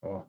Oh.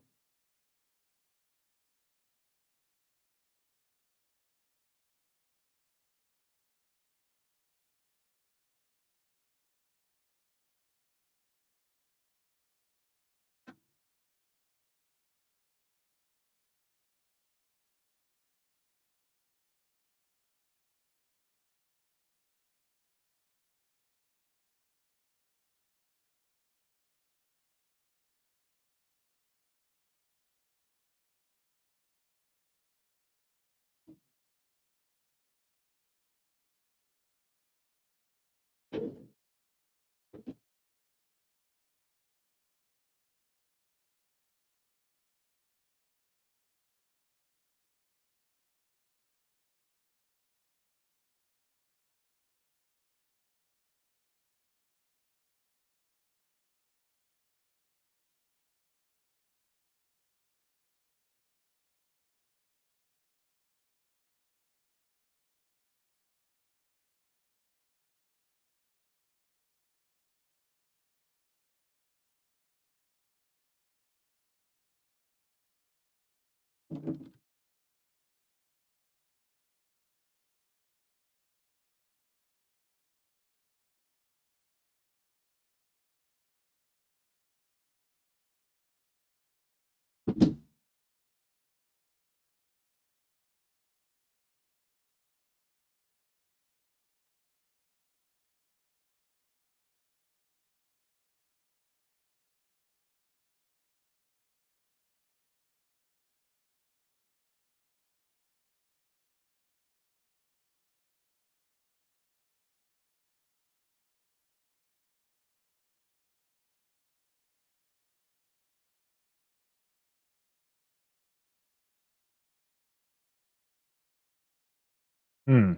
Hmm.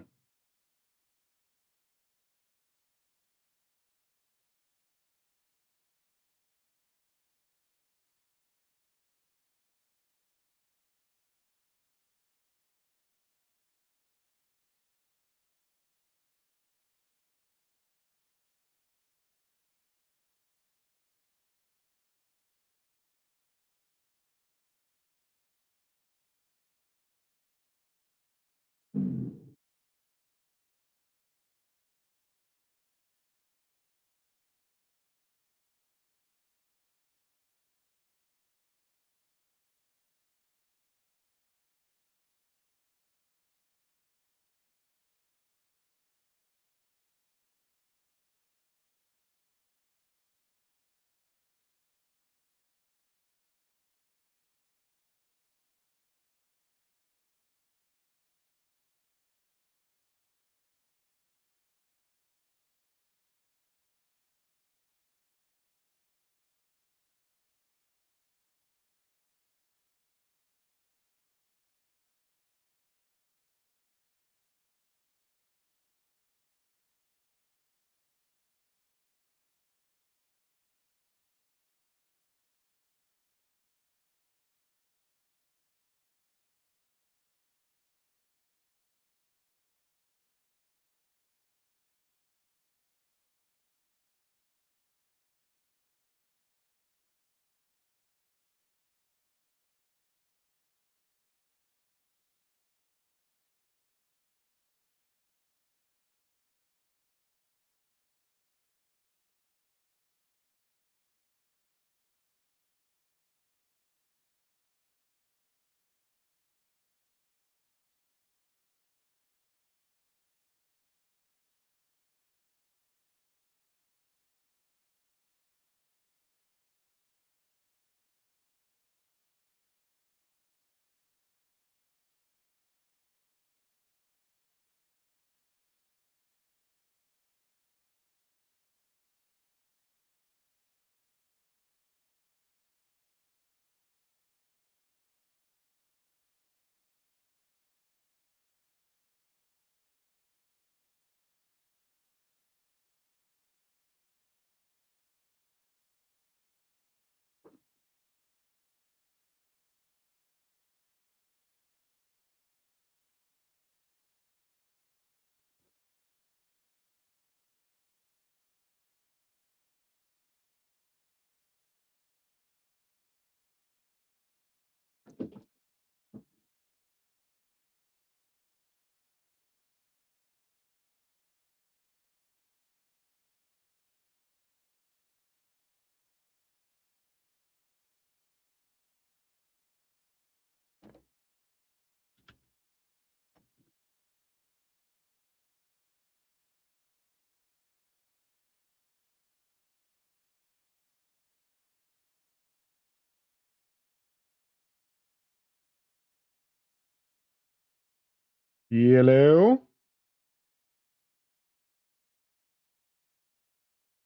Hello?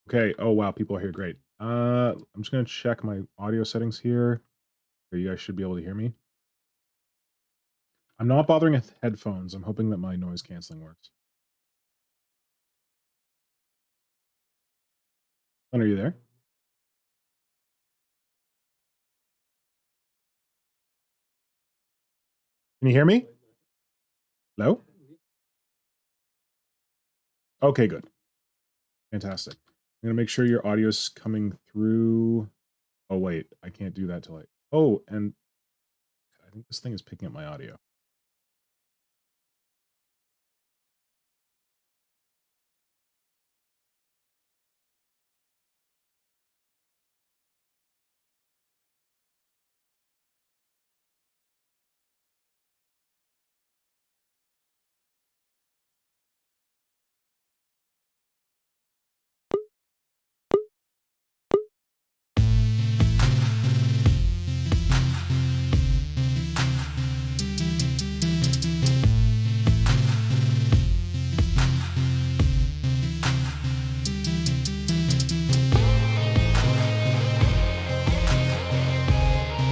Okay. Oh, wow. People are here. Great. I'm just going to check my audio settings here. You guys should be able to hear me. I'm not bothering with headphones. I'm hoping that my noise canceling works. Are you there? Can you hear me? Hello? Okay, good. Fantastic. I'm going to make sure your audio's coming through. Oh, wait. I can't do that till I... Oh, and I think this thing is picking up my audio.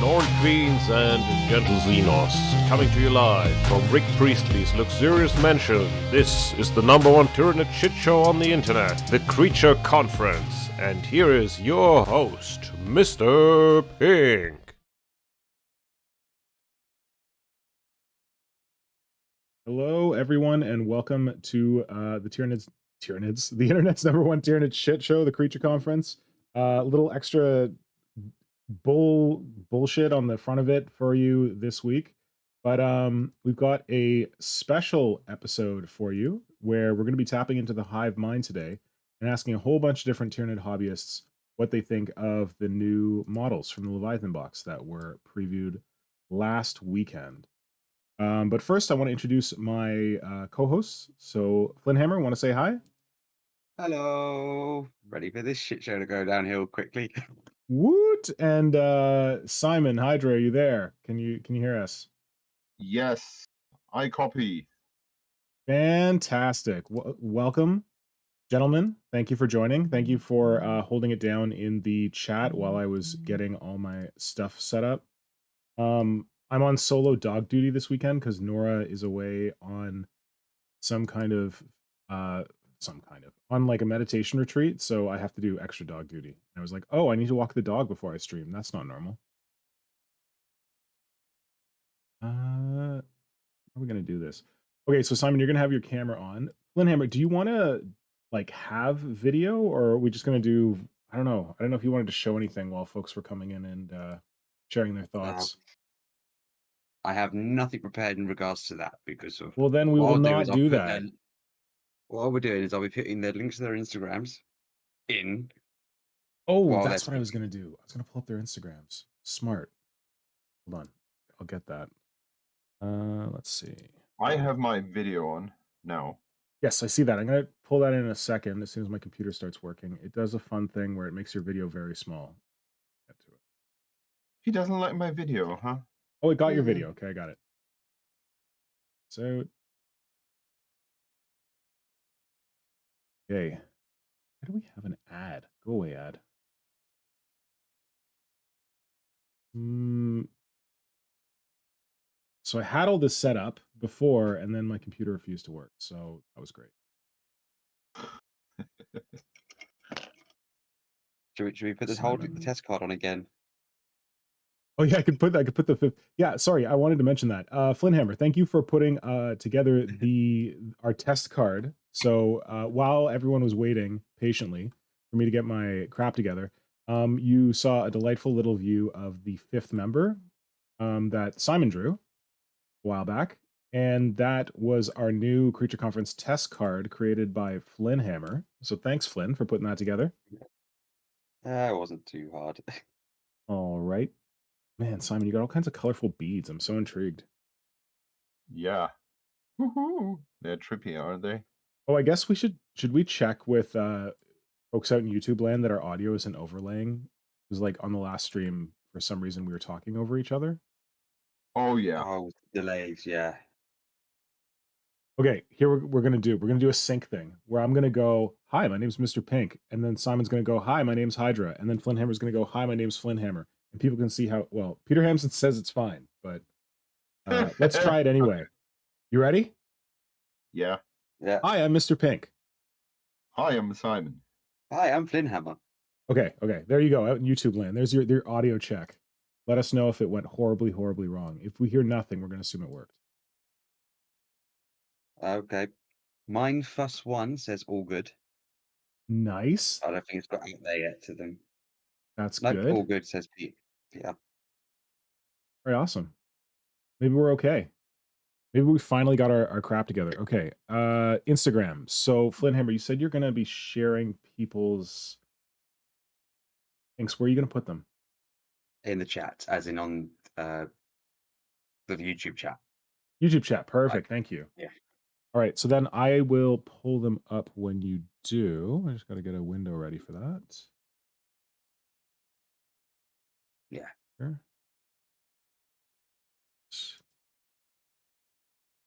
Lord Queens and Gentle Xenos, coming to you live from Rick Priestley's luxurious mansion. This is the #1 Tyranid Shitshow on the internet, the Creature Conference. And here is your host, Mr. Pink. Hello, everyone, and welcome to the Tyranids, the internet's #1 Tyranid shit show, the Creature Conference. Little extra bullshit on the front of it for you this week, but we've got a special episode for you where we're going to be tapping into the Hive mind today and asking a whole bunch of different Tyranid hobbyists what they think of the new models from the Leviathan box that were previewed last weekend. But first, I want to introduce my co-hosts. So, Flynnhammer, want to say hi? Hello. Ready for this shit show to go downhill quickly? Woot! And Simon, Hydra, are you there? Can you hear us? Yes, I copy. Fantastic. Welcome, gentlemen. Thank you for joining. Thank you for holding it down in the chat while I was getting all my stuff set up. I'm on solo dog duty this weekend because Nora is away on some kind of on like a meditation retreat, so I have to do extra dog duty. And I was like, oh, I need to walk the dog before I stream. That's not normal. How are we gonna do this? Okay, so Simon, you're gonna have your camera on. Flynnhammer, do you want to like have video, or are we just gonna do? I don't know. I don't know if you wanted to show anything while folks were coming in and sharing their thoughts. I have nothing prepared in regards to that because of Well, then we what will I'll do is not I'll do put that. their what we're doing is I'll be putting their links to their Instagrams in Oh, while they're that's what I was speaking. gonna do. I was gonna pull up their Instagrams. Smart. Hold on. I'll get that. Let's see. I have my video on now. Yes, I see that. I'm going to pull that in a second as soon as my computer starts working. It does a fun thing where it makes your video very small. Get to it. He doesn't like my video, huh? Oh, it got your video. Okay, I got it. So, okay. Why do we have an ad? Go away, ad. So I had all this set up before, and then my computer refused to work. So that was great. Should we put the test card on again? Oh yeah, I could put the fifth. Yeah, sorry, I wanted to mention that. Flynnhammer, thank you for putting together our test card. So while everyone was waiting patiently for me to get my crap together, you saw a delightful little view of the fifth member that Simon drew a while back, and that was our new Creature Conference test card created by Flynnhammer. So thanks, Flynn, for putting that together. It wasn't too hard. All right. Man, Simon, you got all kinds of colorful beads. I'm so intrigued. Yeah. Woohoo! They're trippy, aren't they? Oh, I guess should we check with folks out in YouTube land that our audio isn't overlaying? Because like on the last stream, for some reason we were talking over each other. Oh yeah. Oh, delays, yeah. Okay, here we're gonna do a sync thing where I'm gonna go, "Hi, my name's Mr. Pink," and then Simon's gonna go, "Hi, my name's Hydra," and then Flynnhammer's gonna go, "Hi, my name's Flynnhammer," and people can see how well Peter Hampson says it's fine, but let's try it anyway. You ready? Yeah. Yeah. Hi, I'm Mr. Pink. Hi, I'm Simon. Hi, I'm Flynnhammer. Okay, there you go, out in YouTube land. There's your audio check. Let us know if it went horribly, horribly wrong. If we hear nothing, we're gonna assume it worked. Okay. Mine Fuss One says all good. Nice. I don't think it's got out there yet to them. That's Nope, all good. good says Pete. Yeah. Very awesome. Maybe we're okay. Maybe we finally got our crap together. Okay. Instagram. So Flynnhammer, you said you're gonna be sharing people's links. Where are you gonna put them? In the chat, as in on the YouTube chat. YouTube chat. Perfect. Thank you. Yeah. All right. So then I will pull them up when you do. I just gotta get a window ready for that. Yeah. Sure.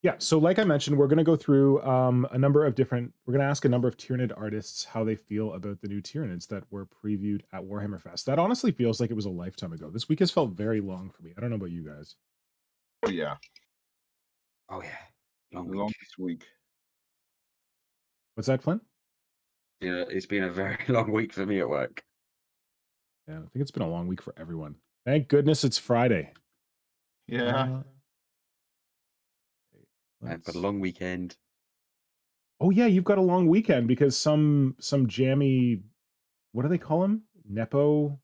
Yeah, so like I mentioned, we're going to go through a number of different, we're going to ask a number of Tyranid artists how they feel about the new Tyranids that were previewed at Warhammer Fest. That honestly feels like it was a lifetime ago. This week has felt very long for me. I don't know about you guys. Oh yeah, Oh yeah. the Long week. longest week. What's that, Flynn? Yeah, it's been a very long week for me at work. Yeah, I think it's been a long week for everyone. Thank goodness it's Friday. Yeah. I've got a long weekend. Oh yeah, you've got a long weekend because some jammy, what do they call him? Nepo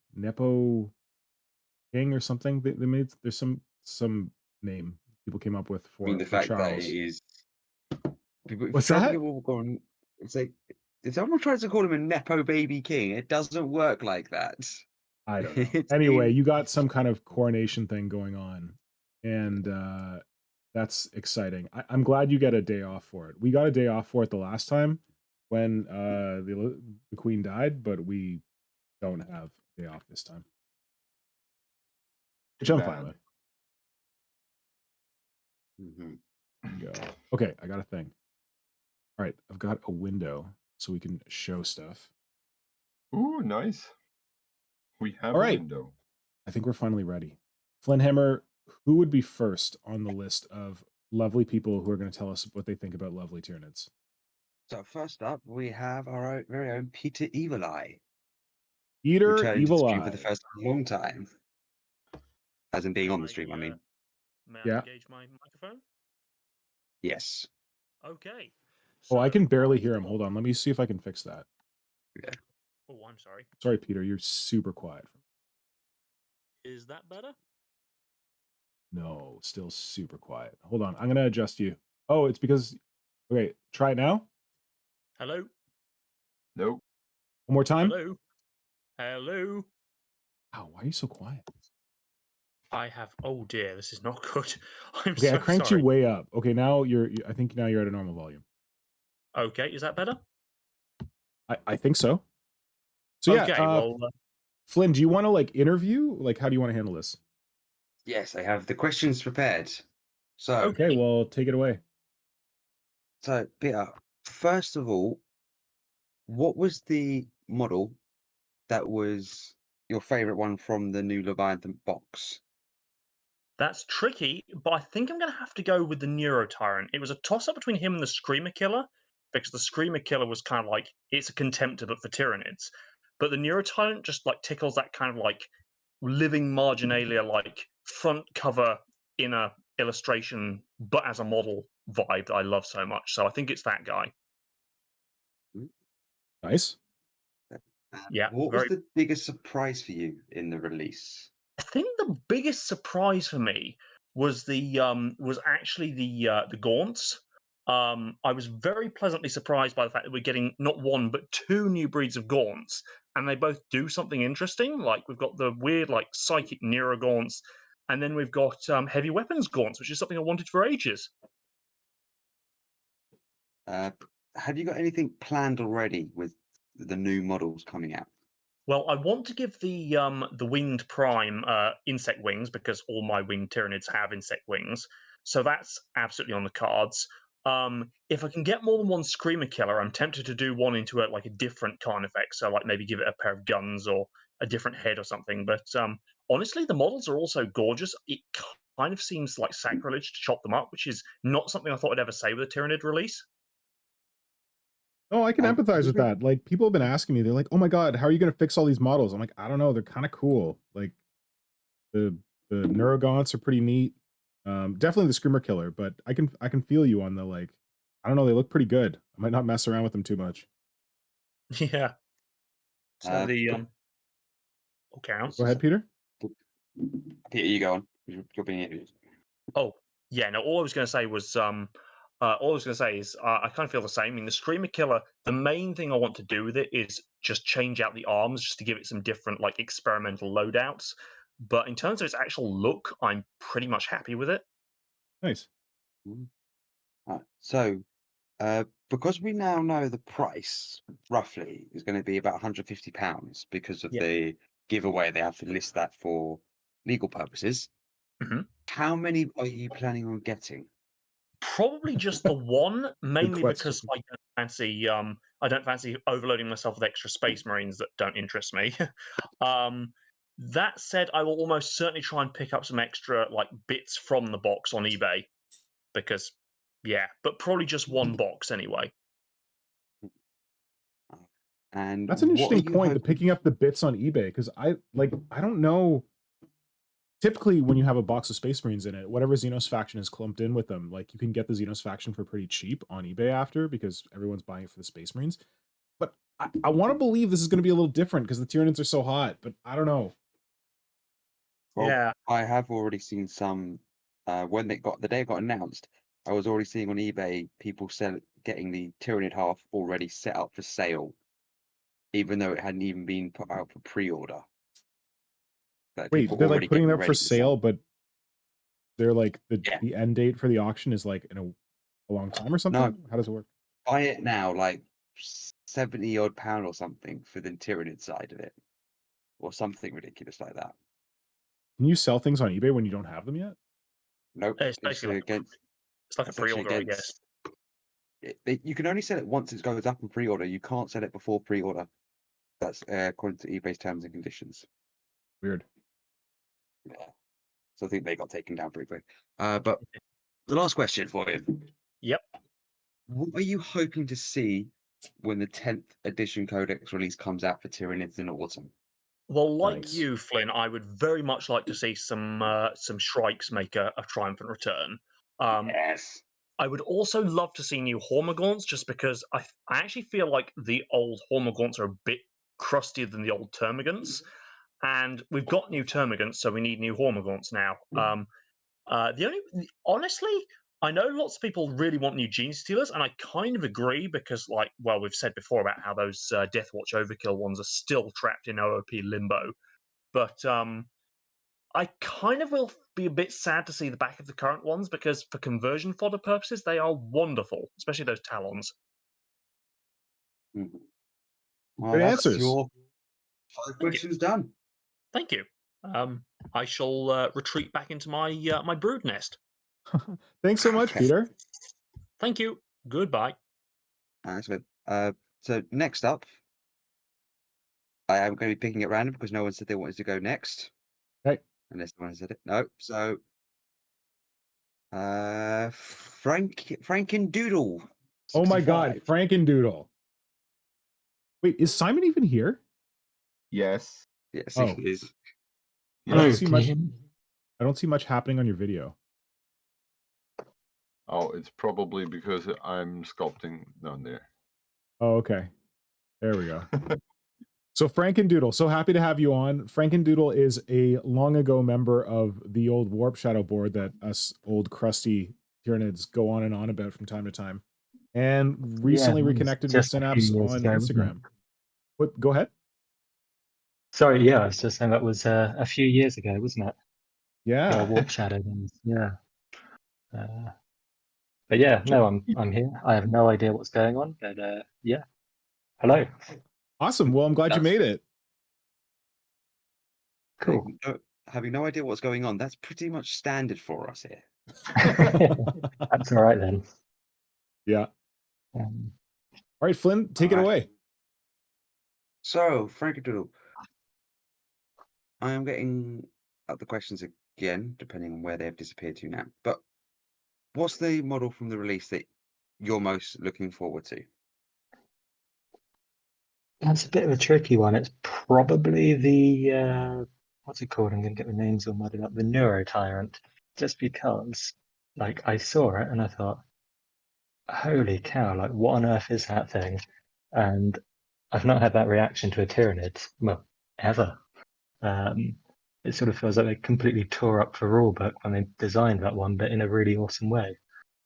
King or something. They made, there's some name people came up with I mean, for the fact Charles. that it is. What's that? It's like if someone tries to call him a Nepo baby king, it doesn't work like that. I don't know. It's Anyway, been- you got some kind of coronation thing going on, and that's exciting. I'm glad you get a day off for it. We got a day off for it the last time when the queen died, but we don't have a day off this time, which I'm fine with. Mhm. Go. Okay, I got a thing. All right, I've got a window so we can show stuff. Ooh, nice. We have All a right. window. I think we're finally ready. Flynnhammer, who would be first on the list of lovely people who are going to tell us what they think about lovely Tyranids? So first up, we have our very own Peter Evil Eye, Peter returning to Evil stream for Eye. the first time in a long time. As in being on the stream, I mean. May Yeah. I engage my microphone? Yes. Okay. Oh, I So, can barely I hear him. thought- Hold on. Let me see if I can fix that. Yeah. Oh, I'm sorry. Sorry, Peter. You're super quiet. Is that better? No, still super quiet. Hold on. I'm going to adjust you. Oh, it's because... Okay, try it now. Hello? Nope. One more time. Hello? Hello? Wow, why are you so quiet? I have... Oh, dear. This is not good. I'm Okay, so I cranked sorry. you way up. Okay, now I think now you're at a normal volume. Okay, is that better? I think so. So Okay, yeah, well... Flynn, do you want to like interview? Like, how do you want to handle this? Yes, I have the questions prepared. So, Okay, well, take it away. so Peter, first of all, what was the model that was your favorite one from the new Leviathan box? That's tricky, but I think I'm going to have to go with the Neuro Tyrant. It was a toss-up between him and the Screamer Killer, because the Screamer Killer was kind of like, it's a Contemptor, but for Tyranids. But the Neuro Tyrant just like tickles that kind of like living marginalia, like front cover in a illustration, but as a model vibe that I love so much. So I think it's that guy. Nice. Yeah, What was the biggest surprise for you in the release? I think the biggest surprise for me was actually the gaunts. I was very pleasantly surprised by the fact that we're getting not one but two new breeds of gaunts, and they both do something interesting. Like we've got the weird like psychic Nero gaunts, and then we've got heavy weapons gaunts, which is something I wanted for ages. Have you got anything planned already with the new models coming out? Well, I want to give the winged prime insect wings because all my winged Tyranids have insect wings, so that's absolutely on the cards. If I can get more than one Screamer Killer, I'm tempted to do one into like a different kind of effect. So like maybe give it a pair of guns or a different head or something. But honestly, the models are also gorgeous. It kind of seems like sacrilege to chop them up, which is not something I thought I'd ever say with a Tyranid release. Oh, I can Um, empathize with we- that. Like, people have been asking me, they're like, "Oh my god, how are you going to fix all these models?" I'm like, "I don't know. They're kind of cool. Like, the Neurogaunts are pretty neat. Definitely the Screamer Killer, but I can feel you on the like. I don't know. They look pretty good. I might not mess around with them too much. Yeah. So the but- okay. on. Go ahead, Peter. Peter, you go on. You're being interviewed. Oh, yeah. No, all I was going to say was, all I was going to say is, I kind of feel the same. I mean, the Screamer Killer, the main thing I want to do with it is just change out the arms, just to give it some different, like, experimental loadouts. But in terms of its actual look, I'm pretty much happy with it. Nice. Right. So, because we now know the price roughly is going to be about £150 because of Yeah. the giveaway, they have to list that for legal purposes. Mhm. How many are you planning on getting? Probably just the one, mainly because question. I don't fancy overloading myself with extra Space Marines that don't interest me. That said, I will almost certainly try and pick up some extra like bits from the box on eBay because, yeah, but probably just one box anyway. And That's an what are interesting you point. The hoping? picking up the bits on eBay, because I don't know. Typically, when you have a box of Space Marines in it, whatever Xenos faction is clumped in with them, like you can get the Xenos faction for pretty cheap on eBay after because everyone's buying it for the Space Marines. But I want to believe this is going to be a little different because the Tyranids are so hot, but I don't know. Well, Yeah. I have already seen some. When the day it got announced, I was already seeing on eBay people getting the Tyranid half already set up for sale, even though it hadn't even been put out for pre-order. Like, Wait, people they're already like putting it getting up for ready to sell. sale, but they're like Yeah. the end date for the auction is like in a long time or something. How does it work? Buy it now, like 70 odd pound or something for the Tyranid side of it, or something ridiculous like that. Can you sell things on eBay when you don't have them yet? Nope, It's it's basically like against. it's like a It's actually pre-order, I guess. against. You can only sell it once it goes up in pre-order. You can't sell it before pre-order. That's according to eBay's terms and conditions. Weird. Yeah. So I think they got taken down pretty quick. But the last question for you. Yep. What are you hoping to see when the 10th edition Codex release comes out for Tyranids in autumn? Well, like Nice. you, Flynn, I would very much like to see some Shrikes make a triumphant return. Yes. I would also love to see new Hormogaunts, just because I actually feel like the old Hormogaunts are a bit crustier than the old Termagants, and we've got new Termagants, so we need new Hormogaunts now. Honestly, I know lots of people really want new Gene Stealers, and I kind of agree because, like, well, we've said before about how those Deathwatch Overkill ones are still trapped in OOP limbo, but I kind of will be a bit sad to see the back of the current ones because, for conversion fodder purposes, they are wonderful, especially those Talons. Mhm. Well, Good that's answers. your 5 questions done. Thank you. I shall retreat back into my my brood nest. Thanks so much, Peter. Thank you. Goodbye. Excellent. So next up, I am going to be picking at random because no one said they wanted to go next. Right. Unless someone said it. No. So Frankendoodle. Oh my God, 65. Frankendoodle. Wait, is Simon even here? Yes. Yes, Oh. it is. I don't Yeah. see much. I don't see much happening on your video. Oh, it's probably because I'm sculpting down there. Oh, okay. There we go. So Frankendoodle, so happy to have you on. Frankendoodle is a long ago member of the old Warp Shadow board that us old crusty Tyranids go on and on about from time to time. And recently reconnected with Synapse on Instagram. What? Go ahead. Sorry, yeah, I was just saying that was a few years ago, wasn't it? Yeah. Warp Shadow ones, yeah. But yeah, no, I'm here. I have no idea what's going on, but yeah. Hello. Awesome. Well, I'm glad you made it. Cool. Having no idea what's going on, that's pretty much standard for us here. That's all right then. Yeah. Um, All right, Flynn, take it Alright. away. So, Frankendoodle, I am getting up the questions again, depending on where they've disappeared to now. But what's the model from the release that you're most looking forward to? that's a bit of a tricky one. It's probably the what's it called? I'm going to get the names all muddled up. The Neurotyrant, just because, like, I saw it and I thought, holy cow! Like, what on earth is that thing? And I've not had that reaction to a Tyranid, well, ever. It sort of feels like they completely tore up the rulebook when they designed that one, but in a really awesome way.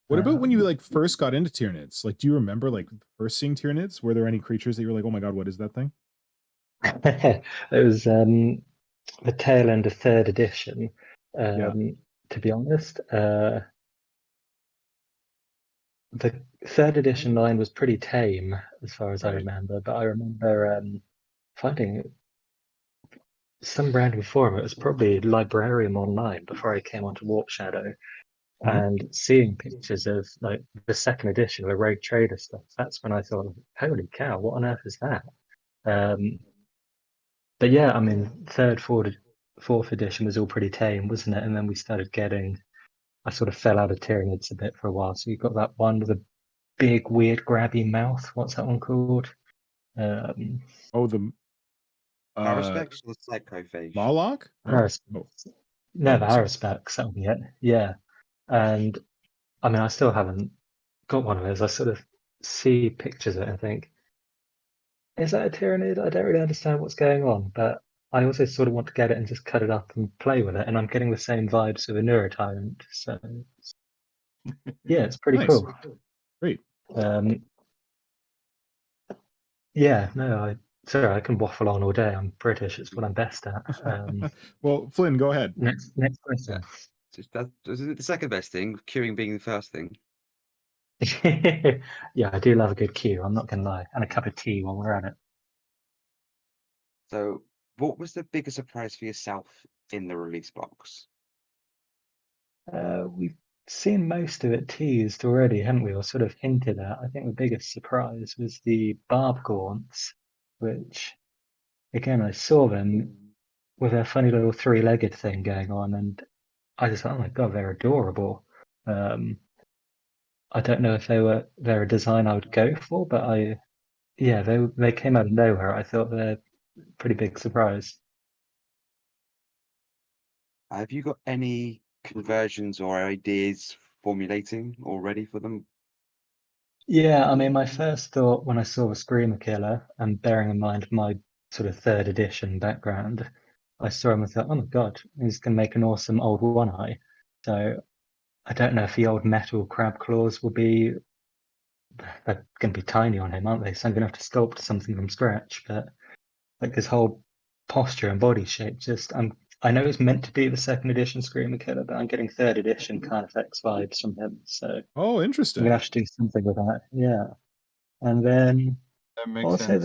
What about when you like first got into Tyranids? Like, do you remember like first seeing Tyranids? Were there any creatures that you were like, oh my god, what is that thing? It was the tail end of third edition. To be honest, the third edition line was pretty tame as far as I Right. remember, but I remember finding some random forum. It was probably Librarium Online before I came onto Warp Shadow, and seeing pictures of like the second edition, the Rogue Trader stuff. That's when I thought, holy cow, what on earth is that? But yeah, I mean, third, fourth edition was all pretty tame, wasn't it? And then we started getting, I sort of fell out of Tyranids a bit for a while. So you got that one with a big, weird, grabby mouth. What's that one called? Oh, the Haruspex or the Psychophage? Moloch? No. Haruspex. Oh, No, the sorry. Haruspex, that'll be it. Yeah. And I mean, I still haven't got one of those. I sort of see pictures of it and think, is that a Tyranid? I don't really understand what's going on, but I also sort of want to get it and just cut it up and play with it. And I'm getting the same vibes with a Neurotyrant. So yeah, it's pretty Nice. cool. Great. Yeah, no, sorry, I can waffle on all day. I'm British. It's what I'm best at. Well, Flynn, go ahead. Next question. Is it the second best thing, queuing being the first thing? Yeah, I do love a good queue. I'm not going to lie. And a cup of tea while we're at it. So, what was the biggest surprise for yourself in the release box? We've seen most of it teased already, haven't we? Or sort of hinted at. I think the biggest surprise was the barb gaunts, which, again, I saw them with their funny little three-legged thing going on, and I just thought, oh my god, they're adorable. I don't know if they're a design I would go for, but they came out of nowhere. I thought they're a pretty big surprise. Have you got any conversions or ideas formulating already for them? Yeah, I mean, my first thought when I saw the Screamer Killer, and bearing in mind my sort of third edition background, I saw him and thought, oh my god, he's going to make an awesome old One Eye. So I don't know if the old metal crab claws will be, they're going to be tiny on him, aren't they? So I'm going to have to sculpt something from scratch. But like his whole posture and body shape, I know it's meant to be the second edition Screamer Killer, but I'm getting third edition Carnifex vibes from him. So Oh, I'm interesting. gonna have to do something with that. Yeah. And then That makes also sense.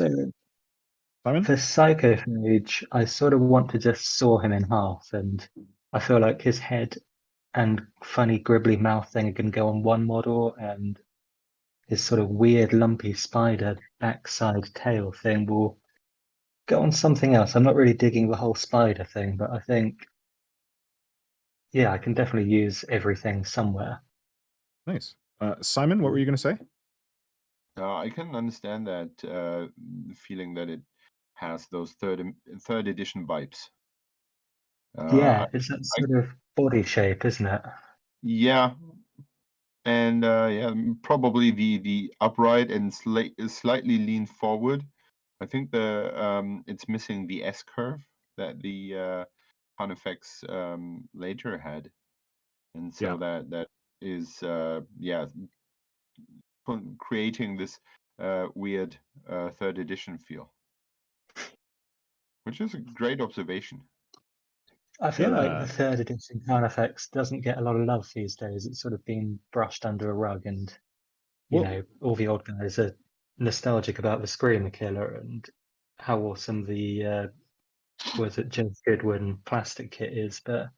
Simon? the Psychophage, I sort of want to just saw him in half, and I feel like his head and funny gribbly mouth thing can go on one model, and his sort of weird lumpy spider backside tail thing will go on something else. I'm not really digging the whole spider thing, but I think, yeah, I can definitely use everything somewhere. Nice. Simon, what were you going to say? I can understand that feeling that it has those third edition vibes. Yeah, it's that sort of body shape, isn't it? Yeah, and probably the upright and slightly lean forward. I think it's missing the S curve that the Carnifex later had, and so that is creating this weird third edition feel, which is a great observation. I feel like the Yeah. third edition Carnifex doesn't get a lot of love these days. It's sort of been brushed under a rug, and Well, all the old guys are nostalgic about the Screamer Killer and how awesome the was it James Goodwin plastic kit is. But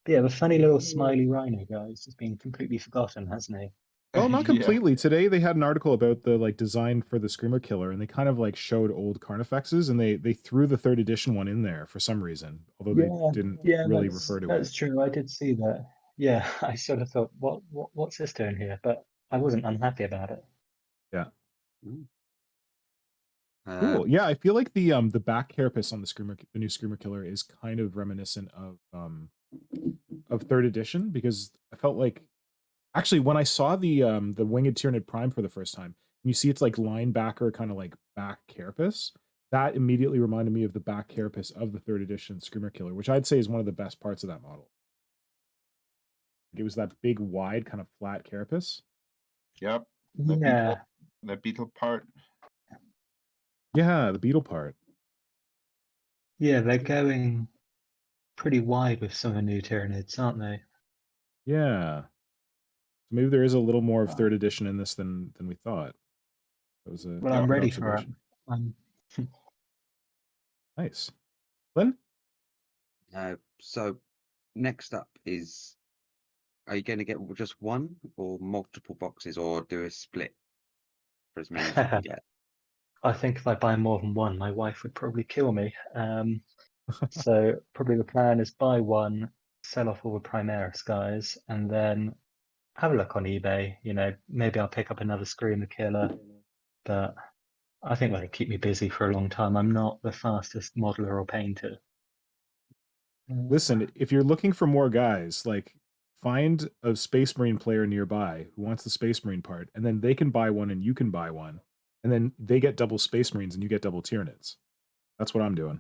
yeah, the funny little smiley rhino guys has been completely forgotten, hasn't he? Well, not Yeah. completely. Today they had an article about the like design for the Screamer Killer, and they kind of like showed old Carnifexes, and they threw the 3rd edition one in there for some reason, although they Yeah, didn't yeah, really refer to it. that's true. I did see that. Yeah, I sort of thought, what's this doing here? But I wasn't unhappy about it. Yeah. Mm. Cool. Yeah, I feel like the back carapace on the new Screamer Killer is kind of reminiscent of 3rd edition, because I felt like actually when I saw the winged Tyranid Prime for the first time, and you see it's like linebacker kind of like back carapace, that immediately reminded me of the back carapace of the 3rd edition Screamer Killer, which I'd say is one of the best parts of that model. It was that big, wide, kind of flat carapace. Yep. Yeah, The beetle part. Yeah, the beetle part. yeah, they're going pretty wide with some of the new Tyranids, aren't they? Yeah. So maybe there is a little more of 3rd edition in this than we thought. That was a Well, I'm good ready for it. observation. I'm Nice. Flynn? So next up is, are you going to get just one or multiple boxes, or do a split for as many as you can get? I think if I buy more than one, my wife would probably kill me. So probably the plan is buy one, sell off all the Primaris guys, and then have a look on eBay. You know, maybe I'll pick up another Screamer Killer, but I think that'll keep me busy for a long time. I'm not the fastest modeler or painter. Listen, if you're looking for more guys, like find a Space Marine player nearby who wants the Space Marine part, and then they can buy one and you can buy one, and then they get double Space Marines and you get double Tyranids. That's what I'm doing.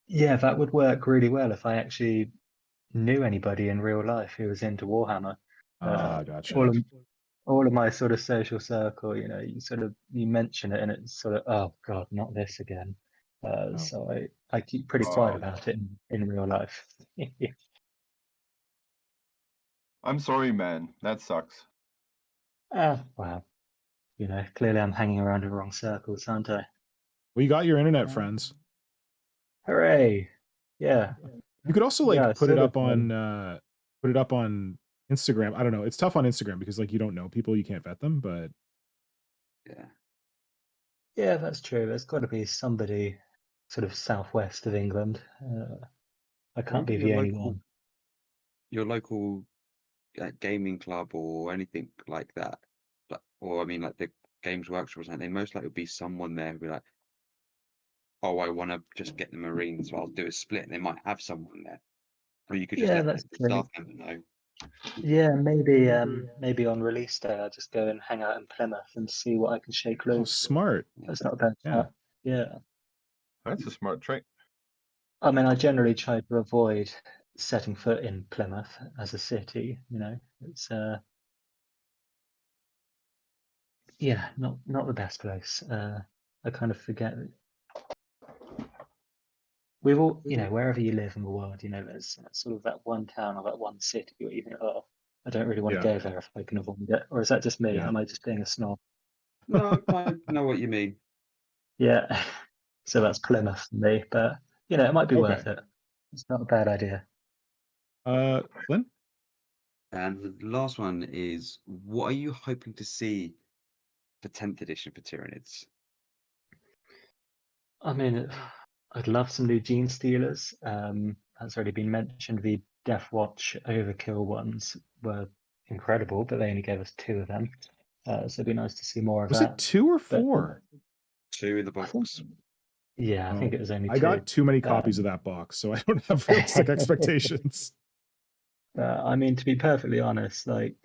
Yeah, that would work really well if I actually knew anybody in real life who was into Warhammer. Gotcha. All of my sort of social circle, you know, you mention it and it's sort of, oh God, not this again. Oh. So I keep pretty quiet about it in real life. I'm sorry, man. That sucks. Wow. You know, clearly I'm hanging around in the wrong circles, aren't I? Well, you got your internet friends. Hooray! Yeah. You could also like Yeah, put it sort of, up on Instagram. I don't know. It's tough on Instagram because like you don't know people, you can't vet them, but Yeah. Yeah, that's true. There's got to be somebody sort of southwest of England. I Or can't be even the only one. your local gaming club or anything like that. Or I mean, like the Games Workshop or something. They most likely would be someone there who'd be like, "Oh, I want to just get the Marines, so I'll do a split." And they might have someone there, or you could just Yeah, let that's the true. staff member know. Yeah, maybe on release day I'll just go and hang out in Plymouth and see what I can shake oh, loose. smart. That's not a bad Yeah. shot. Yeah. That's a smart trick. I mean, I generally try to avoid setting foot in Plymouth as a city, you know. It's yeah, not the best place. I kind of forget. We've all, you know, wherever you live in the world, you know, there's sort of that one town or that one city where you think, oh, I don't really want to Yeah. go there if I can avoid it. Or is that just me? Yeah. Am I just being a snob? No, I know what you mean. Yeah. So that's Plymouth for me, but you know, it might be worth Okay. it. It's not a bad idea. Flynn? And the last one is, what are you hoping to see for 10th edition for Tyranids? I mean, I'd love some new Gene Stealers. That's already been mentioned. The Death Watch Overkill ones were incredible, but they only gave us 2 of them. So it'd be nice to see more of Was that. it 2 or 4? 2 in the I think, box. yeah, I think Oh, it was only 2. I got too many copies of that box, so I don't have realistic expectations. I mean, to be perfectly honest, like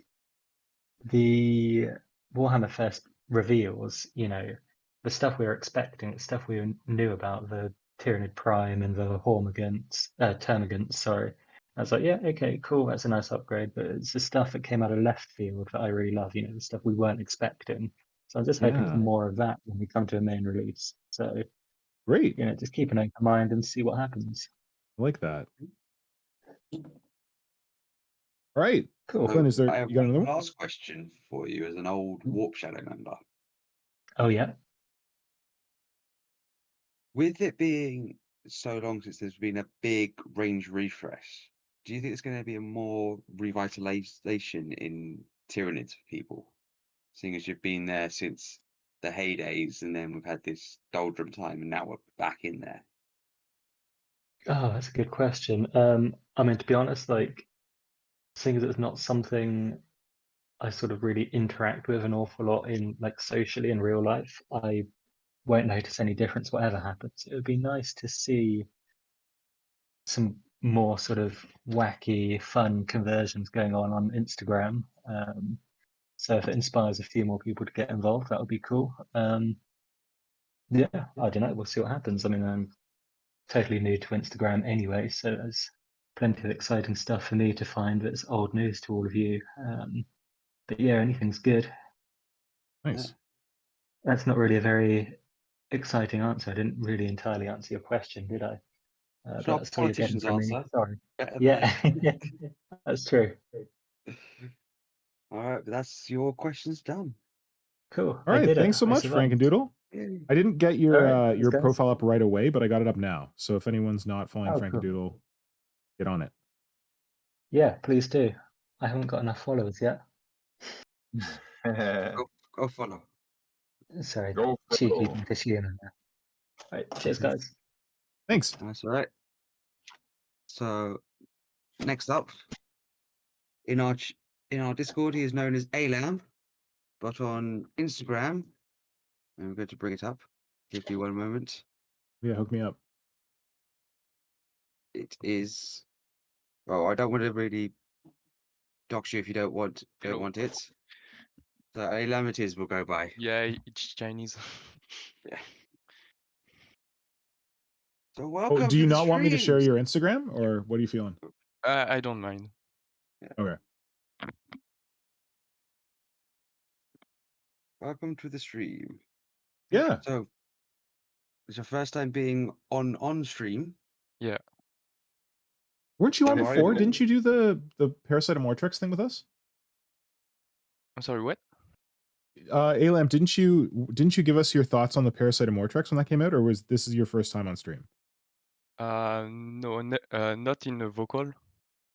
the Warhammer Fest reveals, you know, the stuff we were expecting, the stuff we knew about the Tyranid Prime and the Termagants, sorry. I was like, yeah, okay, cool, that's a nice upgrade, but it's the stuff that came out of left field that I really love, you know, the stuff we weren't expecting. So I'm just hoping for Yeah. more of that when we come to a main release. So, Great. you know, just keep an open mind and see what happens. I like that. All right. Cool. Flynn, is there I have you got another one one? last question for you as an old Warp Shadow member. Oh, yeah. With it being so long since there's been a big range refresh, do you think it's going to be a more revitalization in Tyranids for people, seeing as you've been there since the heydays, and then we've had this doldrum time, and now we're back in there. Oh, that's a good question. I mean, to be honest, like, seeing as it's not something I sort of really interact with an awful lot in, like, socially in real life, I won't notice any difference whatever happens. It would be nice to see some more sort of wacky, fun conversions going on Instagram. So if it inspires a few more people to get involved, that would be cool. Yeah, I don't know. We'll see what happens. I mean, I'm totally new to Instagram anyway, so there's plenty of exciting stuff for me to find that's old news to all of you. But yeah, anything's good. Nice. That's not really a very exciting answer. I didn't really entirely answer your question, did I? It's But not that's all you're getting politician's from me. answer. Sorry. Better Yeah, that's true. All right, but that's your questions done. Cool. All I right, did thanks it. so I much, survived. Frankendoodle. Yay. I didn't get All your right, thanks, your guys. profile up right away, but I got it up now. So if anyone's not following Oh, cool. Frankendoodle, get on it. Yeah, please do. I haven't got enough followers yet. Go follow. Sorry, Go cheeky follow. to human there. Right, cheers, guys. Thanks. That's all right. So next up in our Discord, he is known as Elam, but on Instagram, I'm going to bring it up. Give me 1 moment. Yeah, hook me up. It is. Oh, I don't want to really dox you if you don't want it. So Elam it is. We'll go by. Yeah, it's Chinese. Yeah. So Oh, welcome. do you to the not want me to share streams. your Instagram, or what are you feeling? I don't mind. Okay. Welcome to the stream. Yeah. So it's your first time being on stream. Yeah. Weren't you on Don't worry, before? we'll- Didn't you do the Parasite Amortrix thing with us? I'm sorry, what? Elam, didn't you give us your thoughts on the Parasite Amortrix when that came out, or was this is your first time on stream? No, not in a vocal.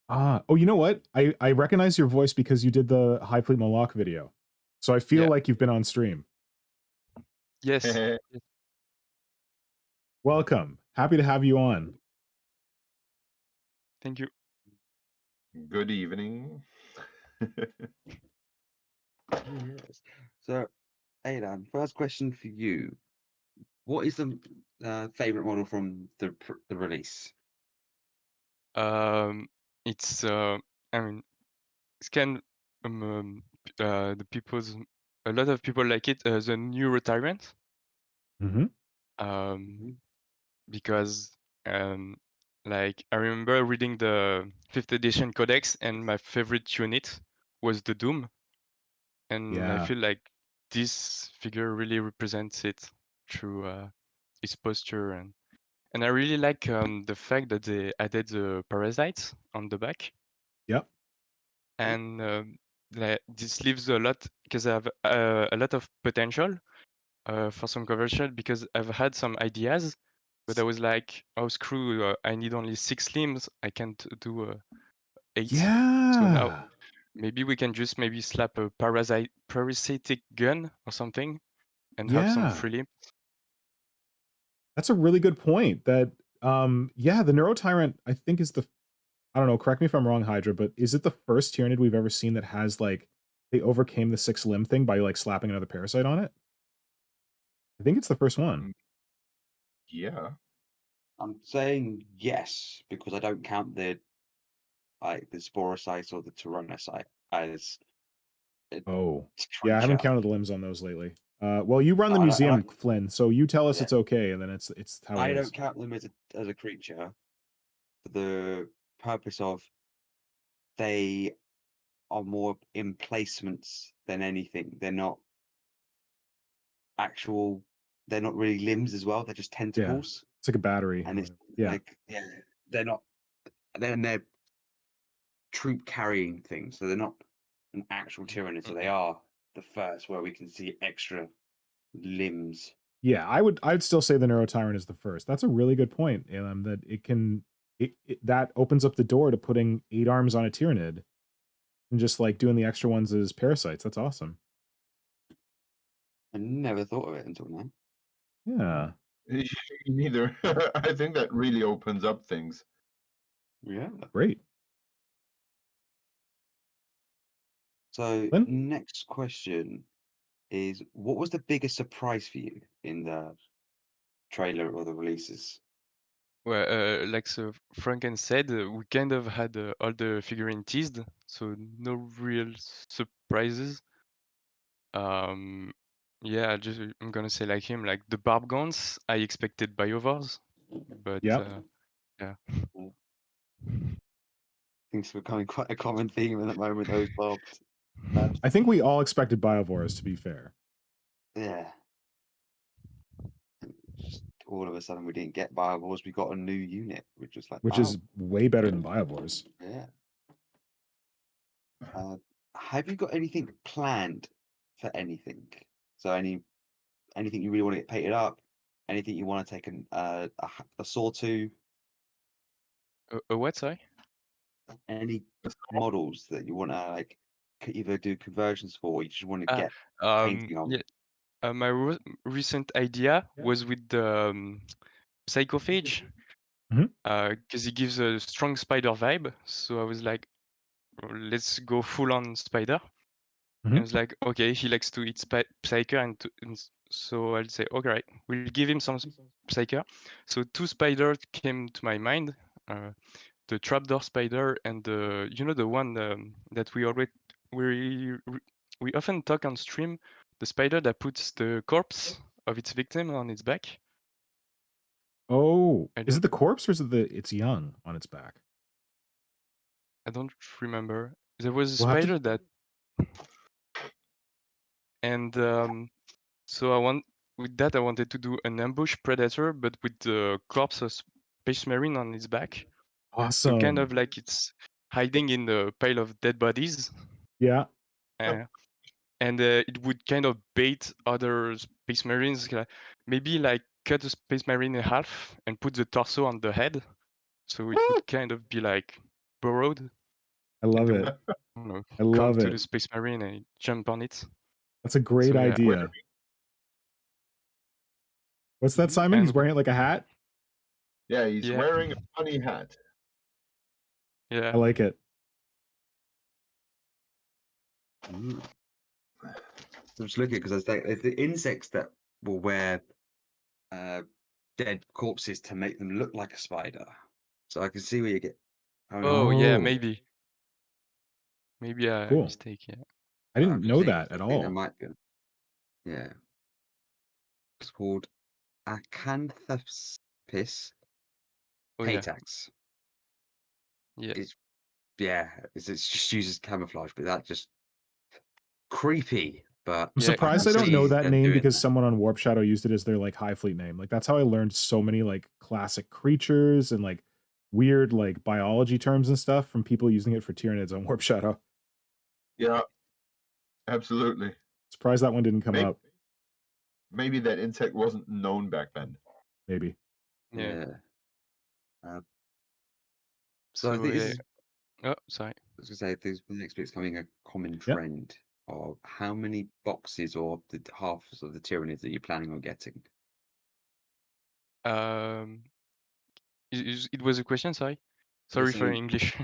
Oh, you know what? I recognize your voice because you did the High Fleet Moloch video. So I feel Yeah. like you've been on stream. Yes. Welcome. Happy to have you on. Thank you. Good evening. Yes. So, Aidan, first question for you: what is the favorite model from the release? It's I mean, it's kind the people's a lot of people like it. The new Tyrant. Mm-hmm. Because like I remember reading the 5th edition codex, and my favorite unit was the Doom, and I Yeah. feel like this figure really represents it through its posture, and I really like the fact that they added the parasites on the back. Yep. And this leaves a lot, because I have a lot of potential for some conversion, because I've had some ideas, but I was like, oh screw, I need only 6 limbs, I can't do 8. Yeah. So now maybe we can just slap a parasitic gun or something and have some free limbs. That's a really good point. That yeah, the Neurotyrant I think is I don't know, correct me if I'm wrong, Hydra, but is it the first Tyranid we've ever seen that has like they overcame the 6 limb thing by like slapping another parasite on it? I think it's the first one. Yeah. I'm saying yes because I don't count the Sporocyte or the Tyrannocyte as. Oh, yeah, I haven't counted the limbs on those lately. Well, you run the I- I- museum, Flynn, so you tell us Yeah. it's okay, and then it's how I it don't is. count them as a creature for the purpose of they are more emplacements than anything. They're not actual. They're not really limbs as well. They're just tentacles. It's like a battery. And it's yeah. like they're not. Then they're troop carrying things, so they're not an actual Tyranid. So they are the first where we can see extra limbs. Yeah, I'd still say the Neurotyrant is the first. That's a really good point, Elam, that it that opens up the door to putting 8 arms on a Tyranid. and just like doing the extra ones as parasites. That's awesome. I never thought of it until now. Yeah. Neither. I think that really opens up things. Yeah. Great. So Lynn? next question is, what was the biggest surprise for you in the trailer or the releases? Well, like so Franken said, we kind of had all the figurine teased, so no real surprises. Yeah, I'm gonna say like him, like the Barbgons. I expected Biovars, but Yep. yeah. Things are becoming quite a common theme at the moment. Those barbs. I think we all expected Biovores, to be fair. Yeah. Just all of a sudden, we didn't get Biovores. We got a new unit, which was like, Which wow. is way better than Biovores. Yeah. Have you got anything planned for anything? So anything you really want to get painted up? Anything you want to take a saw to? A what? Sorry. Any models that you want to like either do conversions for, or you just want to get painting on? Yeah. My recent idea was with the Psychophage, because he gives a strong spider vibe. So I was like, let's go full on spider. And I was like, okay, he likes to eat Psyker, and so I'll say, okay, right, we'll give him some Psyker. So 2 spiders came to my mind, the trapdoor spider and the one that we often talk on stream, the spider that puts the corpse of its victim on its back. Oh, is it the corpse or is it it's young on its back? I don't remember. There was a spider that, and so with that I wanted to do an ambush predator, but with the corpse of Space Marine on its back. Awesome. So kind of like it's hiding in the pile of dead bodies. Yeah. And it would kind of bait other Space Marines, maybe like cut the Space Marine in half and put the torso on the head, so it would kind of be like burrowed. I love it. I love come to it. the Space Marine and jump on it. That's a great idea. What's that, Simon? He's wearing it like a hat? Yeah, he's wearing a funny hat. Yeah. I like it. I'm just looking because I was like, the insects that will wear dead corpses to make them look like a spider. So I can see where you get. Yeah, maybe a mistake. Yeah, I didn't know that at all. There might be. Yeah, it's called Acanthus Patax. Yeah. It's just uses camouflage, but that just creepy. But I'm surprised I don't know that name because someone on Warp Shadow used it as their like Hive Fleet name. Like that's how I learned so many like classic creatures and like weird like biology terms and stuff from people using it for Tyranids on Warp Shadow. Yeah, absolutely. Surprised that one didn't come up. Maybe that insect wasn't known back then. Maybe. Yeah. So I think this is. Oh, sorry. I was gonna say the next bit's coming a common trend of how many boxes or the halves of the Tyranids that you're planning on getting. It was a question. Sorry for English.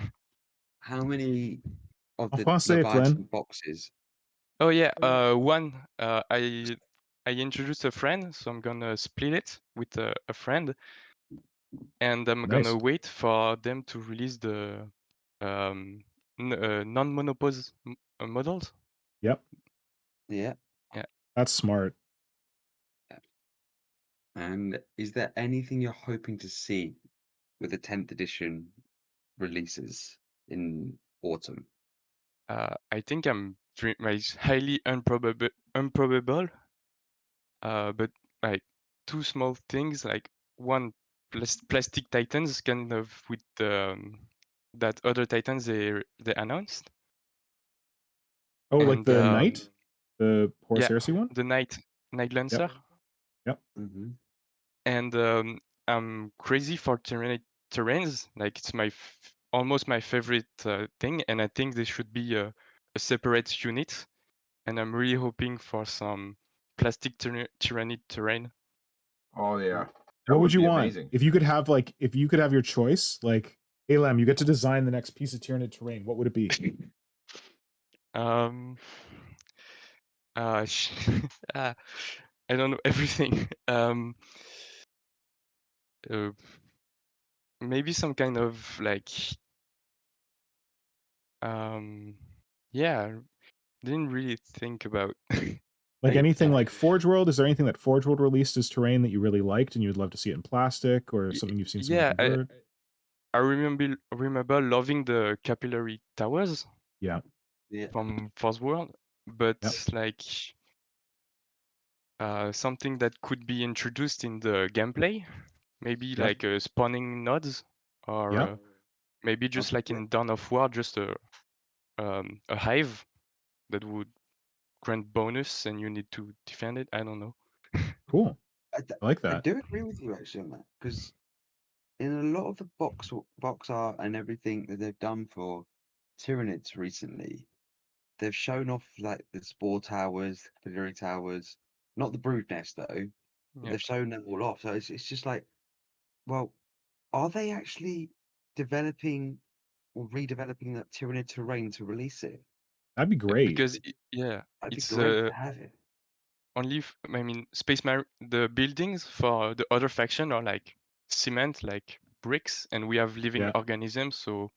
How many of the Français, Leviathan boxes? Oh yeah, one. I introduced a friend, so I'm gonna split it with a friend, and I'm gonna wait for them to release the non-monopose models. Yep. Yeah. That's smart. And is there anything you're hoping to see with the 10th edition releases in autumn? I think it's highly improbable. But like 2 small things, like one plastic Titans, kind of with that other Titans they announced. Oh, like the Knight, the Horus Heresy one. The Knight Lancer. Yep. And I'm crazy for terrains. Like it's my almost my favorite thing, and I think this should be a separate unit. And I'm really hoping for some plastic Tyranid terrain. Oh yeah. That What would you be want amazing. if you could have your choice? Like, Elam, you get to design the next piece of Tyranid terrain. What would it be? I don't know everything. Maybe some kind of like, yeah, didn't really think about. Like anything yeah. like Forge World? Is there anything that Forge World released as terrain that you really liked and you'd love to see it in plastic, or something you've seen someone Yeah, convert? I remember loving the capillary towers Yeah. Yeah. from Forge World, but Yep. like something that could be introduced in the gameplay, maybe Yep. like spawning nodes, or Yep. maybe just like in Dawn of War, just a hive that would grant bonus and you need to defend it. I don't know. Cool. I like I that. do agree with you actually on that, because in a lot of the box art and everything that they've done for Tyranids recently, they've shown off like the spore towers, capillary towers, not the brood nest though. But Yeah. they've shown them all off. So it's just like, well, are they actually developing or redeveloping that Tyranid terrain to release it? That'd be great. Because yeah, That'd be it's great to have it. only I mean the buildings for the other faction are like cement, like bricks, and we have living Yeah. organisms, so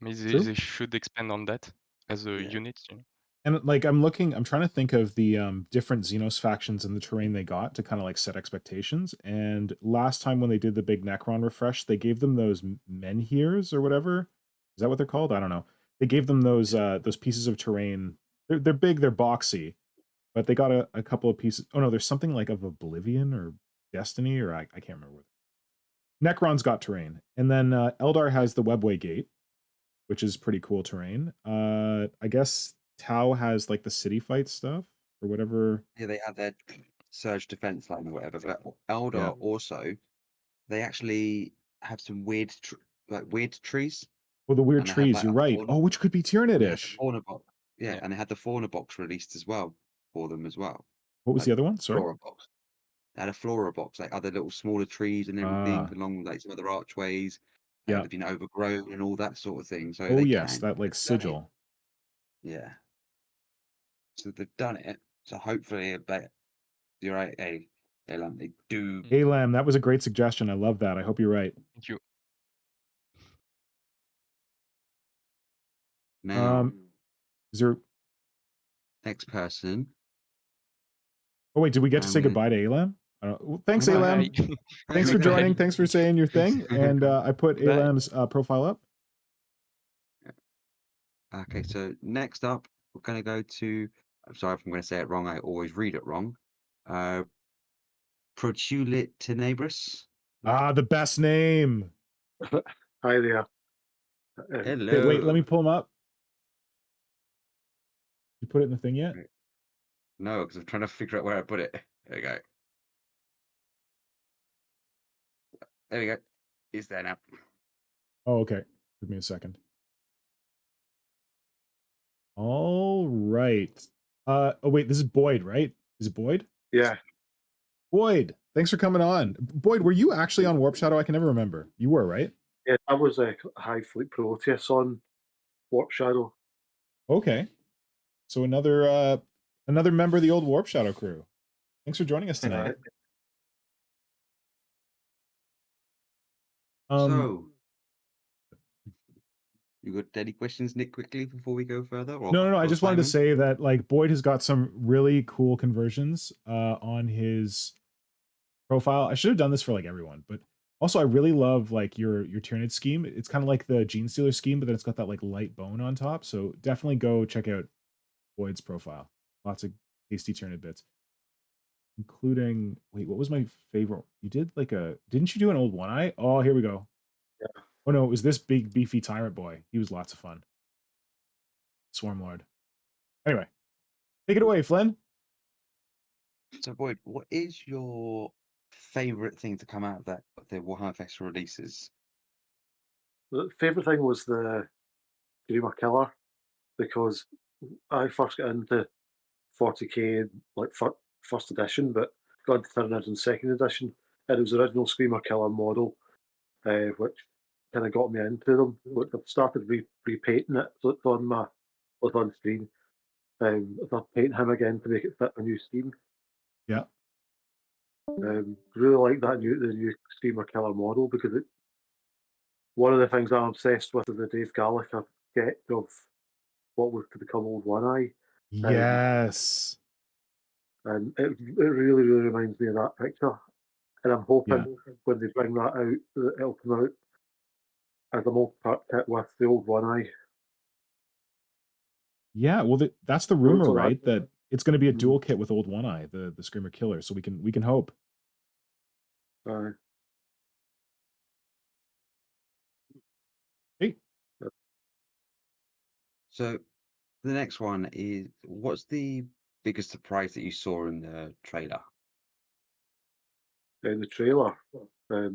maybe True. they should expand on that as a Yeah. unit. You know? And like I'm trying to think of the different Xenos factions and the terrain they got to kind of like set expectations. And last time when they did the big Necron refresh, they gave them those menhirs or whatever. Is that what they're called? I don't know. They gave them those pieces of terrain. They're big, they're boxy, but they got a couple of pieces. Oh no, there's something like of Oblivion or Destiny, or I can't remember. Necron's got terrain, and then Eldar has the Webway Gate, which is pretty cool terrain. I guess Tau has like the city fight stuff or whatever. Yeah, they have their surge defense line or whatever. But Eldar Yeah. also, they actually have some weird trees. Well, the weird And they have, trees. like, You're a right. fauna- Oh, which could be and they had the Tyranidish. fauna box. Yeah, Yeah. and they had the fauna box released as well for them as well. What was Like, the other one? Sorry. Flora box. They had a flora box, like other little smaller trees and everything along like some other archways. Yeah. They've been overgrown and all that sort of thing. So Oh they yes, can. that like They've done it. sigil. Yeah. So they've done it. So hopefully, I bet you're right. Elam, they do. Elam, that was a great suggestion. I love that. I hope you're right. Thank you. Now, Is there? next person. Oh wait, did we get to I'm say gonna- goodbye to Elam? Well, thanks, Bye. Elam. Thanks for joining. Thanks for saying your thing. And I put Bye. Elam's profile up. Okay, so next up, we're going to go to. I'm sorry if I'm going to say it wrong. I always read it wrong. Protulit tenebris. Ah, the best name. Hi there. Hello. Wait, let me pull him up. You put it in the thing yet? No, because I'm trying to figure out where I put it. There we go. There we go. It's there now. Oh, okay. Give me a second. All right. Oh wait, this is Boyd, right? Is it Boyd? Yeah. Boyd, thanks for coming on. Boyd, were you actually on Warp Shadow? I can never remember. You were, right? Yeah, I was a Hive Fleet Proteus on Warp Shadow. Okay. So another member of the old Warp Shadow crew. Thanks for joining us tonight. So, you got any questions, Nick, quickly before we go further? Or No. I just wanted to Simon? say that like Boyd has got some really cool conversions on his profile. I should have done this for like everyone, but also I really love like your Tyranid scheme. It's kind of like the Gene Stealer scheme, but then it's got that like light bone on top. So definitely go check out Boyd's profile. Lots of tasty Tyranid bits. Including, wait, what was my favorite? You did like didn't you do an old One Eye? Oh, here we go. Yeah. Oh no, it was this big beefy tyrant boy. He was lots of fun. Swarmlord. Anyway, take it away, Flynn. So, Boyd, what is your favorite thing to come out of the Warhammer Fest releases? The favourite thing was the Dreamer Killer because I first got into 40k like first edition, but got into Tyranids in second edition, and it was the original Screamer Killer model, which kind of got me into them. Like I've started repainting it, so it's on screen. I've painted him again to make it fit my new scheme. Yeah. Really like the new Screamer Killer model because one of the things I'm obsessed with is the Dave Gallagher sketch of what was to become Old One Eye. Yes. And it really, really reminds me of that picture. And I'm hoping when they bring that out, that it'll come out as a multi-part kit with the Old One Eye. Yeah, well, that's the rumor, So right? That it's going to be a Mhm. dual kit with Old One Eye, the Screamer Killer. So we can hope. Hey, So the next one is, what's the biggest surprise that you saw in the trailer? in the trailer. well,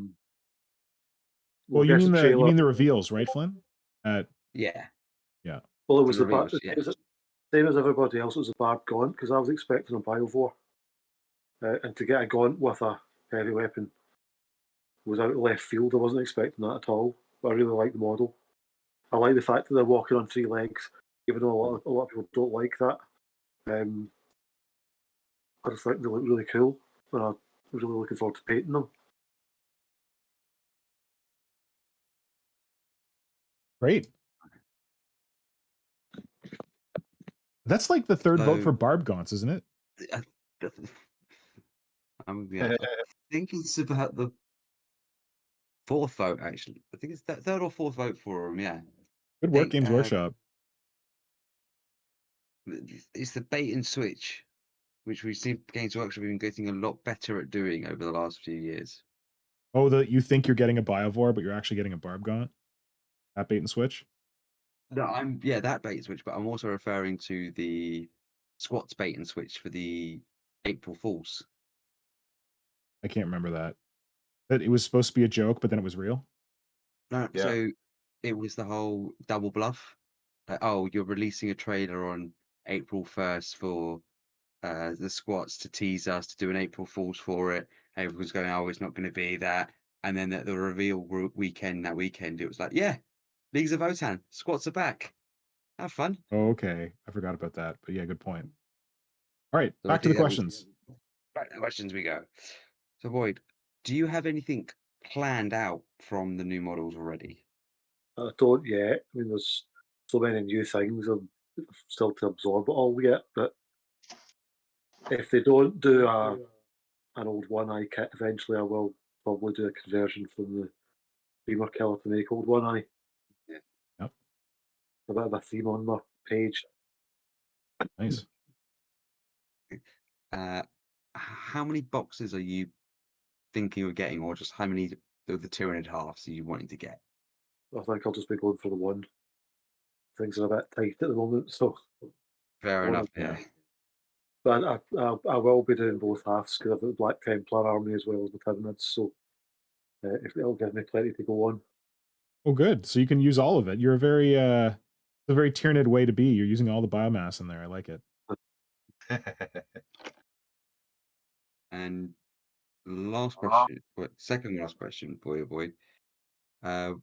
I you guess mean the trailer. the reveals, right, Flynn? Yeah, Yeah. Well, it the was the reveals, yeah. same as everybody else. It was a Barb Gaunt because I was expecting a Biovore, and to get a Gaunt with a heavy weapon was out of left field. I wasn't expecting that at all. But I really like the model. I like the fact that they're walking on 3 legs, even though a lot of people don't like that. I just think they look really cool, and I'm really looking forward to painting them. Great. That's like the third vote So- for Barb Gaunts, isn't it? I think it's about the 4th vote, actually. I think it's that 3rd or 4th vote for them, yeah. Good work, think, Games Workshop. It's the bait and switch, which we've seen Games Workshop have been getting a lot better at doing over the last few years. Oh, you think you're getting a Biovore, but you're actually getting a Barb Gaunt? That bait and switch? No, that bait and switch, but I'm also referring to the squats bait and switch for the April Fools. I can't remember that. That it was supposed to be a joke, but then it was real? No, Yeah. so it was the whole double bluff. Oh, you're releasing a trailer on April 1st for the squats to tease us to do an April Fools for it. Everyone's going, oh, it's not going to be that. And then at the reveal weekend, it was like, yeah, Leagues of Votan, squats are back. Have fun. Oh, okay. I forgot about that. But yeah, good point. All right, So I back to the think that was- questions. Back to the questions we go. So Boyd, do you have anything planned out from the new models already? I don't yet. I mean, there's so many new things I'm still to absorb it all yet. But if they don't do an Old One Eye kit, eventually I will probably do a conversion from the Dreamer Killer to make Old One Eye. Yeah. Yep. A bit of a theme on my page. Nice. How many boxes are you thinking of getting, or just how many of the Tyranid halves are you wanting to get? I think I'll just be going for the one. Things are a bit tight at the moment, so. Fair enough. Yeah. But I will be doing both halves because I've got the Black Templar army as well as the Tyranids, so if it'll give me plenty to go on. Oh, good. So you can use all of it. You're a very Tyranid way to be. You're using all the biomass in there. I like it. And last question, second last question, boy.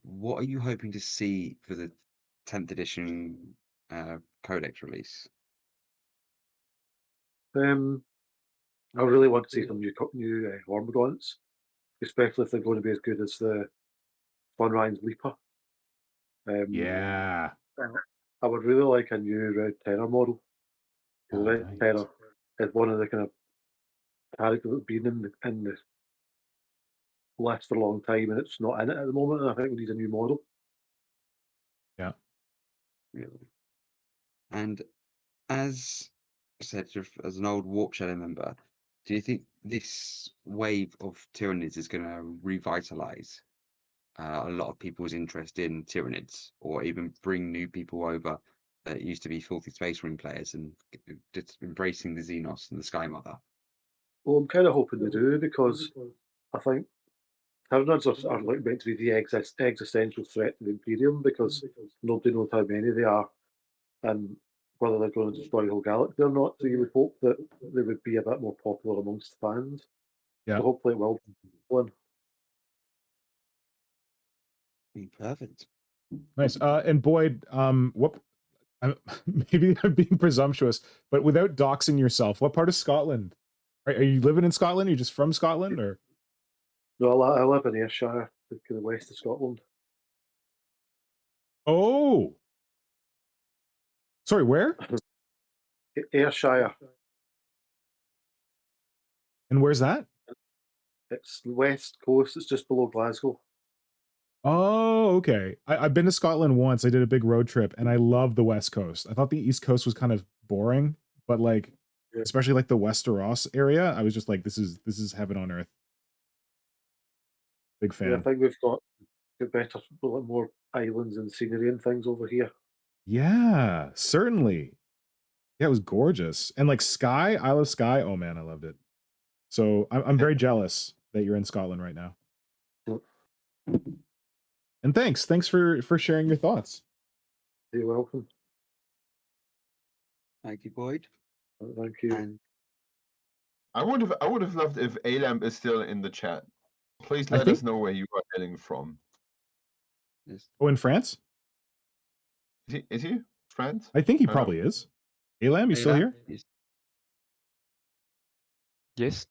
What are you hoping to see for the 10th edition codex release? I really want to see some new Hormagaunts, especially if they're going to be as good as the Sunrise Leaper. Yeah. I would really like a new Red Terror model. Because Red Right. Terror is one of the kind of characters that's been in the list for a long time, and it's not in it at the moment. And I think we need a new model. Yeah. Really. And as I said, as an old Warp Shadow member, do you think this wave of Tyranids is going to revitalize a lot of people's interest in Tyranids, or even bring new people over that used to be filthy Space Marine players and just embracing the Xenos and the Sky Mother? Well, I'm kind of hoping they do because I think Tyranids are like meant to be the existential threat to the Imperium because nobody knows how many they are and whether they're going to destroy the whole galaxy or not. So you would hope that they would be a bit more popular amongst fans. Yeah. So hopefully it will. Perfect. Nice. And Boyd, what? Maybe I'm being presumptuous, but without doxing yourself, what part of Scotland? Are you living in Scotland? Are you just from Scotland, or? No, I live in Ayrshire, the west of Scotland. Oh, sorry, where? Ayrshire. And where's that? It's the west coast. It's just below Glasgow. Oh, okay. I've been to Scotland once. I did a big road trip, and I love the West Coast. I thought the East Coast was kind of boring, but like, Yeah. especially like the Westeros area, I was just like, this is heaven on earth. Big fan. Yeah, I think we've got better, more islands and scenery and things over here. Yeah, certainly. Yeah, it was gorgeous. And like Skye, Isle of Skye, oh man, I loved it. So I'm very jealous that you're in Scotland right now. And thanks for sharing your thoughts. You're welcome. Thank you, Boyd. Thank you. And I would have loved if Elam is still in the chat. Please I let us think- know where you are hailing from. Oh, in France? Is he? France? I think he Oh. probably is. Elam, you still Elam, here? Yes,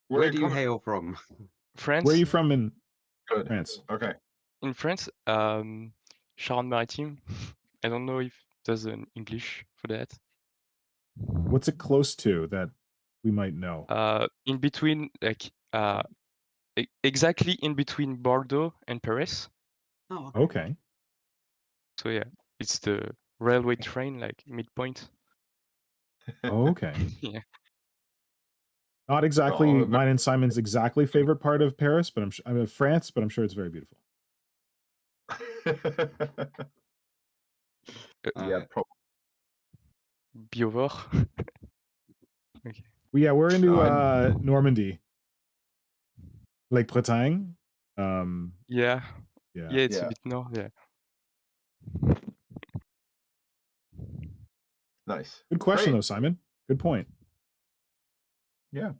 Where do you coming- hail from? France. Where are you from in Good. France? Okay. In France, Charente-Maritime. I don't know if there's an English for that. What's it close to that we might know? In between, like, exactly in between Bordeaux and Paris. Oh, Okay. So yeah, it's the railway train, like midpoint. Okay. Yeah. Not exactly Oh, mine and Simon's exactly favorite part of Paris, but I'm in France, but I'm sure it's very beautiful. Yeah, probably. Biovore. Okay. Well, yeah, we're into Normandy, Lake Bretagne. Yeah. Yeah. Yeah, it's Yeah. a bit north. Yeah. Nice. Good question, Great. though, Simon. Good point. Yeah.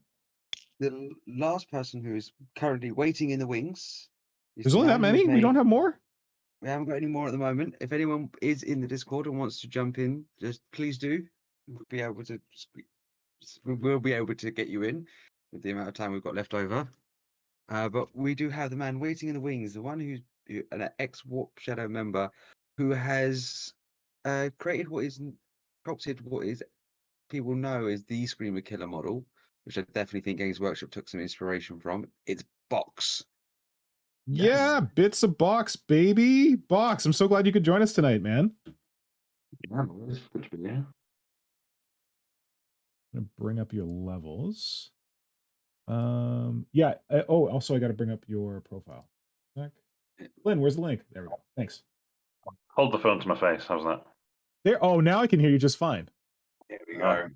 the last person who is currently waiting in the wings. is There's the only that man who's many? We don't made- have more? We haven't got any more at the moment. If anyone is in the Discord and wants to jump in, just please do. We'll be able to get you in with the amount of time we've got left over. But we do have the man waiting in the wings, the one who's an ex-Warp Shadow member who has created what is people know as the Screamer Killer model, which I definitely think Games Workshop took some inspiration from. It's Box. Yeah, Bits of Box, baby. Box, I'm so glad you could join us tonight, man. Yeah, it's good to be here. I'm gonna bring up your levels. Yeah. Also, I got to bring up your profile. Lynn, where's the link? There we go. Thanks. Hold the phone to my face. How's that? There. Oh, now I can hear you just fine. There we go. All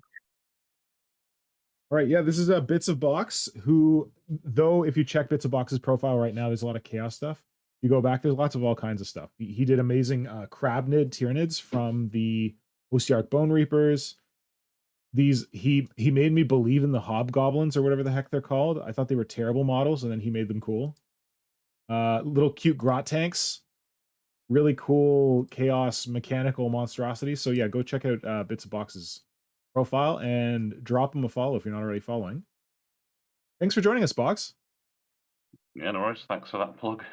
right. Yeah, this is Bits of Box. Who, though, if you check Bits of Box's profile right now, there's a lot of chaos stuff. You go back, there's lots of all kinds of stuff. He did amazing Crabnid Tyranids from the Ostiarch Bone Reapers. These he made me believe in the Hobgoblins or whatever the heck they're called. I thought they were terrible models, and then he made them cool. Little cute grot tanks, really cool chaos mechanical monstrosities. So yeah, go check out Bits of Box's profile and drop him a follow if you're not already following. Thanks for joining us, Box. Yeah, no worries. Thanks for that plug.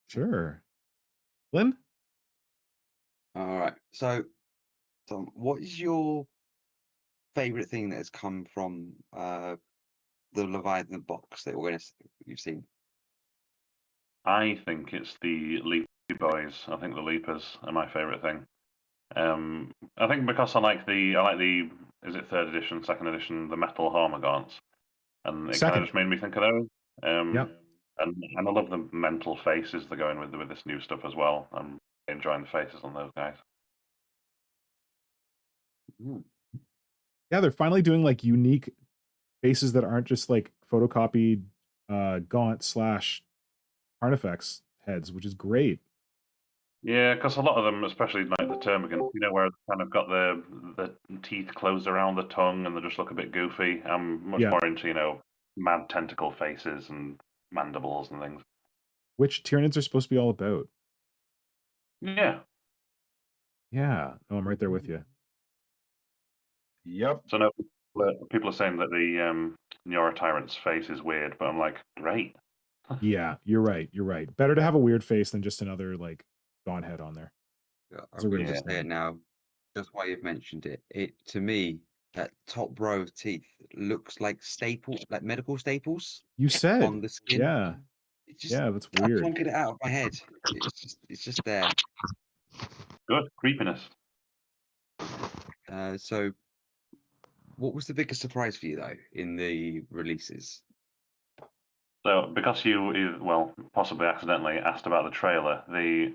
Sure. Lynn? All right. So, Tom, what is your favorite thing that has come from the Leviathan box that you've seen? I think it's the Leapy Boys. I think the Leapers are my favorite thing. I think because I like the is it 3rd edition, 2nd edition, the metal Harmagants, and it kind Second. of just made me think of those. Yep. And I love the mental faces they're going with this new stuff as well. I'm enjoying the faces on those guys. Yeah, they're finally doing like unique faces that aren't just like photocopied Gaunt / Carnifex heads, which is great. Yeah, because a lot of them, especially like the termagant, where they've kind of got the teeth closed around the tongue and they just look a bit goofy. I'm much Yeah. more into, mad tentacle faces and mandibles and things. Which Tyranids are supposed to be all about. Yeah. Yeah. No, I'm right there with you. Yep. So no, people are saying that the Neurotyrant's face is weird, but I'm like, great. Yeah, you're right. You're right. Better to have a weird face than just another like Gaunt head on there. Yeah, That's I'm a really going to good say it point. now. Just why you've mentioned it. It to me, that top row of teeth looks like staples, like medical staples You on said. the skin. Yeah. It just, Yeah, that's I weird. can't get it out of my head. It's just there. Good creepiness. So, what was the biggest surprise for you though in the releases? So because you well, possibly accidentally asked about the trailer, the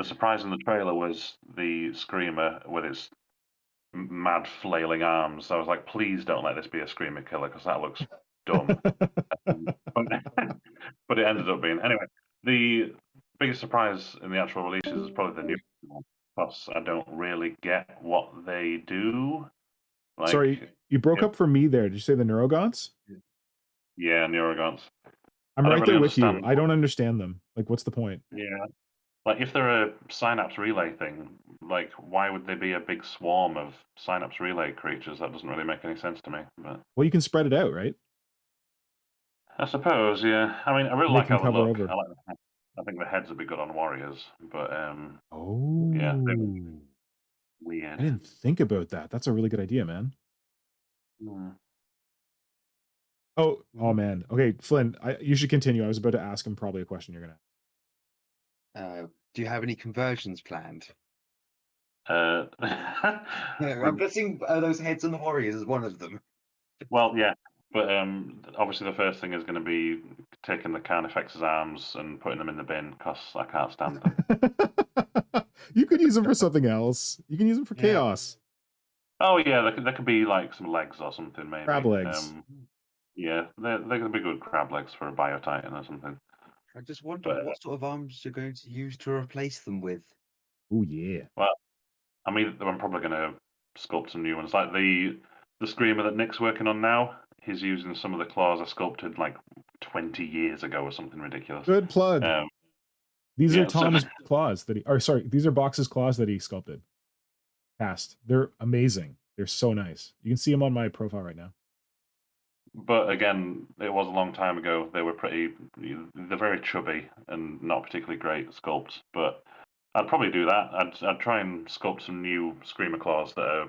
surprise in the trailer was the screamer with its mad flailing arms. So I was like, please don't let this be a screamer killer because that looks dumb. But it ended up being anyway. The biggest surprise in the actual releases is probably the new one because I don't really get what they do. Like, Sorry, you broke up for me there. Did you say the Neurogaunts? yeah, Neurogons. I'm I don't right there really with you. understand. I don't understand them. Like, what's the point? Yeah. Like, if they're a synapse relay thing, like, why would there be a big swarm of synapse relay creatures? That doesn't really make any sense to me. But Well, you can spread it out, right? I suppose, yeah. I mean, I really And they like can how they cover look. over. I think the heads would be good on warriors, but Oh. yeah, they're I weird. didn't think about that. That's a really good idea, man. Oh man. Okay, Flynn, you should continue. I was about to ask him probably a question you're gonna. Do you have any conversions planned? Uh, I'm guessing those heads on the warriors is one of them. well, yeah, but obviously the first thing is going to be taking the Carnifex's arms and putting them in the bin because I can't stand them. You could use them for something else. You can use them for chaos. Oh yeah, there could be like some legs or something maybe. Crab legs. Yeah, they're going to be good crab legs for a Biotitan or something. I just wonder what sort of arms you're going to use to replace them with. Oh yeah. Well, I mean, I'm probably going to sculpt some new ones, like the screamer that Nick's working on now. He's using some of the claws I sculpted like 20 years ago or something ridiculous. Good plug. These are Tom's claws that these are Box's claws that he sculpted. Cast. They're amazing. They're so nice. You can see them on my profile right now. But again, it was a long time ago. They were they're very chubby and not particularly great sculpts. But I'd probably do that. I'd try and sculpt some new Screamer claws that are,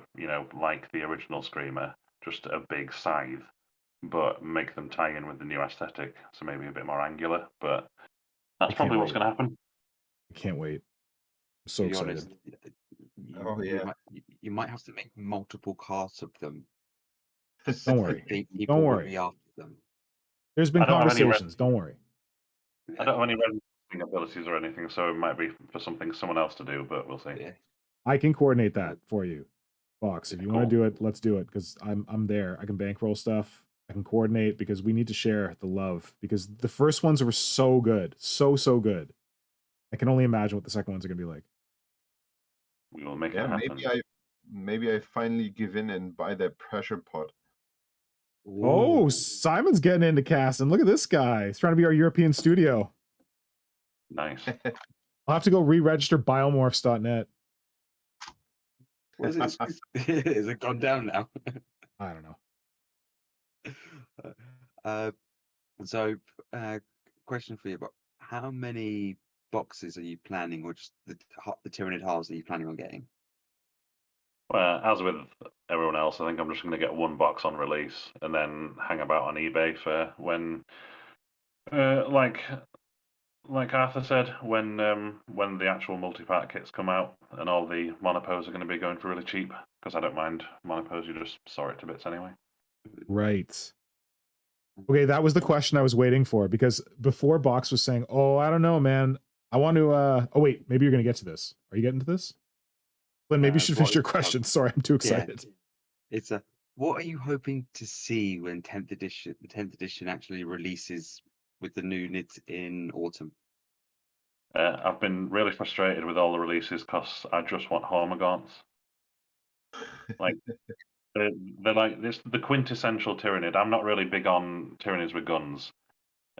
like the original Screamer, just a big scythe, but make them tie in with the new aesthetic, so maybe a bit more angular. But that's probably what's going to happen. I can't wait. I'm so excited. Honest, you might have to make multiple carts of them. Don't worry. People will be after them. There's been conversations. Don't worry. I don't have any resisting abilities or anything, so it might be for someone else to do, but we'll see. Yeah. I can coordinate that for you, Box. If you want to do it, let's do it, because I'm there. I can bankroll stuff. I can coordinate, because we need to share the love, because the first ones were so good. So good. I can only imagine what the second ones are going to be like. We will make it happen. Maybe I finally give in and buy that pressure pot. Oh, Simon's getting into casting. Look at this guy. He's trying to be our European studio. Nice. I'll have to go re-register biomorphs.net. What is it? Is it gone down now? I don't know. So, question for you: about how many boxes are you planning, or just the Tyranid halves are you planning on getting? Well, as with everyone else, I think I'm just going to get one box on release and then hang about on eBay for when, like Arthur said, when the actual multi-part kits come out and all the monopos are going to be going for really cheap, because I don't mind monopos. You just saw it to bits anyway. Right. Okay, that was the question I was waiting for, because before Box was saying, "Oh, I don't know, man. I want to." Oh wait, maybe you're going to get to this. Are you getting to this? Glenn, maybe you should finish your question. Sorry, I'm too excited. Yeah. It's what are you hoping to see when the 10th edition actually releases with the new nids in autumn? I've been really frustrated with all the releases because I just want Hormagaunts. Like they're like this the quintessential Tyranid. I'm not really big on Tyranids with guns,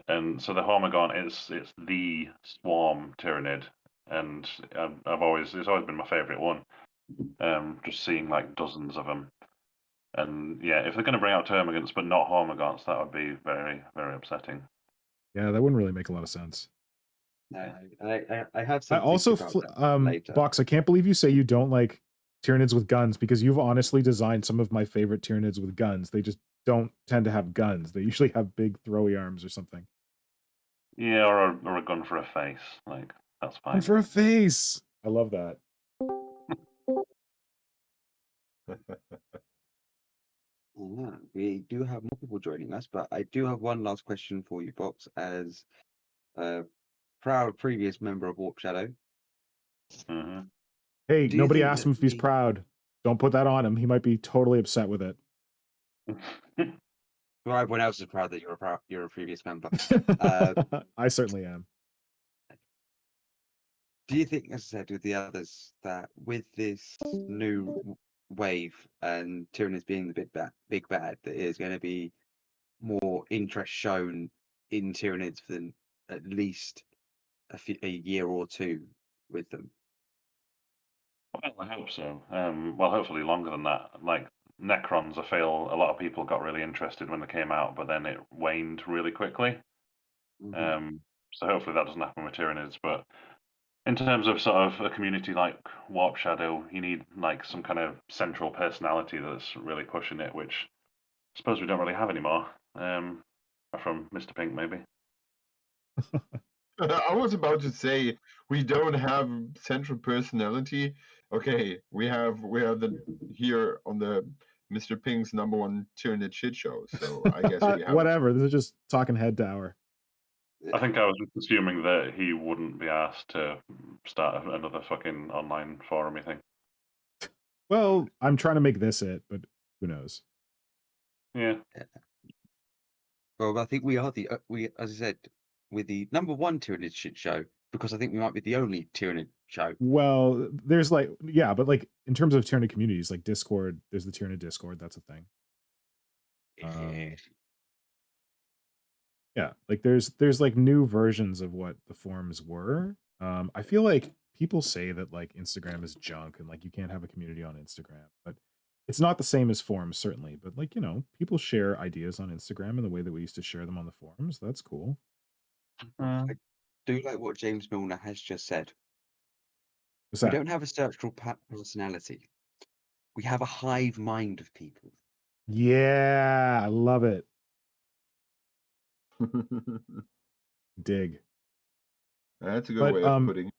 and so the Hormagaunt it's the swarm Tyranid, and it's always been my favorite one. Just seeing like dozens of them, and yeah, if they're going to bring out Termagants but not Hormagaunts, that would be very very upsetting. Yeah, that wouldn't really make a lot of sense. No, I have I some also, about that later. Box, I can't believe you say you don't like Tyranids with guns, because you've honestly designed some of my favorite Tyranids with guns. They just don't tend to have guns. They usually have big throwy arms or something. Yeah, or a gun for a face. Like that's fine. And for a face. I love that. We do have more people joining us, but I do have one last question for you, Box, as a proud previous member of Warp Shadow. Mm-hmm. Hey, Do you nobody think asked that him if he's the- proud. Don't put that on him. He might be totally upset with it. Well, everyone else is proud that you're a previous member. I certainly am. Do you think, as I said with the others, that with this new wave and Tyranids being the big bad, that there's going to be more interest shown in Tyranids than at least a year or two with them? Well, I hope so. Well, hopefully longer than that. Like Necrons, I feel a lot of people got really interested when they came out, but then it waned really quickly. Mhm. So hopefully that doesn't happen with Tyranids. But in terms of sort of a community like Warp Shadow, you need like some kind of central personality that's really pushing it, which I suppose we don't really have anymore. From Mr. Pink, maybe. I was about to say we don't have central personality. Okay, we have the here on the Mr. Pink's #1 Tyranid Shitshow. So I guess we have Whatever. This is just talking head tower. I think I was just assuming that he wouldn't be asked to start another fucking online forum thing. Well, I'm trying to make this it, but who knows? Yeah. Well, I think we are as I said, with the #1 Tyranid shit show, because I think we might be the only Tyranid show. Well, there's like, yeah, but like in terms of Tyranid communities, like Discord, there's the Tyranid Discord. That's a thing. Yeah, like there's like new versions of what the forums were. I feel like people say that like Instagram is junk and like you can't have a community on Instagram, but it's not the same as forums, certainly. But like, you know, people share ideas on Instagram in the way that we used to share them on the forums. That's cool. I do like what James Milner has just said. What's We that? don't have a central personality. We have a hive mind of people. Yeah, I love it. Dig. That's a good But way of putting it.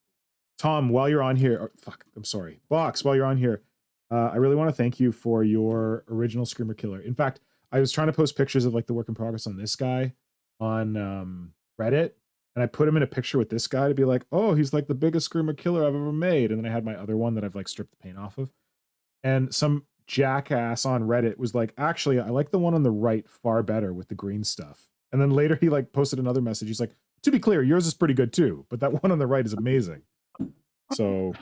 Tom, while you're on here, I'm sorry, Box, while you're on here, I really want to thank you for your original Screamer Killer. In fact, I was trying to post pictures of like the work in progress on this guy on Reddit, and I put him in a picture with this guy to be like, oh, he's like the biggest Screamer Killer I've ever made. And then I had my other one that I've like stripped the paint off of. And some jackass on Reddit was like, actually, I like the one on the right far better with the green stuff. And then later he like posted another message. He's like, to be clear, yours is pretty good too, but that one on the right is amazing. So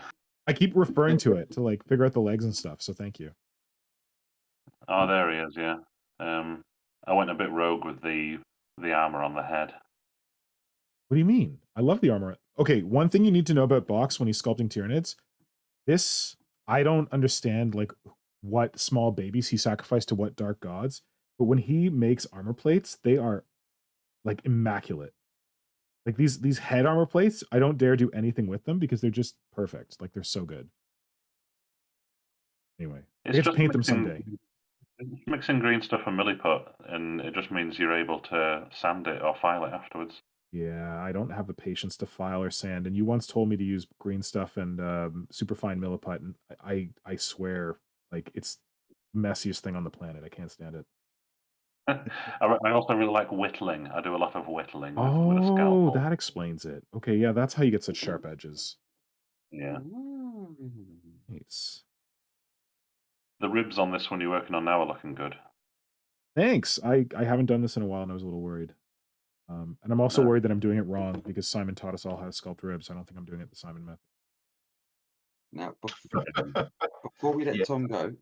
I keep referring to it to like figure out the legs and stuff. So thank you. Oh, there he is. Yeah. I went a bit rogue with the armor on the head. What do you mean? I love the armor. Okay, one thing you need to know about Box when he's sculpting Tyranids, I don't understand like what small babies he sacrificed to what dark gods, but when he makes armor plates, they are like immaculate. Like these head armor plates, I don't dare do anything with them because they're just perfect. Like they're so good. Anyway, I It's get to just paint them someday. mixing green stuff and milliput, and it just means you're able to sand it or file it afterwards. Yeah, I don't have the patience to file or sand. And you once told me to use green stuff and superfine milliput, and I swear, like it's the messiest thing on the planet. I can't stand it. I also really like whittling. I do a lot of whittling with a Oh, scalpel. that explains it. Okay, yeah, that's how you get such sharp edges. Yeah. Nice. The ribs on this one you're working on now are looking good. Thanks. I haven't done this in a while and I was a little worried. And I'm also worried that I'm doing it wrong because Simon taught us all how to sculpt ribs. I don't think I'm doing it the Simon method. Now, before we let Yeah. Tom go,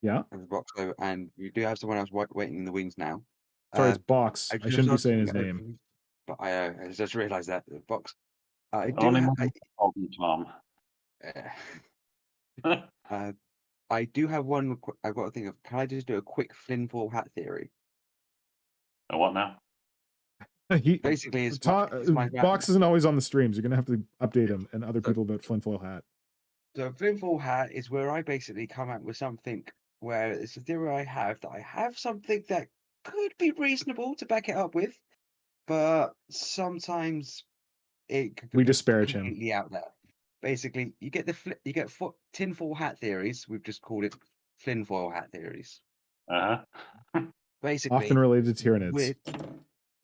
Yeah. and Box go, and we do have someone else waiting in the wings now. Sorry, it's Box. I shouldn't be saying his name. But I just realised that Box. I do Only have. Tom. I do have one. I've got to think of. Can I just do a quick Flynnfall hat theory? A what now? Basically, it's my Box isn't always on the streams. You're gonna have to update him and other people about Flynnfoil hat. So Flynnfall hat is where I basically come out with something where it's a theory I have that I have something that could be reasonable to back it up with, but sometimes it could We be disparage him. completely out there. Basically, you get tinfoil hat theories. We've just called it Flynnfoil hat theories. Basically, Often related to Tyranids.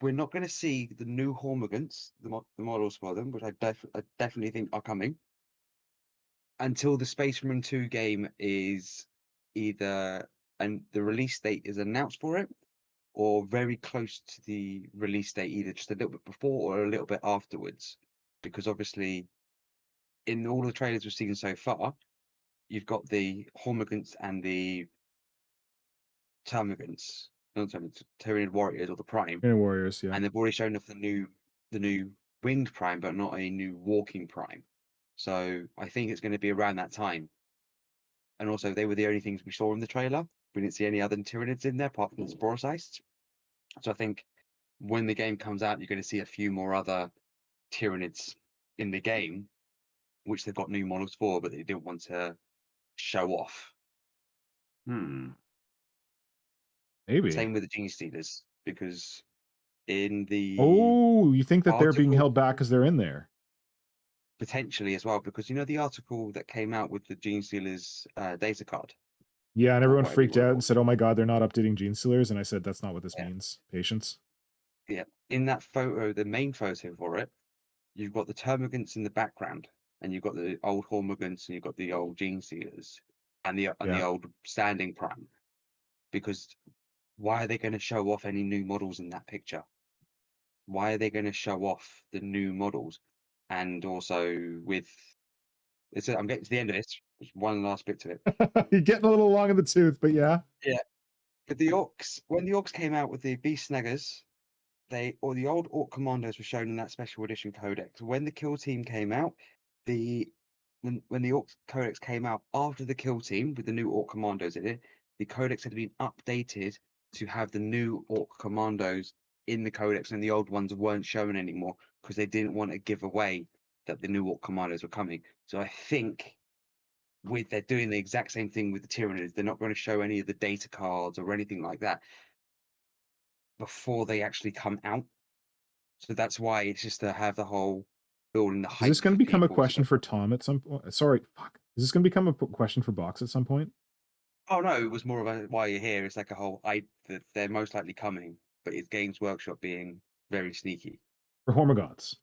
We're not going to see the new Hormigants, the models for them, which I definitely think are coming, until the Space Marine 2 game is either and the release date is announced for it, or very close to the release date, either just a little bit before or a little bit afterwards. Because obviously, in all the trailers we've seen so far, you've got the Hormigants and the Termagants, not Tyranid Warriors or the Prime. Tyranid Warriors, yeah. And they've already shown off the new winged Prime, but not a new walking Prime. So I think it's going to be around that time. And also, they were the only things we saw in the trailer. We didn't see any other Tyranids in there apart from the Sporocysts. So I think when the game comes out, you're going to see a few more other Tyranids in the game, which they've got new models for, but they didn't want to show off. Maybe. Same with the Gene Stealers, because in the you think that they're being article- held back because they're in there? Potentially as well, because you know the article that came out with the Gene Stealers data card. Yeah, and everyone whatever freaked you out wanna and said, "Oh my God, they're not updating Gene Stealers," and I said, "That's not what this Yeah. means. Patience." Yeah, in that photo, the main photo for it, you've got the Termagants in the background, and you've got the old Hormigants, and you've got the old Gene Stealers, and the Yeah. old Standing Prime. Because why are they going to show off any new models in that picture? Why are they going to show off the new models? And also with, I'm getting to the end of this. There's one last bit to it. You're getting a little long in the tooth, but yeah. Yeah. But the Orcs, when the Orcs came out with the Beast Snaggers, the old Orc Commandos were shown in that special edition codex. When the Kill Team came out, when the Orc Codex came out after the Kill Team with the new Orc Commandos in it, the Codex had been updated to have the new Orc Commandos in the Codex, and the old ones weren't shown anymore because they didn't want to give away that the new Orc Commandos were coming. So I think they're doing the exact same thing with the Tyranids. They're not going to show any of the data cards or anything like that before they actually come out. So that's why it's just to have the whole building the hype. Is this going to become a people question for Tom at some point? Sorry, fuck. Is this going to become a question for Box at some point? Oh no, it was more of a why you're here. It's like a whole that they're most likely coming, but it's Games Workshop being very sneaky. For Hormigons.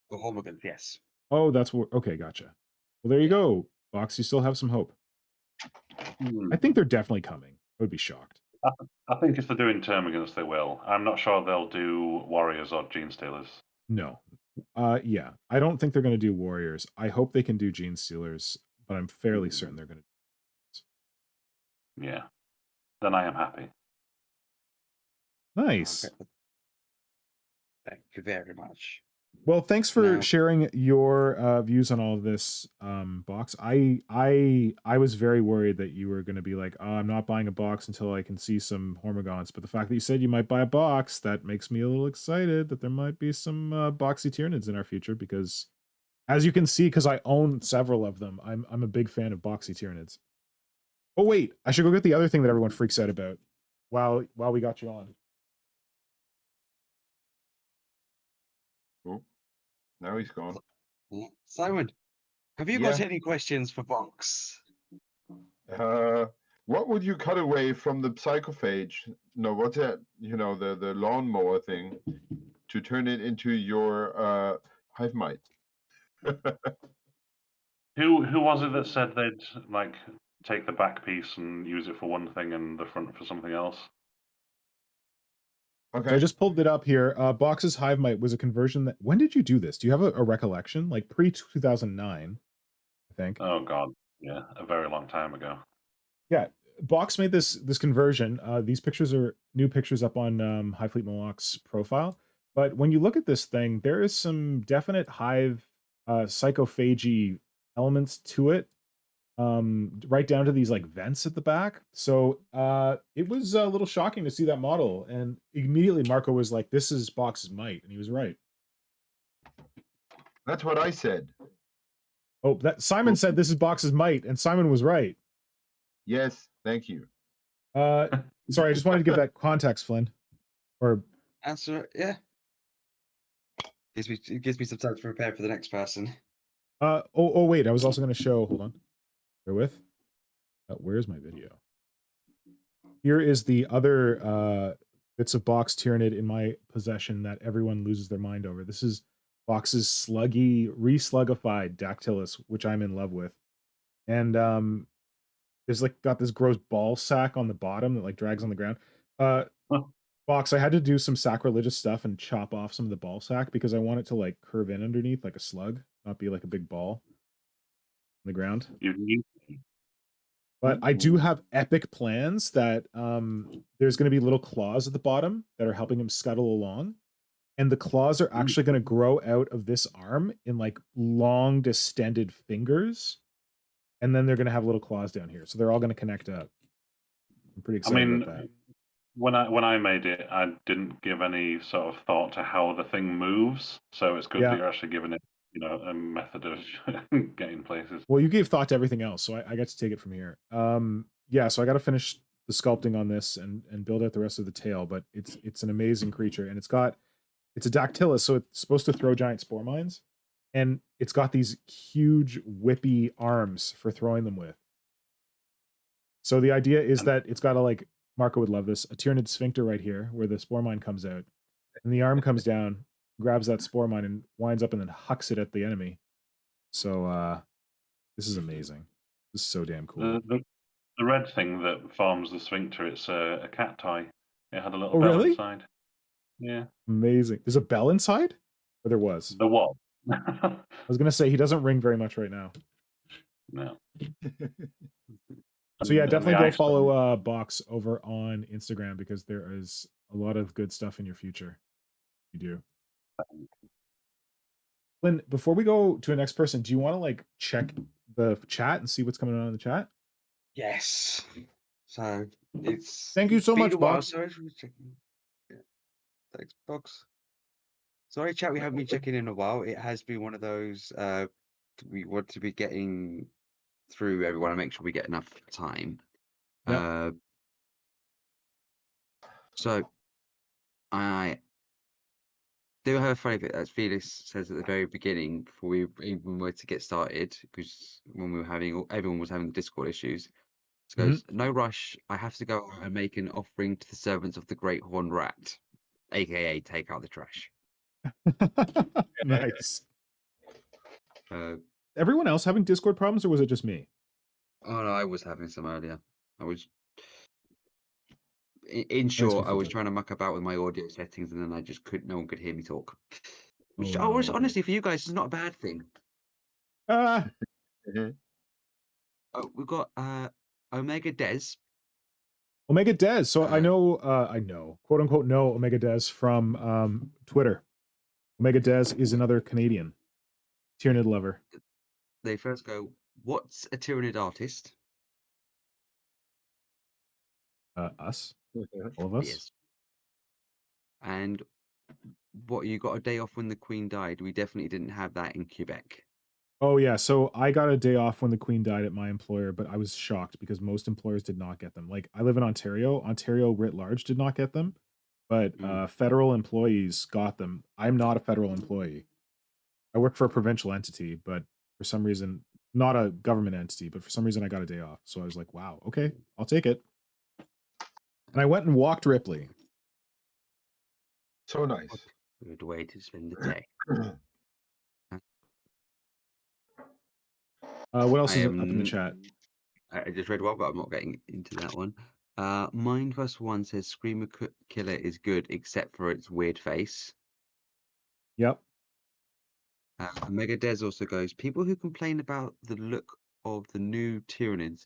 For Hormigons, yes. Oh, that's what. Okay, gotcha. Well, there you go, Box. You still have some hope. I think they're definitely coming. I would be shocked. I think if they're doing Termagants, they will. I'm not sure they'll do Warriors or Gene Stealers. No. Yeah. I don't think they're going to do Warriors. I hope they can do Gene Stealers, but I'm fairly certain they're going to. Yeah. Then I am happy. Nice. Okay. Thank you very much. Well, thanks for sharing your views on all of this, Box. I was very worried that you were going to be like, "Oh, I'm not buying a box until I can see some Hormigons." But the fact that you said you might buy a box, that makes me a little excited that there might be some boxy Tyranids in our future. Because, as you can see, because I own several of them, I'm a big fan of boxy Tyranids. Oh wait, I should go get the other thing that everyone freaks out about while we got you on. Oh, now he's gone. Simon, have you got any questions for Box? What would you cut away from the psychophage? No, what's that? You know, the lawnmower thing, to turn it into your hive mite. Who was it that said they'd like take the back piece and use it for one thing and the front for something else? Okay. So I just pulled it up here. Box's Hive Might was a conversion that. When did you do this? Do you have a recollection? Like pre 2009, I think. Oh god, yeah, a very long time ago. Yeah, Box made this conversion. These pictures are new pictures up on Hive Fleet Moloch's profile. But when you look at this thing, there is some definite Hive psychophagy elements to it. Right down to these like vents at the back. So it was a little shocking to see that model, and immediately Marco was like, "This is Box's might," and he was right. That's what I said. Oh, that Simon said this is Box's might, and Simon was right. Yes, thank you. Sorry, I just wanted to give that context, Flynn. Or Answer, yeah. It gives me some time to prepare for the next person. oh wait, I was also going to show. Hold on, bear with. Where's my video? Here is the other bits of Box Tyranid in my possession that everyone loses their mind over. This is Box's sluggy, re-sluggified Dactylus, which I'm in love with. And there's like got this gross ball sack on the bottom that like drags on the ground. Box, I had to do some sacrilegious stuff and chop off some of the ball sack because I want it to like curve in underneath like a slug, not be like a big ball on the ground. But I do have epic plans that there's going to be little claws at the bottom that are helping him scuttle along. And the claws are actually going to grow out of this arm in like long distended fingers. And then they're going to have little claws down here. So they're all going to connect up. I'm pretty excited about that. When I made it, I didn't give any sort of thought to how the thing moves. So it's good that you're actually giving it, a method of getting places. Well, you gave thought to everything else, so I got to take it from here. Yeah, so I got to finish the sculpting on this and build out the rest of the tail. But it's an amazing creature, and it's a Dactylus, so it's supposed to throw giant spore mines, and it's got these huge whippy arms for throwing them with. So the idea is that it's got a Marco would love this, a Tyranid sphincter right here where the spore mine comes out, and the arm comes down, grabs that spore mine and winds up and then hucks it at the enemy. So this is amazing. This is so damn cool. The red thing that forms the sphincter, it's a cat toy. It had a little bell really? inside. Yeah. Amazing. There's a bell inside? Or there was? The what? I was going to say, he doesn't ring very much right now. No. So yeah, definitely go follow Box over on Instagram because there is a lot of good stuff in your future. You do. Lynn, before we go to the next person, do you want to check the chat and see what's coming on in the chat? Yes. So it's thank you so much, Box. Sorry for checking. Yeah. Thanks, Box. Sorry, chat, we haven't been checking in a while. It has been one of those we want to be getting through everyone and make sure we get enough time. Yep. So I do have a funny bit, as Felix says at the very beginning, before we even were to get started, because when we were everyone was having Discord issues. So goes, no rush. I have to go and make an offering to the servants of the Great Horned Rat, aka take out the trash. Nice. Everyone else having Discord problems, or was it just me? Oh no, I was having some earlier. I was, in short, I was trying to muck about with my audio settings, and then I just couldn't. No one could hear me talk. Which, honestly, for you guys, is not a bad thing. Oh, we've got Omega Des. Omega Des. So I know, quote unquote, know Omega Des from Twitter. Omega Des is another Canadian Tyranid lover. They first go, what's a Tyranid artist? Us. All of us. Yes. And what, you got a day off when the Queen died? We definitely didn't have that in Quebec. Oh yeah, so I got a day off when the Queen died at my employer, but I was shocked because most employers did not get them. Like, I live in Ontario. Ontario writ large did not get them, but federal employees got them. I'm not a federal employee. I work for a provincial entity, but for some reason, not a government entity, but for some reason I got a day off. So I was like, wow, okay, I'll take it. And I went and walked Ripley. So nice. Good way to spend the day. What else is up in the chat? I just read one, but I'm not getting into that one. Mine+1 says Screamer Killer is good except for its weird face. Yep. Omega Des also goes, people who complain about the look of the new Tyranids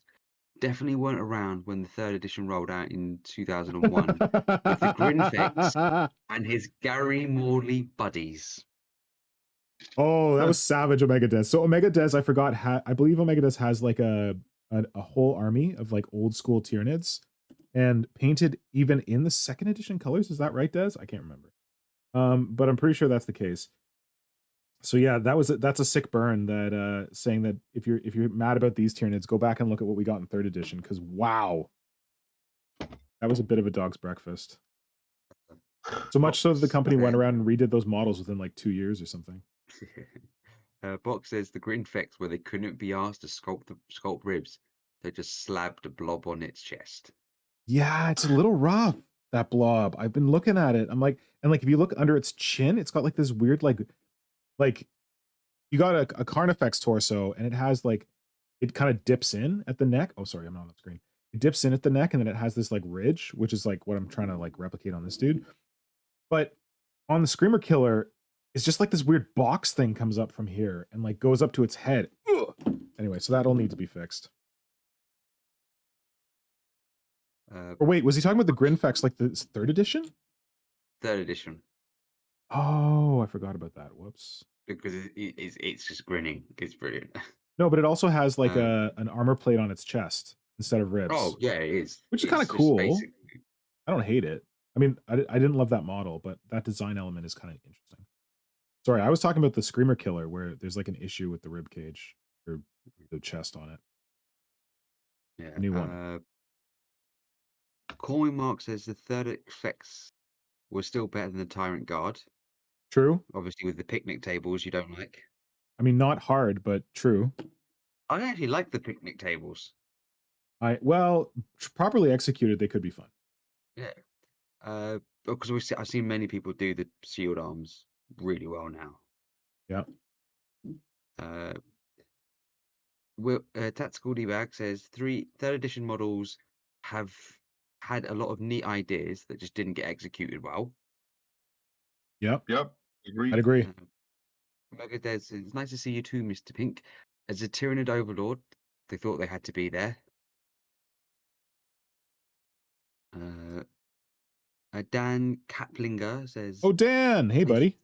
definitely weren't around when the 3rd edition rolled out in 2001 with the Grinfex and his Gary Morley buddies. Oh, that was savage, Omega Des. So Omega Des, I forgot, I believe Omega Des has like a whole army of like old school Tyranids and painted even in the 2nd edition colors. Is that right, Des? I can't remember. But I'm pretty sure that's the case. So yeah, that's a sick burn, that saying that if you're mad about these Tyranids, go back and look at what we got in 3rd edition, because wow, that was a bit of a dog's breakfast. So much so that the company went around and redid those models within like 2 years or something. Box says the Grinfex, where they couldn't be asked to sculpt ribs, they just slabbed a blob on its chest. Yeah, it's a little rough, that blob. I've been looking at it. I'm like, and like if you look under its chin, it's got like this weird like you got a Carnifex torso, and it has like, it kind of dips in at the neck. Oh, sorry, I'm not on the screen. It dips in at the neck, and then it has this like ridge, which is like what I'm trying to like replicate on this dude. But on the Screamer Killer, it's just like this weird box thing comes up from here and like goes up to its head. Ugh. Anyway, so that'll need to be fixed. Or wait, was he talking about the Grinfex like the 3rd edition? 3rd edition. Oh, I forgot about that. Whoops. Because it's just grinning. It's brilliant. No, but it also has like an armor plate on its chest instead of ribs. Oh, yeah, it is. Which is kind of cool. I don't hate it. I mean, I didn't love that model, but that design element is kind of interesting. Sorry, I was talking about the Screamer Killer, where there's like an issue with the rib cage or the chest on it. Yeah. New one. Calling Mark says the 3rd effects was still better than the Tyrant Guard. True. Obviously, with the picnic tables you don't like. I mean, not hard, but true. I actually like the picnic tables. Well, properly executed, they could be fun. Yeah. Because I've seen many people do the shield arms really well now. Yeah. Tactical D-Bag says 3rd edition models have had a lot of neat ideas that just didn't get executed well. Yep. Agreed. I'd agree. Omega Des says, it's nice to see you too, Mr. Pink. As a Tyranid Overlord, they thought they had to be there. Dan Kaplinger says, Oh, Dan. Hey, buddy.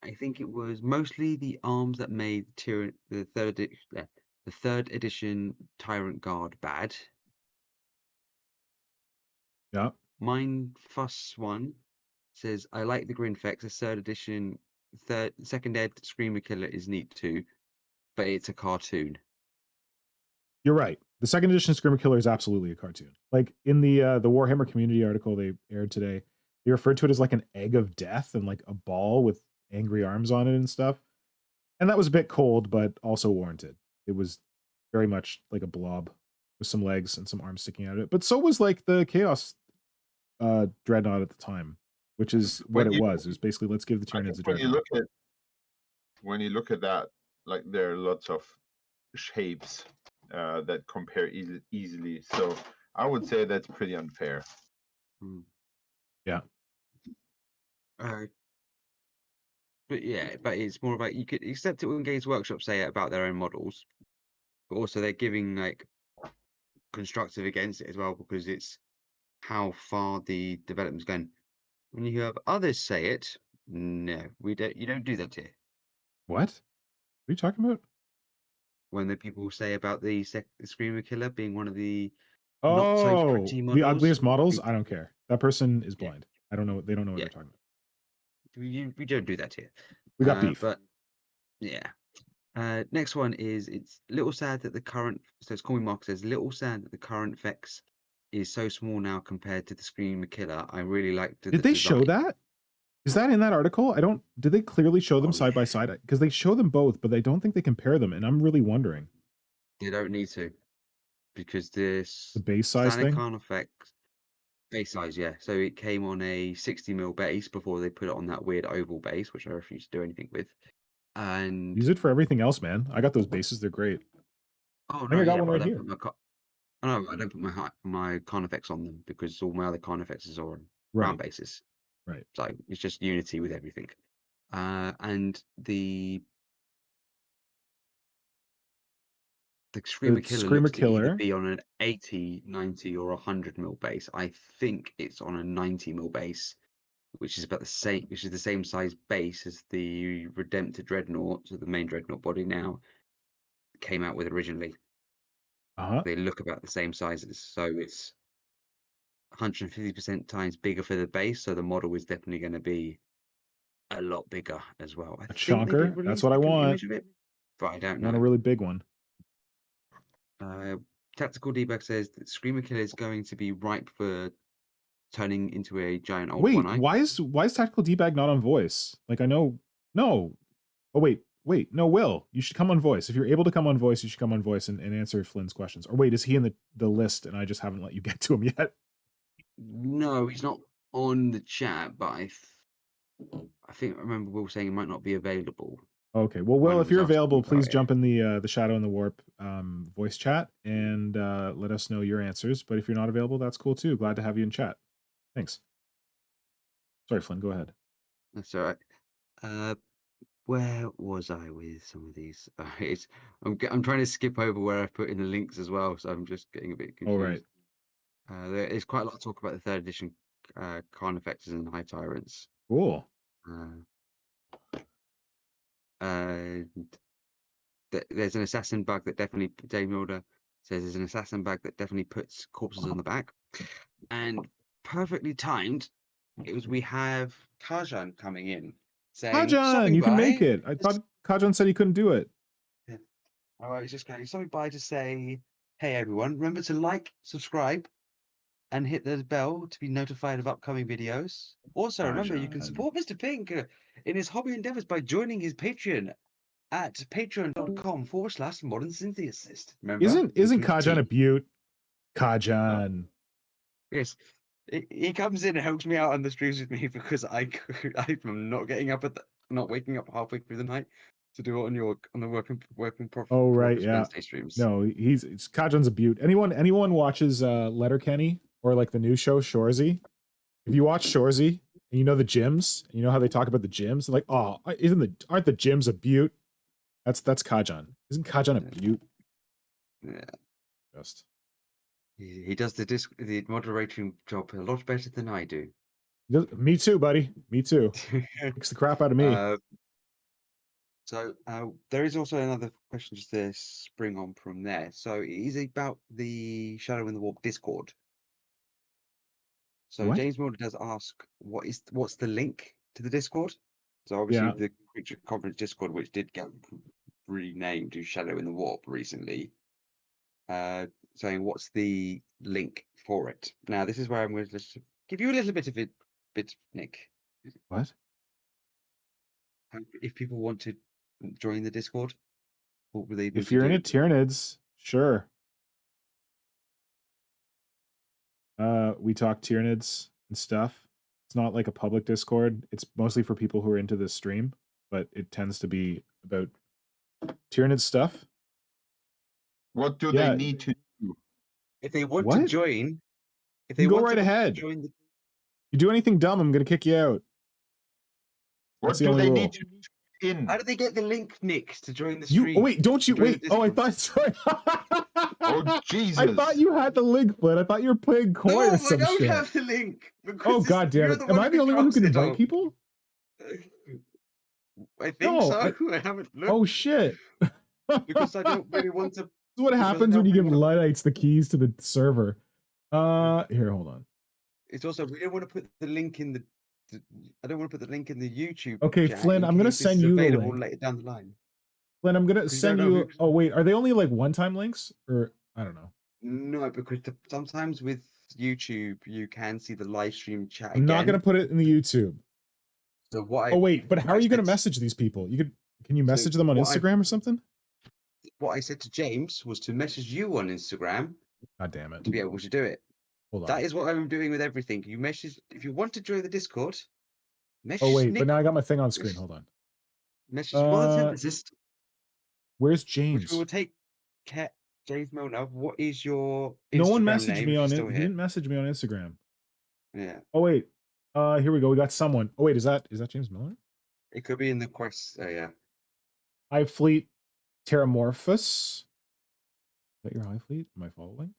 I think it was mostly the arms that made the 3rd edition Tyrant Guard bad. Yeah. Mine Fuss One says, I like the Grinfex. The 3rd edition, 2nd ed Screamer Killer is neat too, but it's a cartoon. You're right. The 2nd edition Screamer Killer is absolutely a cartoon. Like in the Warhammer community article they aired today, they referred to it as like an egg of death and like a ball with angry arms on it and stuff. And that was a bit cold, but also warranted. It was very much like a blob with some legs and some arms sticking out of it. But so was like the Chaos Dreadnought at the time, which is what it was. It was basically, let's give the Tyranids a Dreadnought. When you look at that, like there are lots of shapes that compare easily. So I would say that's pretty unfair. Yeah. But yeah, but it's more about, you could accept it when Games Workshop say it about their own models, but also they're giving like constructive against it as well, because it's how far the development's going. When you have others say it, no, we don't. You don't do that here. What? What are you talking about? When the people say about the Screamer Killer being one of the not so pretty models, the ugliest models, I don't care. That person is blind. I don't know. They don't know what they're talking about. We don't do that here. We got beef. But yeah. Next one is, it's little sad that the current, so it's Calling Mark says, little sad that the current Vex is so small now compared to the Screamer Killer. I really liked the Did they show that? Is that in that article? Did they clearly show them side by side? Because they show them both, but they don't think they compare them, and I'm really wondering. They don't need to, because the base size thing? effect, base size, yeah. So it came on a 60mm base before they put it on that weird oval base, which I refuse to do anything with. And use it for everything else, man. I got those bases; they're great. Oh I no, got one right here. Oh, no, I don't put my Carnifex on them because all my other Carnifexes are on Right. ground bases. Right. So it's just Unity with everything. And the Screamer Killer Screamer looks to either Killer. be on an 80, 90, or 100 mil base. I think it's on a 90 mil base, which is about the same. Which is the same size base as the Redemptor Dreadnought, so the main Dreadnought body now came out with originally. They look about the same sizes, so it's 150% times bigger for the base. So the model is definitely going to be a lot bigger as well. I A think they did chonker. release That's what I like an want. image of it, but I don't I want a know. really big one. Tactical Debug says that Screamer Killer is going to be ripe for turning into a giant old Wait, one-eye. why is Tactical Debag not on voice? Like I know, no. Oh wait, no. Will, you should come on voice. If you're able to come on voice, you should come on voice and answer Flynn's questions. Or wait, is he in the list and I just haven't let you get to him yet? No, he's not on the chat, but I think I remember Will saying he might not be available. Okay, well, when Will, I if you're was asking available, about please it. jump in the Shadow and the Warp voice chat and let us know your answers. But if you're not available, that's cool too. Glad to have you in chat. Thanks. Sorry, Flynn, go ahead. That's all right. Where was I with some of these? I'm trying to skip over where I've put in the links as well, so I'm just getting a bit confused. All right. There is quite a lot of talk about the 3rd edition Carnifexes and High Tyrants. Cool. There's an assassin bug that definitely, Dave Milder says there's an assassin bug that definitely puts corpses on the back. And perfectly timed, we have Kajan coming in saying, Kajan, you can make by." it. I thought Kajan said he couldn't do it. Oh, I was just going, stopping by to say, hey everyone, remember to like, subscribe, and hit the bell to be notified of upcoming videos. Also, remember you can Kajan. support Mr. Pink in his hobby endeavors by joining his Patreon at patreon.com/modern synthesis. Remember? Isn't include Kajan tea. a beaut? Kajan. Yes. He comes in and helps me out on the streams with me because I'm not getting up not waking up halfway through the night to do it on the working Oh right, progress yeah. Wednesday streams. No, Kajan's a beaut. Anyone watches Letterkenny or like the new show Shorzy? If you watch Shorzy and you know the gyms, and you know how they talk about the gyms, like, oh, aren't the gyms a beaut? That's Kajan. Isn't Kajan a beaut? Yeah. Just. He does the moderating job a lot better than I do. Me too, buddy. Me too. Kicks the crap out of me. So there is also another question just to spring on from there. So it is about the Shadow in the Warp Discord. So What? James Milder does ask, what's the link to the Discord? So obviously the Creature Conference Discord, which did get renamed to Shadow in the Warp recently, saying what's the link for it. Now this is where I'm going to just give you a little bit of it, Nick. What? If people want to join the Discord, what would they need If you're to into do? Tyranids, sure. We talk Tyranids and stuff. It's not like a public Discord. It's mostly for people who are into this stream, but it tends to be about Tyranid stuff. What do they need to do? If they want to join, go right ahead. Join the... You do anything dumb, I'm gonna kick you out. What do they need to do in? How do they get the link, Nick, to join the stream? Oh wait, don't you wait? Oh, I thought. Sorry. Oh Jesus! I thought you had the link, Flynn. I thought you were playing coy or some shit. I don't have the link. Oh god damn it! Am I the only one who can invite people? I think so. I haven't looked. Oh shit! Because I don't really want to. This is what happens when you give Luddites the keys to the server. Here, hold on. It's also we don't want to put the link in the. I don't want to put the link in the YouTube. Okay, Flynn, I'm gonna send you the link later down the line. Flynn, I'm gonna send you. Oh wait, are they only like one-time links, or I don't know? No, because sometimes with YouTube you can see the live stream chat. I'm not gonna put it in the YouTube. So what? Oh wait, but how are you gonna message these people? Can you message them on Instagram or something? What I said to James was to message you on Instagram. God damn it! To be able to do it. Hold on. That is what I'm doing with everything. You message if you want to join the Discord. Oh wait, but now I got my thing on screen. Hold on. Message Modern Synthesis. Where's James? Which we will take care. James Milner, what is your No one Instagram messaged name me if you're on it. still He here? didn't message me on Instagram. Yeah, Oh wait. Here we go. We got someone. Oh wait, is that James Miller? it could be in the quest. Yeah. Hive Fleet Terramorphous. Is that your Hive Fleet? Am I following?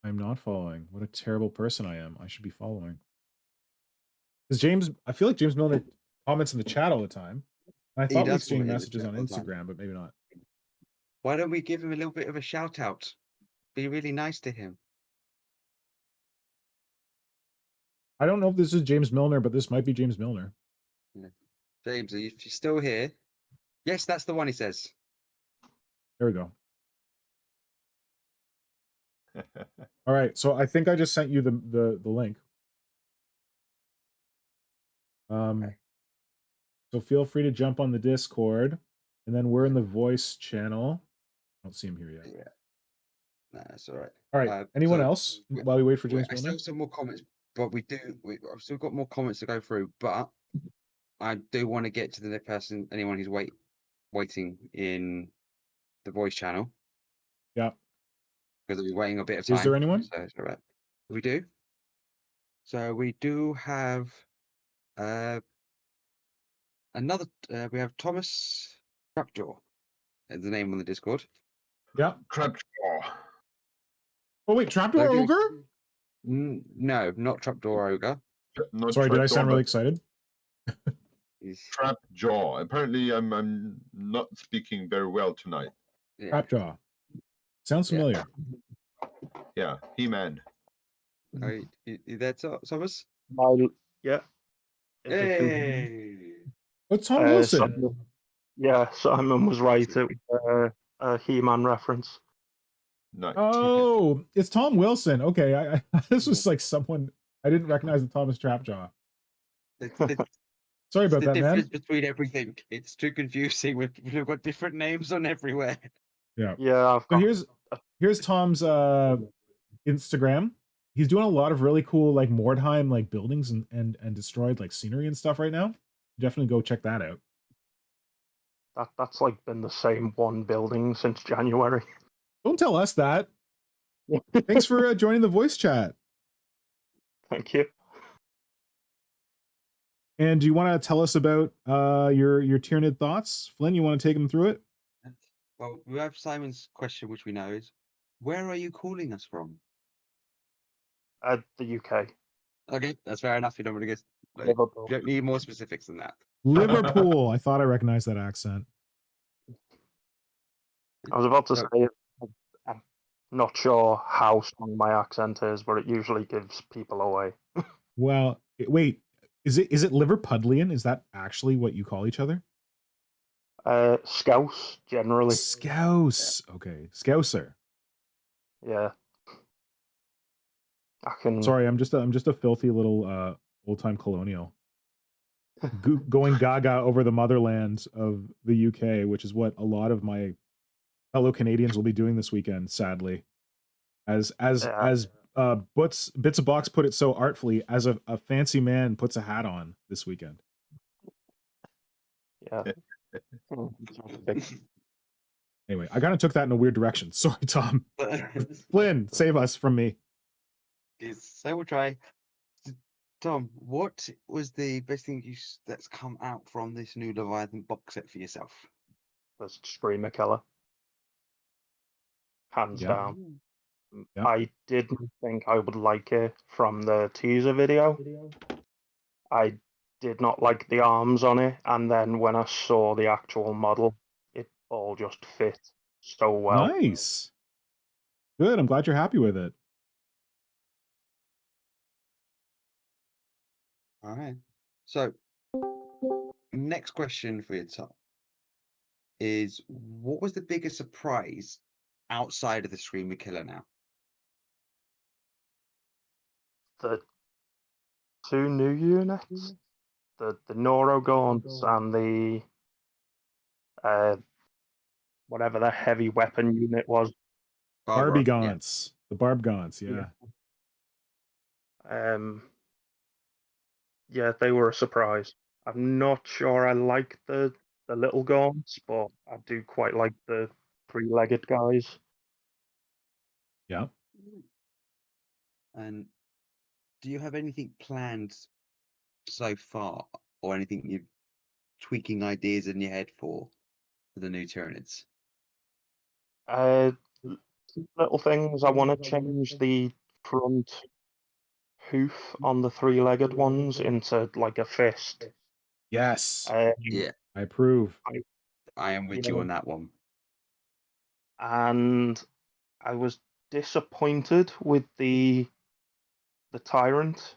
I'm not following. What a terrible person I am. I should be following. Because I feel like James Milner comments in the chat all the time. And I He thought we does exchanged comment in the messages chat on all the time. Instagram, but maybe not. Why don't we give him a little bit of a shout out? Be really nice to him. I don't know if this is James Milner, but this might be James Milner. James, if you're still here, yes, that's the one. He says. There we go. All right, so I think I just sent you the link. Okay. So feel free to jump on the Discord, and then we're in the voice channel. I don't see him here yet. Yeah. No, that's all right. All right. Anyone so else while we wait for James I still Milner? have some more comments, but I've still got more comments to go through, but I do want to get to the person, anyone who's waiting in the voice channel. Yeah. Because we're waiting a bit of time. Is there anyone? So it's all right. We do. So we do have another. We have Thomas Trapjaw. Is the name on the Discord. Yeah. Trapjaw. Oh wait, Trapdoor Don't give me- Ogre? No, not Trapdoor Ogre. Not Sorry, did I Trapjaw, sound really but excited? Trapjaw. Apparently, I'm not speaking very well tonight. Yeah. Trapjaw. Sounds Yeah. familiar. Yeah, He-Man. Are you there, Thomas? Yeah. Hey. What's Tom Wilson? Simon was right. It was a He-Man reference. Nice. Oh, it's Tom Wilson. Okay, I this was like someone I didn't recognize the Thomas Trapjaw. Sorry about the that, difference man. between everything. It's too confusing. We've got different names on everywhere. Yeah. Yeah. So here's Tom's Instagram. He's doing a lot of really cool like Mordheim like buildings and destroyed like scenery and stuff right now. Definitely go check that out. That's like been the same one building since January. Don't tell us that. Thanks for joining the voice chat. Thank you. And do you want to tell us about your Tyranid thoughts? Flynn, you want to take them through it? Well, we have Simon's question, which we know is, where are you calling us from? The UK. Okay, that's fair enough. You don't want to get. Liverpool. You don't need more specifics than that. Liverpool. I thought I recognized that accent. I was about to So- say, I'm not sure how strong my accent is, but it usually gives people away. Well, wait. Is it Liverpudlian? Is that actually what you call each other? Scouse, generally. Scouse. Okay. Scouser. Yeah. I can. Sorry, I'm just a filthy little old time colonial. Going gaga over the motherland of the UK, which is what a lot of my fellow Canadians will be doing this weekend, sadly. As Bits of Box put it so artfully, as a fancy man puts a hat on this weekend. Yeah. Anyway, I kind of took that in a weird direction. Sorry, Tom. Flynn, save us from me. So we'll try. Tom, what was the best thing that's come out from this new Leviathan box set for yourself? There's Screamer Killer. Hands Yeah. down. Yeah. I didn't think I would like it from the teaser video. I did not like the arms on it, and then when I saw the actual model, it all just fit so well. Nice. Good. I'm glad you're happy with it. All right. So, next question for you, Tom, is what was the biggest surprise outside of the Screamer Killer now? The two new units, the Neurogaunts and the whatever the heavy weapon unit was. Barbie yeah. Gaunts. The Barb Gaunts, yeah. Yeah, they were a surprise. I'm not sure I like the the little gaunts, but I do quite like the three-legged guys. Yeah. And do you have anything planned so far, or anything you're tweaking ideas in your head for the new Tyranids? Little things. I want to change the front hoof on the three-legged ones into like a fist. Yes. Yeah, I approve. I am with you on that one. And I was disappointed with the tyrant.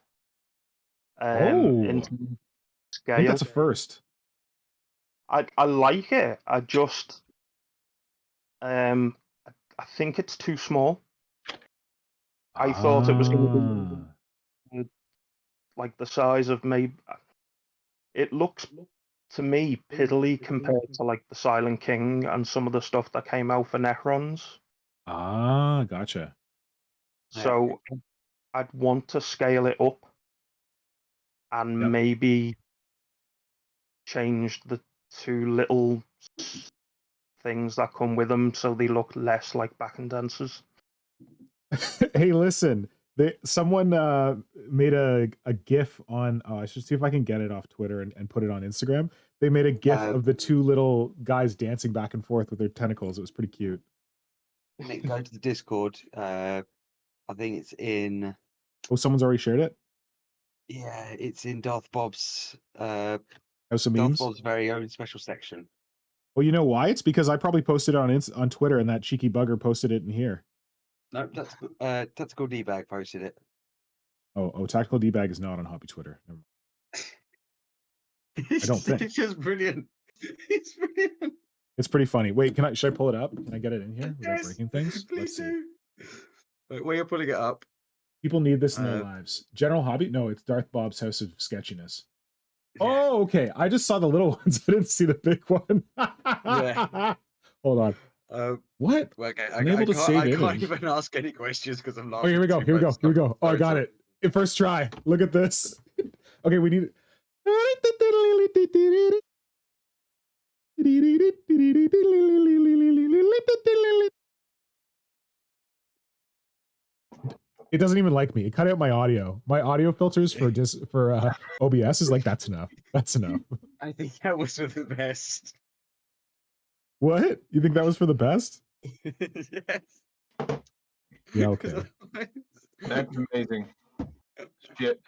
In scale. I think that's a first. I like it. I just I think it's too small. I thought it was going to be like the size of maybe. It looks to me piddly compared to like the Silent King and some of the stuff that came out for Necrons. Ah, gotcha. So I'd want to scale it up and maybe change the two little things that come with them so they look less like back and dancers. Hey, listen. Someone made a GIF on. I should see if I can get it off Twitter and put it on Instagram. They made a GIF of the two little guys dancing back and forth with their tentacles. It was pretty cute. Nick, go to the Discord. I think it's in. Oh, someone's already shared it? Yeah, it's in Darth Bob's. House of Darth Memes? Bob's very own special section. Well, you know why? It's because I probably posted it on Twitter, and that cheeky bugger posted it in here. No, that's Tactical D-Bag posted it. Oh, Tactical D-Bag is not on Hobby Twitter. Never mind. I don't think. It's just brilliant. It's brilliant. It's pretty funny. Wait, should I pull it up? Can I get it in here without Yes, breaking things? please Let's see. do. Wait, while you're pulling it up. People need this in their lives. General Hobby? No, it's Darth Bob's House of Sketchiness. Yeah. Oh, okay. I just saw the little ones. I didn't see the big one. Yeah. Hold on. What? Okay, Unable to save image. I can't even ask any questions because I'm laughing. Oh, here we go. Here we go. Oh, I got it. First try. Look at this. Okay, we need it. It doesn't even like me. It cut out my audio. My audio filters for OBS is like, that's enough. That's enough. I think that was for the best. What? You think that was for the best? Yes. Yeah, okay. That's amazing. Shit.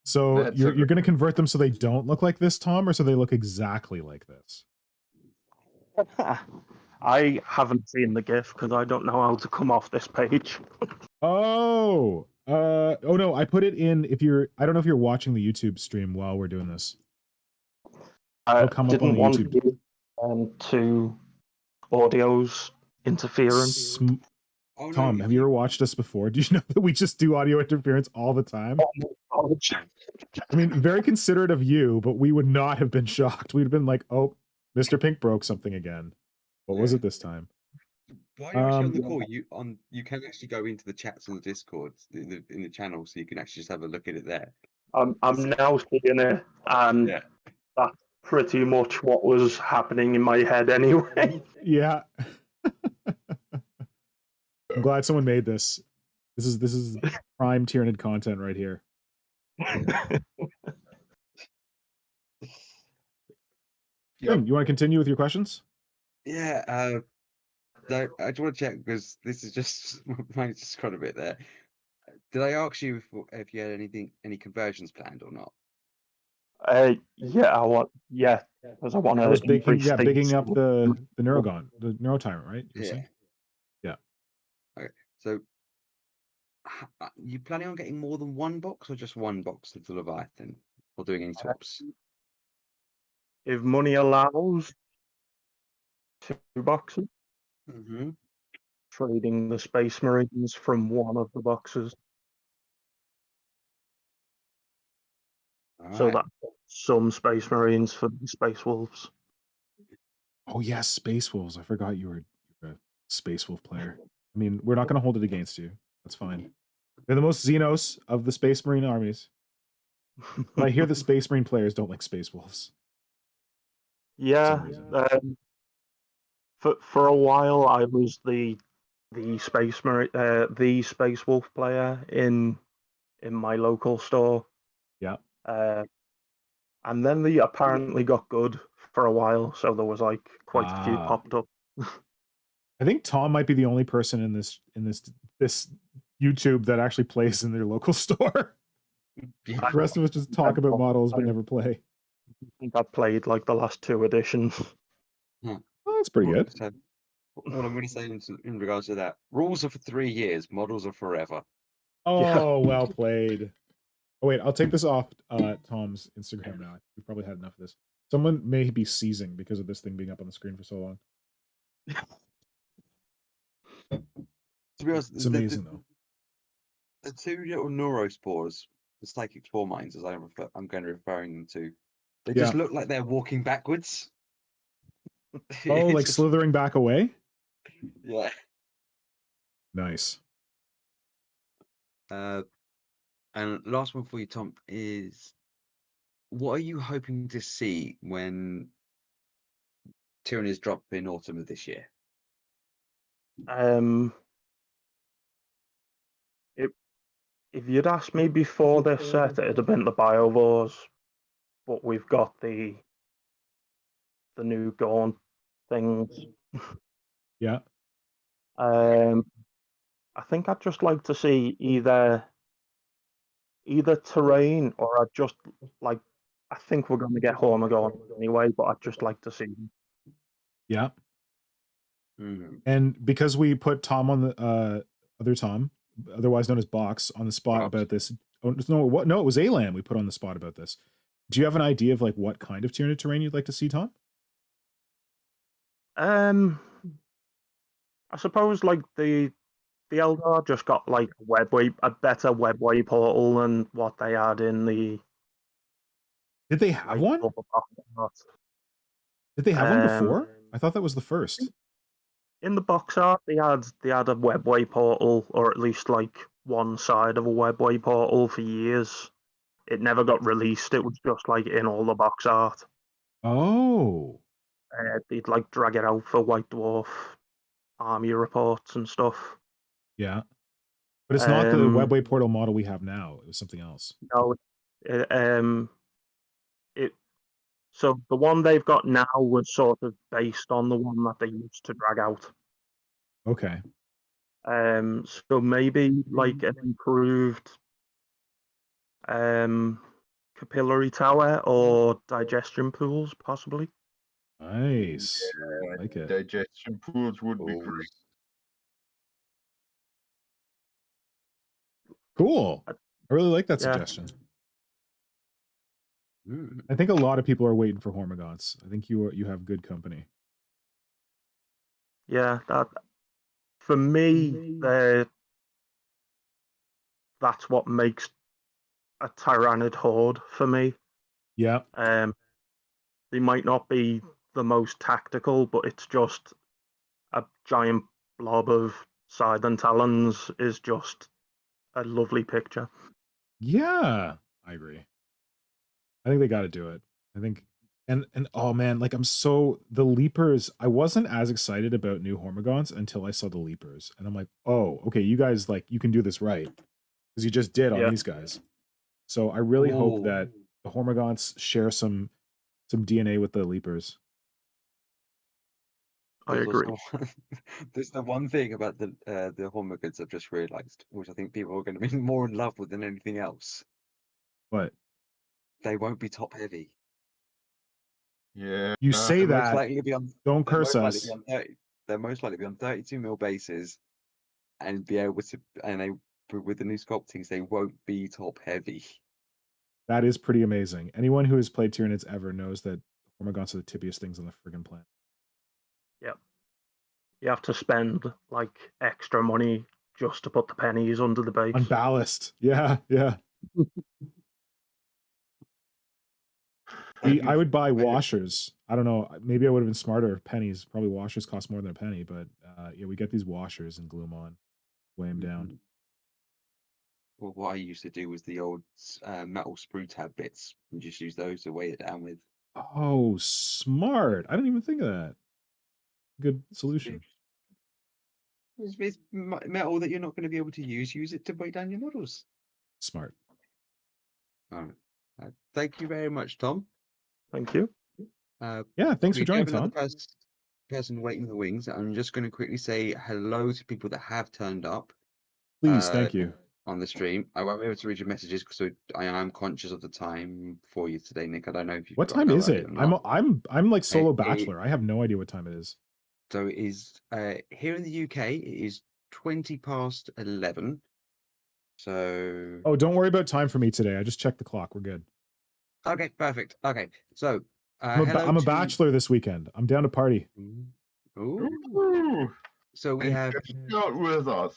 So you're going to convert them so they don't look like this, Tom, or so they look exactly like this? I haven't seen the GIF because I don't know how to come off this page. Oh no, I put it in. I don't know if you're watching the YouTube stream while we're doing this. I It'll come up didn't on the want YouTube. to audio's interference. Oh, Tom, no, have you ever watched us before? Do you know that we just do audio interference all the time? I mean, very considerate of you, but we would not have been shocked. We'd have been like, oh, Mr. Pink broke something again. What was it this time? While you're actually on the call, you can actually go into the chats on the Discord in the channel, so you can actually just have a look at it there. I'm now seeing it, and that's pretty much what was happening in my head anyway. Yeah. I'm glad someone made this. This is prime Tyranid content right here. Yep. You want to continue with your questions? Yeah, I just want to check because this is just mine's just got a bit there. Did I ask you if you had any conversions planned or not? Yeah, because I want to. I was bigging up the Neurogaunt, the Neurotyrant, right? Yeah. Okay, so you planning on getting more than one box or just one box of the Leviathan, or doing any swaps? If money allows, 2 boxes. Mm-hmm. Trading the Space Marines from one of the boxes. So that's some Space Marines for the Space Wolves. Oh yes, Space Wolves. I forgot you were a Space Wolf player. I mean, we're not going to hold it against you. That's fine. They're the most Xenos of the Space Marine armies. But I hear the Space Marine players don't like Space Wolves. Yeah. reason. For a while, I was the Space Wolf player in my local store. Yeah. And then they apparently got good for a while, so there was like quite a few popped up. I think Tom might be the only person in this YouTube that actually plays in their local store. The rest of us just talk about models but never play. I think I played like the last 2 editions. Oh, that's pretty good. So, what I'm going to say in regards to that, rules are for 3 years, models are forever. Oh, well played. Oh wait, I'll take this off Tom's Instagram now. We've probably had enough of this. Someone may be seizing because of this thing being up on the screen for so long. To be honest, It's amazing though. The 2 little neurospores, the psychic spore mines, as I'm going to referring them to, they just look like they're walking backwards. Oh, like slithering back away? Yeah. Nice. And last one for you, Tom, is what are you hoping to see when Tyranids drop in autumn of this year? If you'd asked me before this set, it'd have been the Biovores, but we've got the new Gaunt things. Yeah. I think I'd just like to see either terrain, or I'd just like. I think we're going to get Hormigaunt anyway, but I'd just like to see. Yeah. And because we put Tom on the other Tom, otherwise known as Box, on the spot about this. Oh, no, it was Elam we put on the spot about this. Do you have an idea of like what kind of Tyranid terrain you'd like to see, Tom? I suppose like the Eldar just got like a better webway portal than what they had in the. Did they have one? Did they have one before? I thought that was the first. In the box art, they had a webway portal, or at least like one side of a webway portal for years. It never got released. It was just like in all the box art. Oh. They'd like drag it out for White Dwarf army reports and stuff. Yeah. But it's not the webway portal model we have now. It was something else. No. So the one they've got now was sort of based on the one that they used to drag out. Okay. So maybe like an improved capillary tower or digestion pools, possibly. Nice. I like it. Digestion pools would be great. Cool. I really like that suggestion. I think a lot of people are waiting for Hormagaunts. I think you have good company. Yeah, that for me, that's what makes a Tyranid horde for me. Yeah. They might not be the most tactical, but it's just a giant blob of scythe and talons is just a lovely picture. Yeah, I agree. I think they got to do it. I think, and oh man, like the Leapers. I wasn't as excited about new Hormagaunts until I saw the Leapers, and I'm like, oh, okay, you guys like you can do this right because you just did on these guys. So I really hope that the Hormagaunts share some DNA with the Leapers. I agree. There's the one thing about the Hormagaunts I've just realised, which I think people are going to be more in love with than anything else. What? They won't be top heavy. Yeah. You say They're that. most likely to be on, Don't curse us. They're most likely to be on 32 mil bases and be able to, with the new sculptings, they won't be top heavy. That is pretty amazing. Anyone who has played Tyranids ever knows that Hormagaunts are the tippiest things on the friggin' planet. Yep. You have to spend like extra money just to put the pennies under the base. On ballast. Yeah. I would buy washers. I don't know. Maybe I would have been smarter if pennies. Probably washers cost more than a penny, but yeah, we get these washers and glue them on, weigh them down. Well, what I used to do was the old metal sprue tab bits and just use those to weigh it down with. Oh, smart. I didn't even think of that. Good solution. It's metal that you're not going to be able to use it to break down your models. Smart. All right. Thank you very much, Tom. Thank you. Yeah, thanks for We do joining, have another Tom. person waiting in the wings. I'm just going to quickly say hello to people that have turned up. Please, thank you. On the stream. I won't be able to read your messages because I am conscious of the time for you today, Nick. I don't know if you've What got to time go is early it? or not. I'm like solo bachelor. I have no idea what time it is. So it is here in the UK. It is 11:20. So Oh, don't worry about time for me today. I just checked the clock. We're good. okay, perfect. Okay, so I'm a bachelor this weekend. I'm down to party. Ooh. Ooh. So we And have out with us.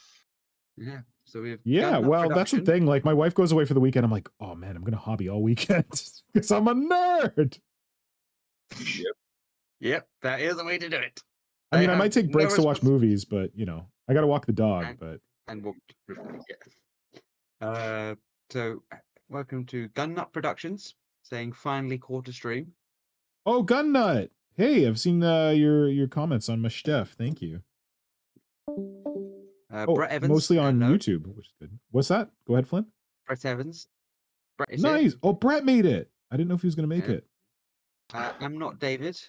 yeah. So we have Yeah, Gun Nut well, that's the Production. thing. Like, my wife goes away for the weekend. I'm like, oh man, I'm gonna hobby all weekend because I'm a nerd. Yep, that is the way to do it. I mean, I might take no breaks to watch respons- movies, but you know, I gotta walk the dog. But and we'll so welcome to Gun Nut Productions, saying finally caught a stream. oh, Gun Nut. Hey, I've seen your comments on my stuff. Thank you. Brett Evans, mostly on hello. YouTube, which is good. What's that? Go ahead, Flynn. Brett Evans. Brett is Nice. here. Oh, Brett made it. I didn't know if he was gonna make Yeah. it. I'm not David.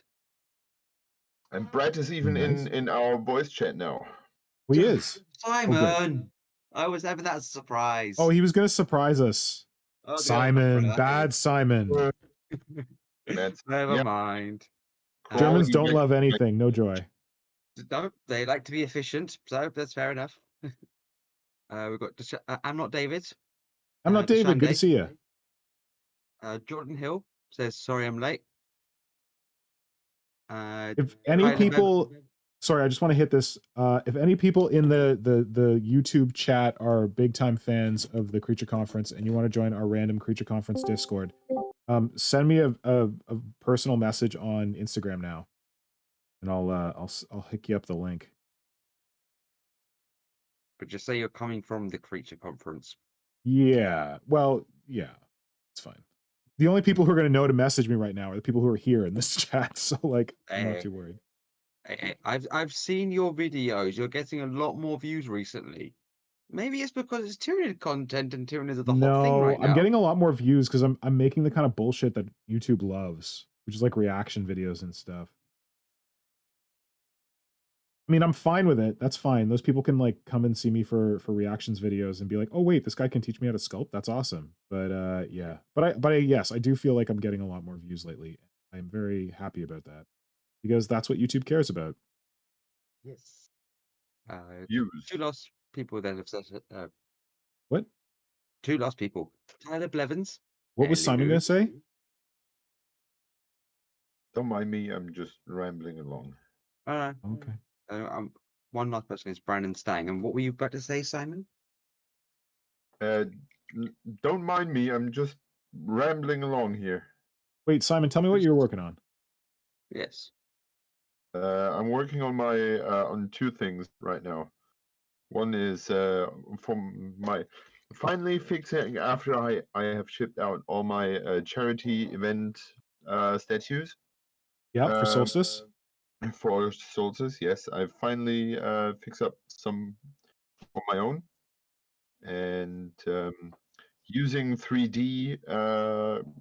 And Brett is even Nice. in our voice chat now. Well, he is. Simon. I was having that surprise. Oh, he was gonna surprise us. Okay, Simon, right. bad Simon. Never mind. Germans don't love anything. No joy. No, they like to be efficient, so that's fair enough. We've got I'm not David. I'm not David. Good to Deshande. see you. Jordan Hill says sorry I'm late. If any people, sorry, I just want to hit this. If any people in the YouTube chat are big time fans of the Creature Conference and you want to join our random Creature Conference Discord, send me a personal message on Instagram now, and I'll hook you up the link. But just say you're coming from the Creature Conference. Yeah. Well, yeah, it's fine. The only people who are going to know to message me right now are the people who are here in this chat. So like, I'm not too worried. I've seen your videos. You're getting a lot more views recently. Maybe it's because it's Tyranid content and Tyranids are the hot thing right now. I'm getting a lot more views because I'm making the kind of bullshit that YouTube loves, which is like reaction videos and stuff. I mean, I'm fine with it. That's fine. Those people can like come and see me for reactions videos and be like, oh wait, this guy can teach me how to sculpt. That's awesome. But yeah. But yes, I do feel like I'm getting a lot more views lately. I'm very happy about that because that's what YouTube cares about. Yes. Views. 2 lost people then have said What? 2 lost people. Tyler Blevins. What was Simon going to say? Don't mind me. I'm just rambling along. Okay. One last person is Brandon Stang. And what were you about to say, Simon? Don't mind me. I'm just rambling along here. Wait, Simon, tell me what you're working on. Yes. I'm working on my on 2 things right now. One is from my finally fixing after I have shipped out all my charity event statues. Yeah, for Solstice. For Solstice, yes, I finally fixed up some on my own, and using 3D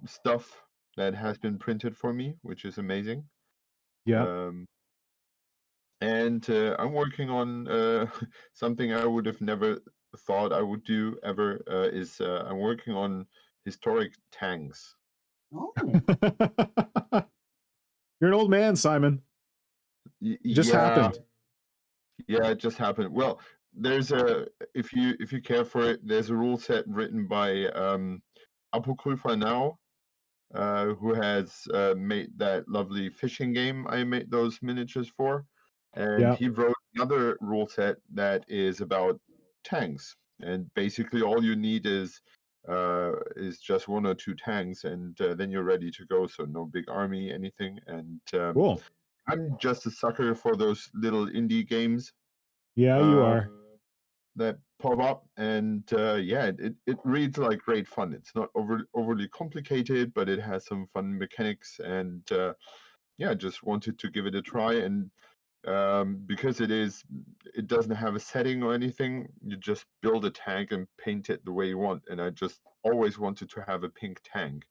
stuff that has been printed for me, which is amazing. Yeah. And I'm working on something I would have never thought I would do ever. I'm working on historic tanks. Oh. You're an old man, Simon. It just happened. Yeah, it just happened. Well, there's if you care for it, there's a rule set written by Apocrypha now, who has made that lovely fishing game I made those miniatures for. And he wrote another rule set that is about tanks. And basically all you need is just 1 or 2 tanks, and then you're ready to go. So no big army, anything. And cool. I'm just a sucker for those little indie games. Yeah, you are. That pop up, and yeah, it reads like great fun. It's not overly complicated, but it has some fun mechanics, and yeah, just wanted to give it a try. And because it doesn't have a setting or anything, you just build a tank and paint it the way you want. And I just always wanted to have a pink tank,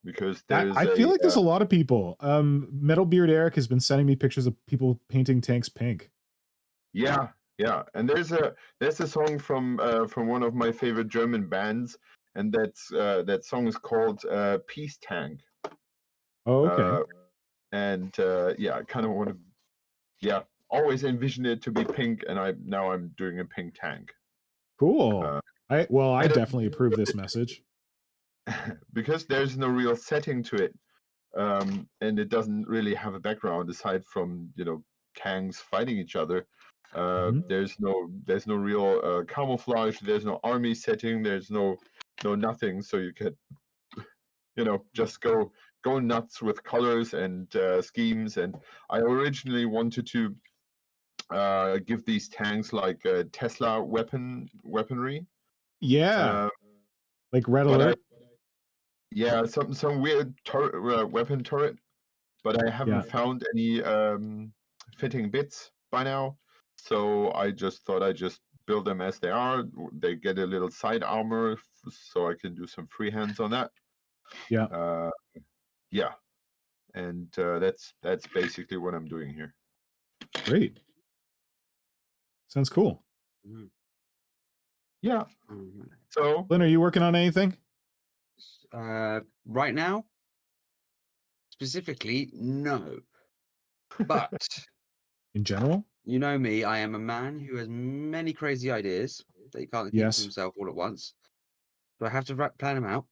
because there's I feel like there's a lot of people. Metalbeard Eric has been sending me pictures of people painting tanks pink. yeah, and there's a song from one of my favorite German bands, and that song is called Peace Tank. Oh, okay. And yeah, I kind of want to, always envision it to be pink, and I'm doing a pink tank. Cool. I and definitely approve this message. because there's no real setting to it, and it doesn't really have a background aside from tanks fighting each other. There's no real camouflage. There's no army setting. There's no nothing. So you could just go nuts with colors and schemes. And I originally wanted to give these tanks like Tesla weaponry. Yeah. Like Red Alert. Yeah, some weird weapon turret, but I haven't found any fitting bits by now. So I just thought I'd just build them as they are. They get a little side armor, so I can do some freehands on that. Yeah. Yeah, and that's basically what I'm doing here. Great. Sounds cool. Yeah. So, Flynn, are you working on anything? Right now, specifically, no. But in general, you know me, I am a man who has many crazy ideas that he can't think of himself all at once. So I have to plan them out.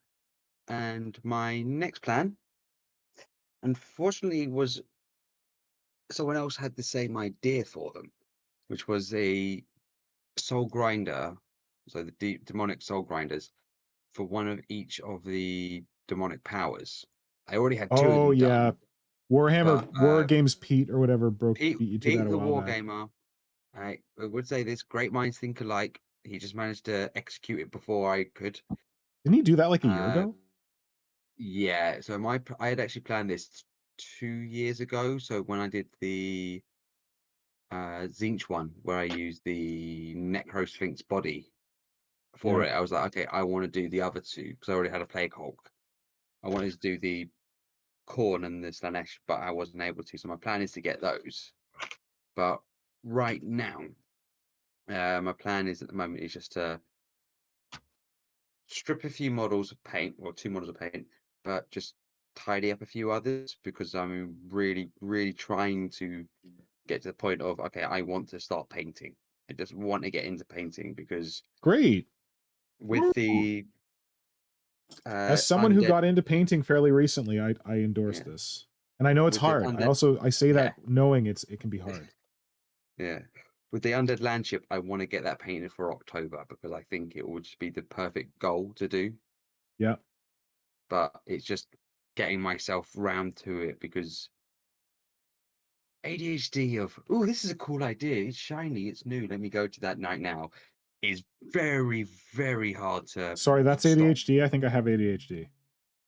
And my next plan, unfortunately, was someone else had the same idea for them, which was a soul grinder. So the demonic soul grinders for one of each of the demonic powers. I already had two of them done. Warhammer War Games Pete or whatever beat you to Pete that a the while back. Wargamer. I would say this: great minds think alike. He just managed to execute it before I could. Didn't he do that like a year ago? Yeah. So I had actually planned this 2 years ago. So when I did the Zinch one, where I used the Necrosphinx body for it, I was like, okay, I want to do the other two because I already had a Plague Hulk. I wanted to do the Khorne and the Slanesh, but I wasn't able to. So my plan is to get those. But right now, my plan is at the moment is just to strip a few models of paint, or 2 models of paint, but just tidy up a few others because I'm really, really trying to get to the point of, okay, I want to start painting. I just want to get into painting because great. With the as someone who undead, got into painting fairly recently, I endorse this. And I know it's With the hard. I say that knowing it can be hard. Yeah. With the undead landship, I want to get that painted for October because I think it would just be the perfect goal to do. Yeah. But it's just getting myself round to it because ADHD of, oh, this is a cool idea. It's shiny. It's new. Let me go to that night now is very, very hard to Sorry, that's stop. ADHD. I think I have ADHD.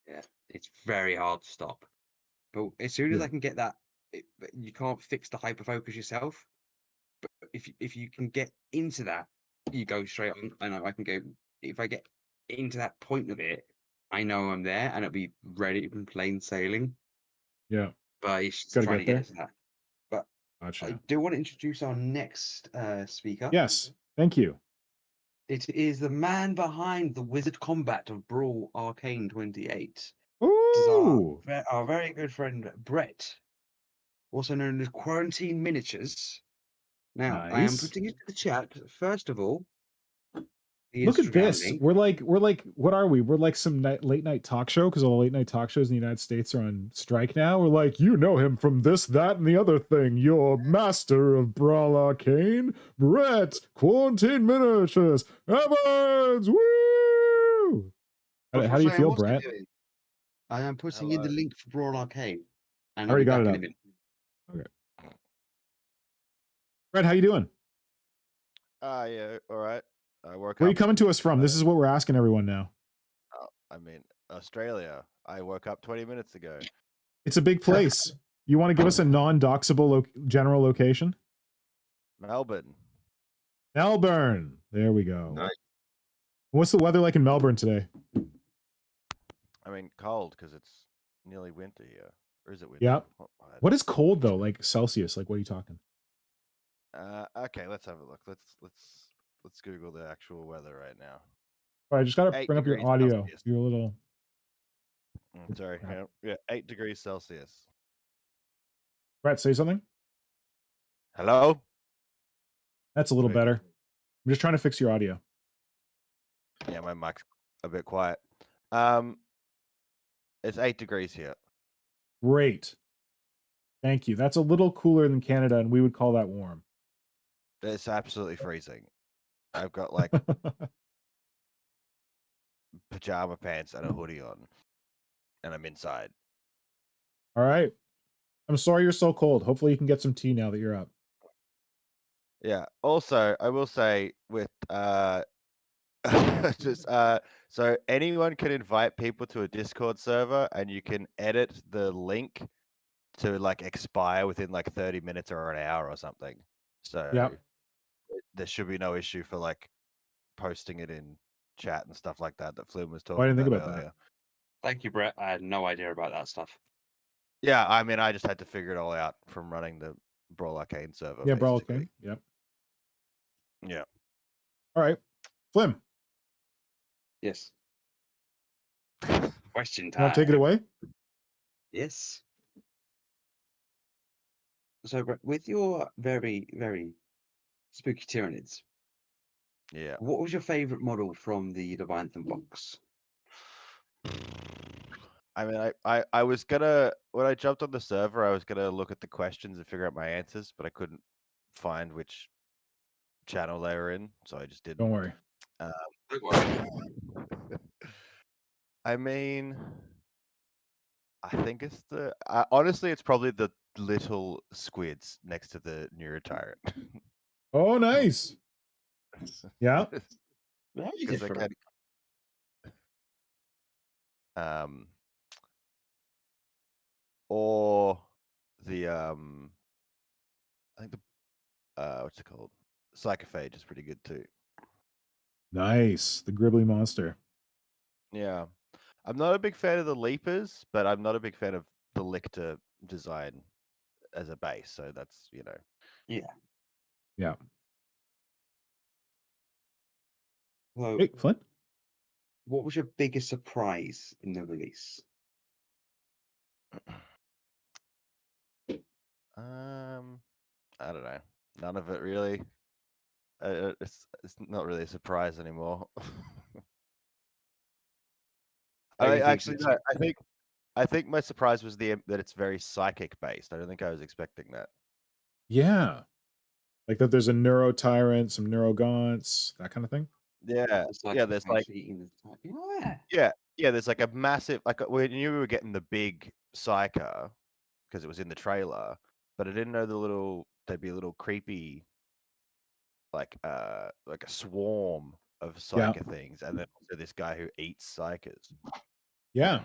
Yeah, it's very hard to stop. But as soon as I can get that, you can't fix the hyperfocus yourself. But if you can get into that, you go straight on. And I can go, if I get into that point of it, I know I'm there and it'll be ready and plain sailing. Yeah. But it's just trying to get into that. But gotcha. I do want to introduce our next speaker. Yes, thank you. It is the man behind the Wizard Combat of Brawl Arcane 28. Ooh. It is our very good friend Brett, also known as Quarantine Miniatures. Now, I am putting it to the chat. First of all, look at this. link. We're like, what are we? We're like some late night talk show because all the late night talk shows in the United States are on strike now. We're like, you know him from this, that, and the other thing. Your master of Brawl Arcane, Brett, Quarantine Miniatures, Evans. Woo! How do you feel, Brett? I am putting in the link for Brawl Arcane. And I already got it up. Okay. Brett, how you doing? Yeah, all right. I woke Where are you up. coming to us from? This is what we're asking everyone now. I mean, Australia. I woke up 20 minutes ago. It's a big place. You want to give us a non-doxable general location? Melbourne. Melbourne. There we go. Nice. What's the weather like in Melbourne today? I mean, cold because it's nearly winter here. Or is it winter? Yeah. Oh, What is cold though? Like Celsius? Like what are you talking? Okay, let's have a look. Let's Google the actual weather right now. All right, just gotta 8 bring up your degrees audio. Celsius. You're a little. Sorry. Yeah, 8 degrees Celsius. Brett, say something. Hello. That's a little Wait. better. I'm just trying to fix your audio. Yeah, my mic's a bit quiet. It's 8 degrees here. Great. Thank you. That's a little cooler than Canada, and we would call that warm. It's absolutely freezing. I've got like pajama pants and a hoodie on, and I'm inside. All right. I'm sorry you're so cold. Hopefully you can get some tea now that you're up. Yeah. Also, I will say with just so anyone can invite people to a Discord server, and you can edit the link to like expire within like 30 minutes or an hour or something. So there should be no issue for like posting it in chat and stuff like that Flynn was talking I didn't about think about earlier. that. Thank you, Brett. I had no idea about that stuff. Yeah, I mean, I just had to figure it all out from running the Brawl Arcane server. Yeah, Brawl basically. Arcane. Yep. Yeah. All right. Flim. Yes. Question time. Want to take it away? Yes. So, Brett, with your very, very spooky Tyranids, Yeah. what was your favorite model from the Leviathan box? I mean, I was gonna when I jumped on the server, I was gonna look at the questions and figure out my answers, but I couldn't find which channel they were in, so I just didn't. Don't worry. Don't worry. I mean, I think it's the honestly, it's probably the little squids next to the Neurotyrant. Oh, nice. Yeah. Very 'Cause they different. or the I think the what's it called? Psychophage is pretty good too. Nice. The Gribbly monster. Yeah. I'm not a big fan of the Leapers, but I'm not a big fan of the Lictor design as a base, so that's, you know. Yeah. Yeah. So, Hey, Flint. what was your biggest surprise in the release? I don't know. None of it really. It's not really a surprise anymore. I think my surprise was that it's very psychic based. I don't think I was expecting that. Yeah. Like that there's a Neuro Tyrant, some Neuro Gaunts, that kind of thing. Yeah. Yeah, there's like yeah, there's like a massive we knew we were getting the big Psyker because it was in the trailer, but I didn't know there'd be a little creepy like a swarm of Psyker things, and then also this guy who eats Psykers. Yeah.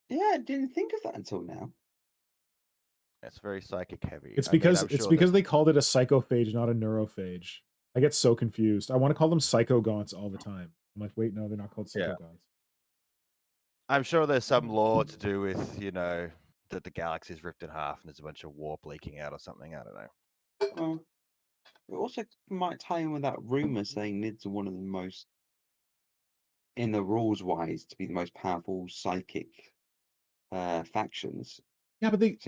Yeah, I didn't think of that until now. It's very psychic heavy. It's because they called it a psychophage, not a neurophage. I get so confused. I want to call them psycho gaunts all the time. I'm like, wait, no, they're not called psycho gaunts. I'm sure there's some lore to do with, you know, that the galaxy's ripped in half and there's a bunch of warp leaking out or something. I don't know. Well, it also might tie in with that rumor saying Nids are one of the most, in the rules wise, to be the most powerful psychic factions. Yeah, but they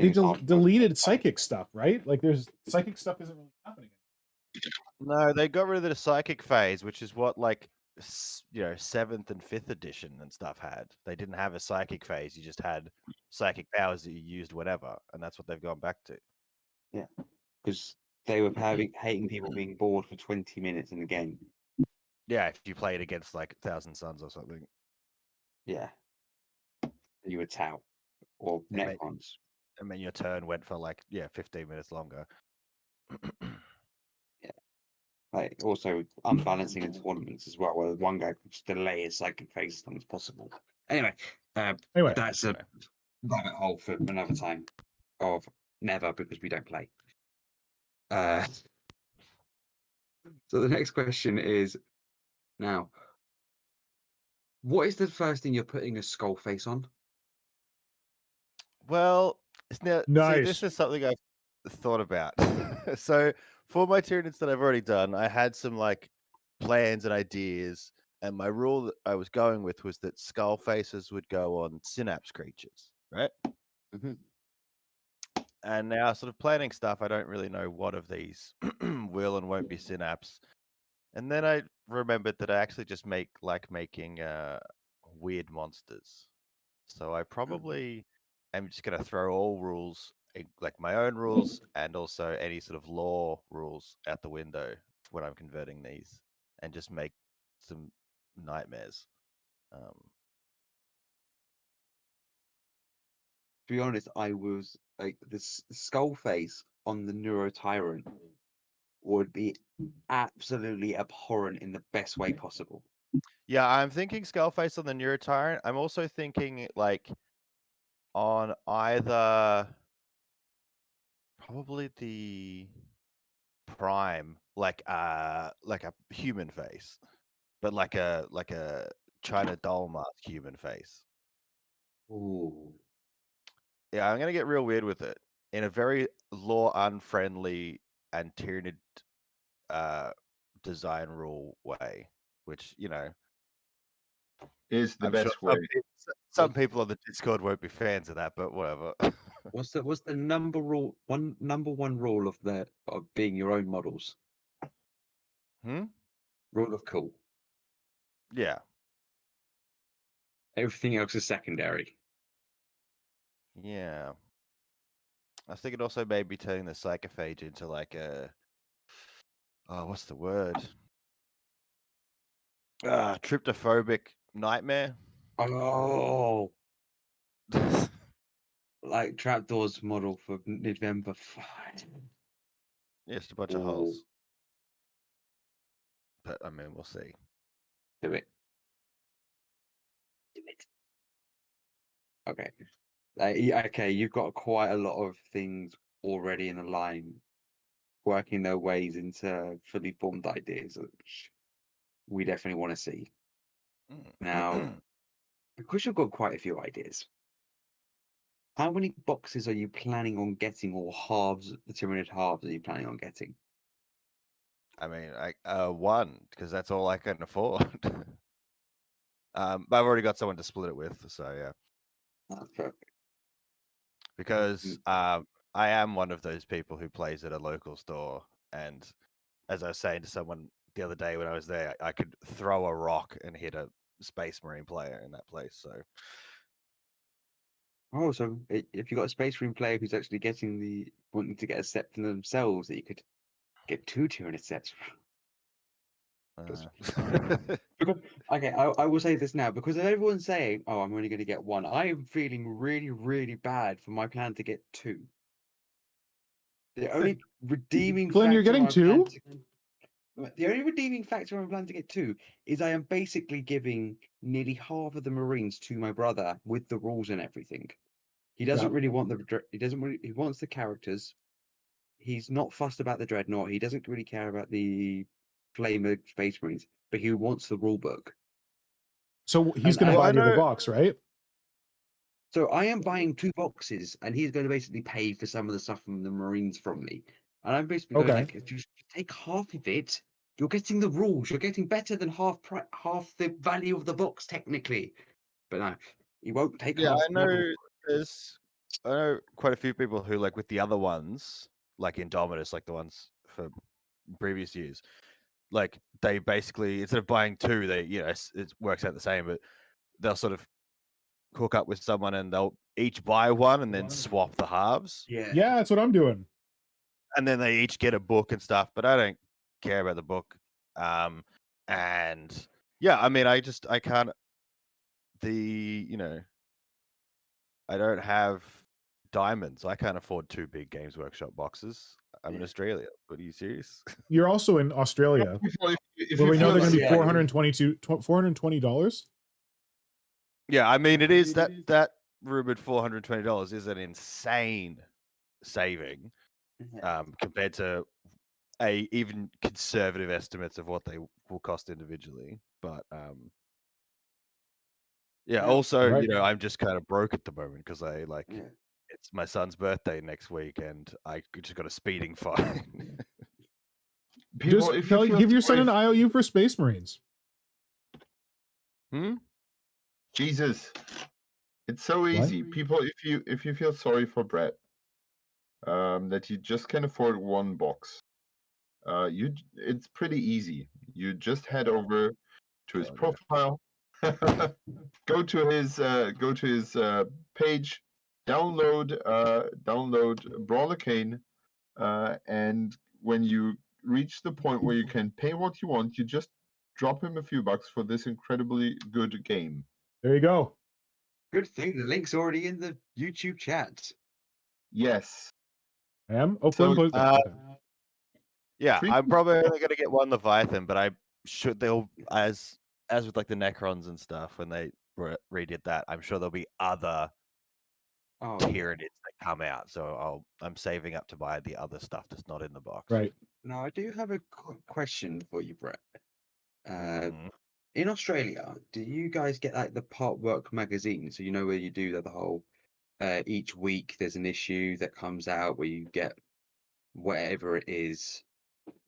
deleted psychic stuff, right? Like there's psychic stuff isn't really happening. No, they got rid of the psychic phase, which is what like 7th and 5th edition and stuff had. They didn't have a psychic phase. You just had psychic powers that you used whatever, and that's what they've gone back to. Yeah, because they were hating people being bored for 20 minutes in the game. Yeah, if you played against like 1,000 Suns or something. Yeah, you were Tau or Necrons. And then your turn went for like 15 minutes longer. Yeah. Like also unbalancing in tournaments as well, where one guy could just delay his psychic phase as long as possible. Anyway, Anyway, that's a rabbit hole for another time. Of never, because we don't play. So the next question is now, what is the first thing you're putting a skull face on? Well, now see, this nice. is something I've thought about. So for my Tyranids that I've already done, I had some like plans and ideas, and my rule that I was going with was that skull faces would go on synapse creatures, right? Mhm. And now, sort of planning stuff, I don't really know what of these will and won't be synapse. And then I remembered that I actually just like making weird monsters. So I probably am just going to throw all rules, like my own rules, and also any sort of law rules out the window when I'm converting these, and just make some nightmares. To be honest, I was like this skull face on the Neuro Tyrant would be absolutely abhorrent in the best way possible. Yeah, I'm thinking Skullface on the Neurotyrant. I'm also thinking like on either probably the Prime, like a human face, but like a China doll mask human face. Ooh. Yeah, I'm gonna get real weird with it in a very law unfriendly and Tyranid design rule way, which Is the I'm sure best way. some people on the Discord won't be fans of that, but whatever. What's the number one rule of being your own models? Rule of cool. Yeah. Everything else is secondary. Yeah. I was thinking also maybe turning the psychophage into like a what's the word? Tryptophobic nightmare. Oh, like Trapdoor's model for November 5. Just a bunch of holes. But I mean, we'll see. Do it. Okay. Okay, you've got quite a lot of things already in the line, working their ways into fully formed ideas, which we definitely want to see. Now, because you've got quite a few ideas, how many boxes are you planning on getting, or halves, the Tyranid halves, are you planning on getting? I mean, one, because that's all I can afford. But I've already got someone to split it with, so yeah. That's perfect. Because I am one of those people who plays at a local store, and as I was saying to someone the other day when I was there, I could throw a rock and hit a Space Marine player in that place. So. Oh, so if you've got a Space Marine player who's actually wanting to get a set for themselves, that you could get 2 Tyranid sets. Okay, I will say this now, because everyone's saying, "Oh, I'm only going to get 1." I am feeling really, really bad for my plan to get 2. The only redeeming Flynn, you're factor getting of my plan 2? the only redeeming factor of my plan to get 2 is I am basically giving nearly half of the Marines to my brother with the rules and everything. He doesn't really want he wants the characters. He's not fussed about the Dreadnought. He doesn't really care about the Flamer Space Marines, but he wants the rule book. So he's going to buy the other box, right? So I am buying 2 boxes, and he's going to basically pay for some of the stuff from the Marines from me. And I'm basically going like, just take half of it. You're getting the rules. You're getting better than half the value of the box, technically. But no, he won't take half. I know quite a few people who, like with the other ones, like Indominus, like the ones for previous years, like they basically, instead of buying 2, they it works out the same, but they'll sort of hook up with someone and they'll each buy one and then swap the halves. Yeah, that's what I'm doing. And then they each get a book and stuff, but I don't care about the book. And yeah, I mean, I can't. I don't have diamonds. I can't afford 2 big Games Workshop boxes. I'm in Australia. What are you serious? You're also in Australia, If where you we know feel they're going to be like- $420. Yeah, I mean, it is that rumored $420 is an insane saving compared to even conservative estimates of what they will cost individually. But yeah, also, Right. you know, I'm just kind of broke at the moment because I it's my son's birthday next week and I just got a speeding fine. People, Just if you feel give your son sorry an IOU for Space Marines. Jesus, it's so easy. People, if you feel sorry for Brett, that you just can afford one box, it's pretty easy. You just head over to his profile, go to his page, download Brawler Cane, and when you reach the point where you can pay what you want, you just drop him a few bucks for this incredibly good game. There you go. Good thing the link's already in the YouTube chat. Yes. Oakland, please. Yeah, I'm probably only going to get one Leviathan, but they'll as with like the Necrons and stuff when they redid that. I'm sure there'll be other Tyranids that come out. So I'm saving up to buy the other stuff that's not in the box. Right. Now I do have a question for you, Brett. In Australia, do you guys get like the part work magazine? So you know where you do the whole each week there's an issue that comes out where you get whatever it is.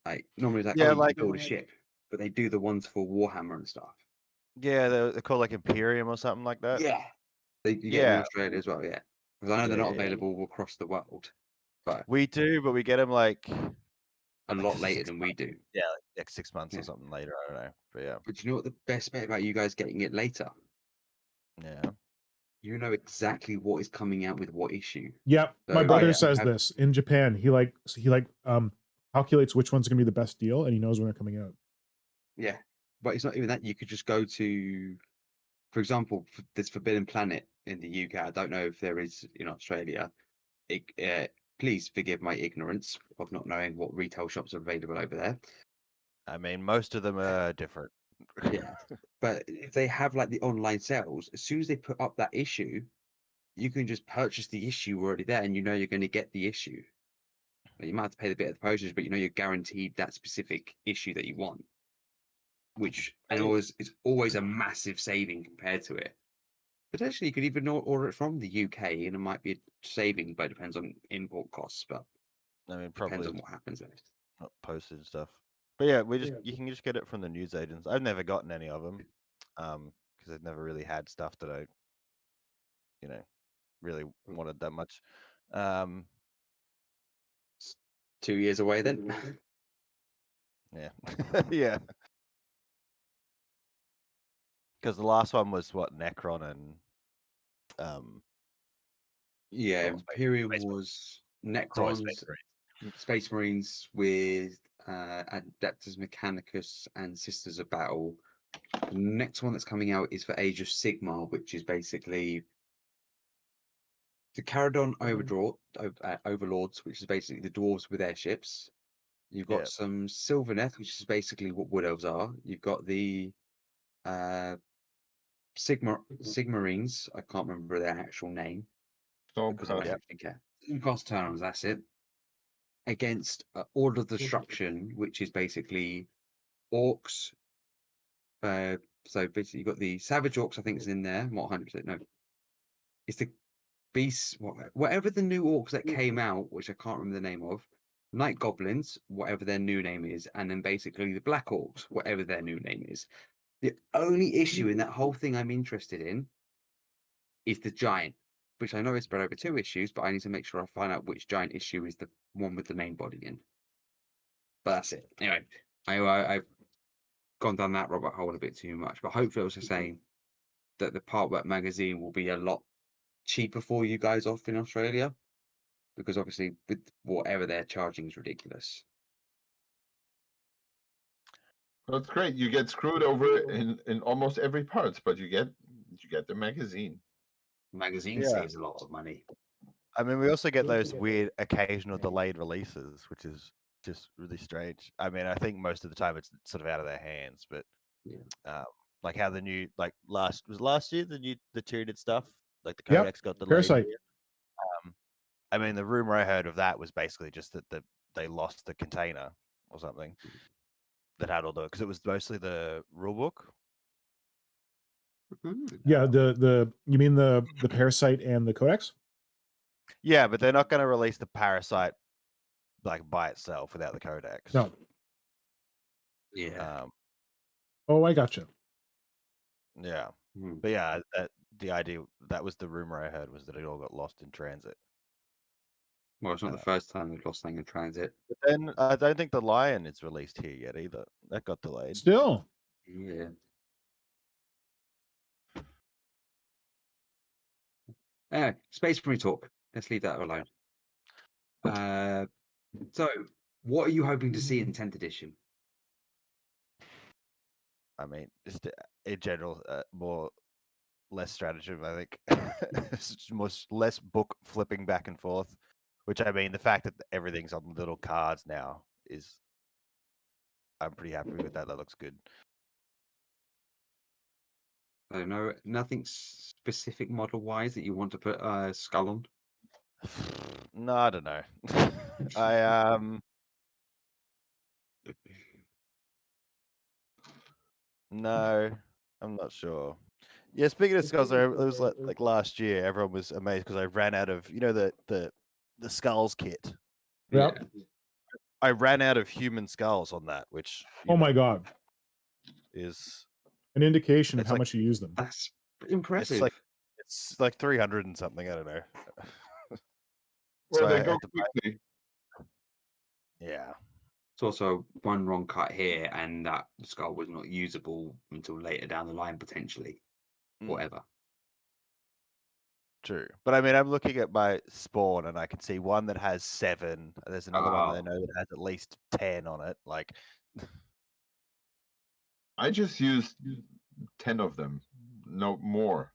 Like normally like build a ship, but they do the ones for Warhammer and stuff. Yeah, they're called like Imperium or something like that. Yeah. You get them in Australia as well, yeah. Because I know they're not Yeah. available across the world. But we do, but we get them like a lot later than we do. Yeah, like 6 months or something later. I don't know, but yeah. But you know what the best bit about you guys getting it later? Yeah. You know exactly what is coming out with what issue. Yep. So, My brother says this in Japan. He calculates which one's going to be the best deal, and he knows when they're coming out. Yeah, but it's not even that. You could just go to, for example, there's Forbidden Planet in the UK. I don't know if there is in Australia. Please forgive my ignorance of not knowing what retail shops are available over there. I mean, most of them are different. Yeah, but if they have like the online sales, as soon as they put up that issue, you can just purchase the issue already there, and you know you're going to get the issue. You might have to pay the bit of the postage, but you know you're guaranteed that specific issue that you want. Which is always a massive saving compared to it. Potentially, you could even order it from the UK, and it might be a saving, but it depends on import costs. But I mean, probably depends on what happens there. Not postage and stuff. But yeah, you can just get it from the newsagents. I've never gotten any of them, because I've never really had stuff that I, really wanted that much. 2 years away then. Yeah, yeah. Because the last one was what, Necron and Yeah, Imperium was Necrons, Space Marines with Adeptus Mechanicus and Sisters of Battle. The next one that's coming out is for Age of Sigmar, which is basically the Caradon Overlords, which is basically the dwarves with airships. You've got some Sylvaneth, which is basically what Wood Elves are. You've got the Sigmarines. I can't remember their actual name because I don't actually care. Stormcast Terrans, that's it. Against Order of Destruction, which is basically orcs. So basically, you've got the Savage Orcs, I think is in there. I'm not 100%. No, it's the Beasts, whatever the new orcs that came out, which I can't remember the name of. Night Goblins, whatever their new name is, and then basically the Black Orcs, whatever their new name is. The only issue in that whole thing I'm interested in is the giant, which I know is spread over 2 issues, but I need to make sure I find out which giant issue is the one with the main body in. But that's it. Anyway, I've gone down that rabbit hole a bit too much, but hopefully I was just saying that the Partwork magazine will be a lot cheaper for you guys off in Australia, because obviously with whatever they're charging is ridiculous. That's great. You get screwed over in almost every part, but you get the magazine. Magazine saves a lot of money. I mean, we also get those weird occasional delayed releases, which is just really strange. I mean, I think most of the time it's sort of out of their hands, but like how the new last year the Tyranid stuff, like the Yep. codex got delayed. Parasite. I mean, the rumor I heard of that was basically just that they lost the container or something that had all the, because it was mostly the rulebook. Yeah, you mean the Parasite and the Codex? Yeah, but they're not going to release the Parasite like by itself without the codex. No. Yeah. Oh, I gotcha. Yeah. But yeah, the idea, that was the rumor I heard, was that it all got lost in transit. Well, it's not the first time they've lost something in transit. But then I don't think the Lion is released here yet either. That got delayed. Still. Yeah. Anyway, Space Marine talk. Let's leave that alone. So, what are you hoping to see in 10th edition? I mean, just in general, less stratagem, I think. Less book flipping back and forth. Which, I mean, the fact that everything's on little cards now is... I'm pretty happy with that. That looks good. I don't know, nothing specific model-wise that you want to put a skull on? No, I don't know. No, I'm not sure. Yeah, speaking of skulls, it was like last year, everyone was amazed because I ran out of, the skulls kit. Yeah. I ran out of human skulls on that, which Oh my god, is an indication of how much you use them. That's impressive. It's like 300 and something. I don't know. Well, they I go had to buy- quickly. Yeah. It's also one wrong cut here, and that skull was not usable until later down the line, potentially. Whatever. True. But I mean, I'm looking at my spawn and I can see one that has 7. There's another one that I know that has at least 10 on it. Like, I just used 10 of them, no more.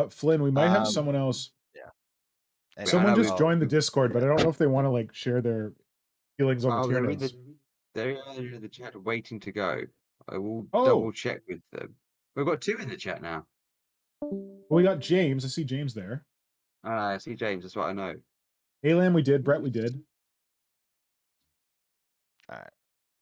Flynn, we might have someone else. Yeah. Someone just joined the Discord, but I don't know if they want to like share their feelings on the Tyranids. They're in the chat waiting to go. I will double check with them. We've got 2 in the chat now. Well, we got James. I see James there. I see James. That's what I know. Elam, we did. Brett, we did. All right.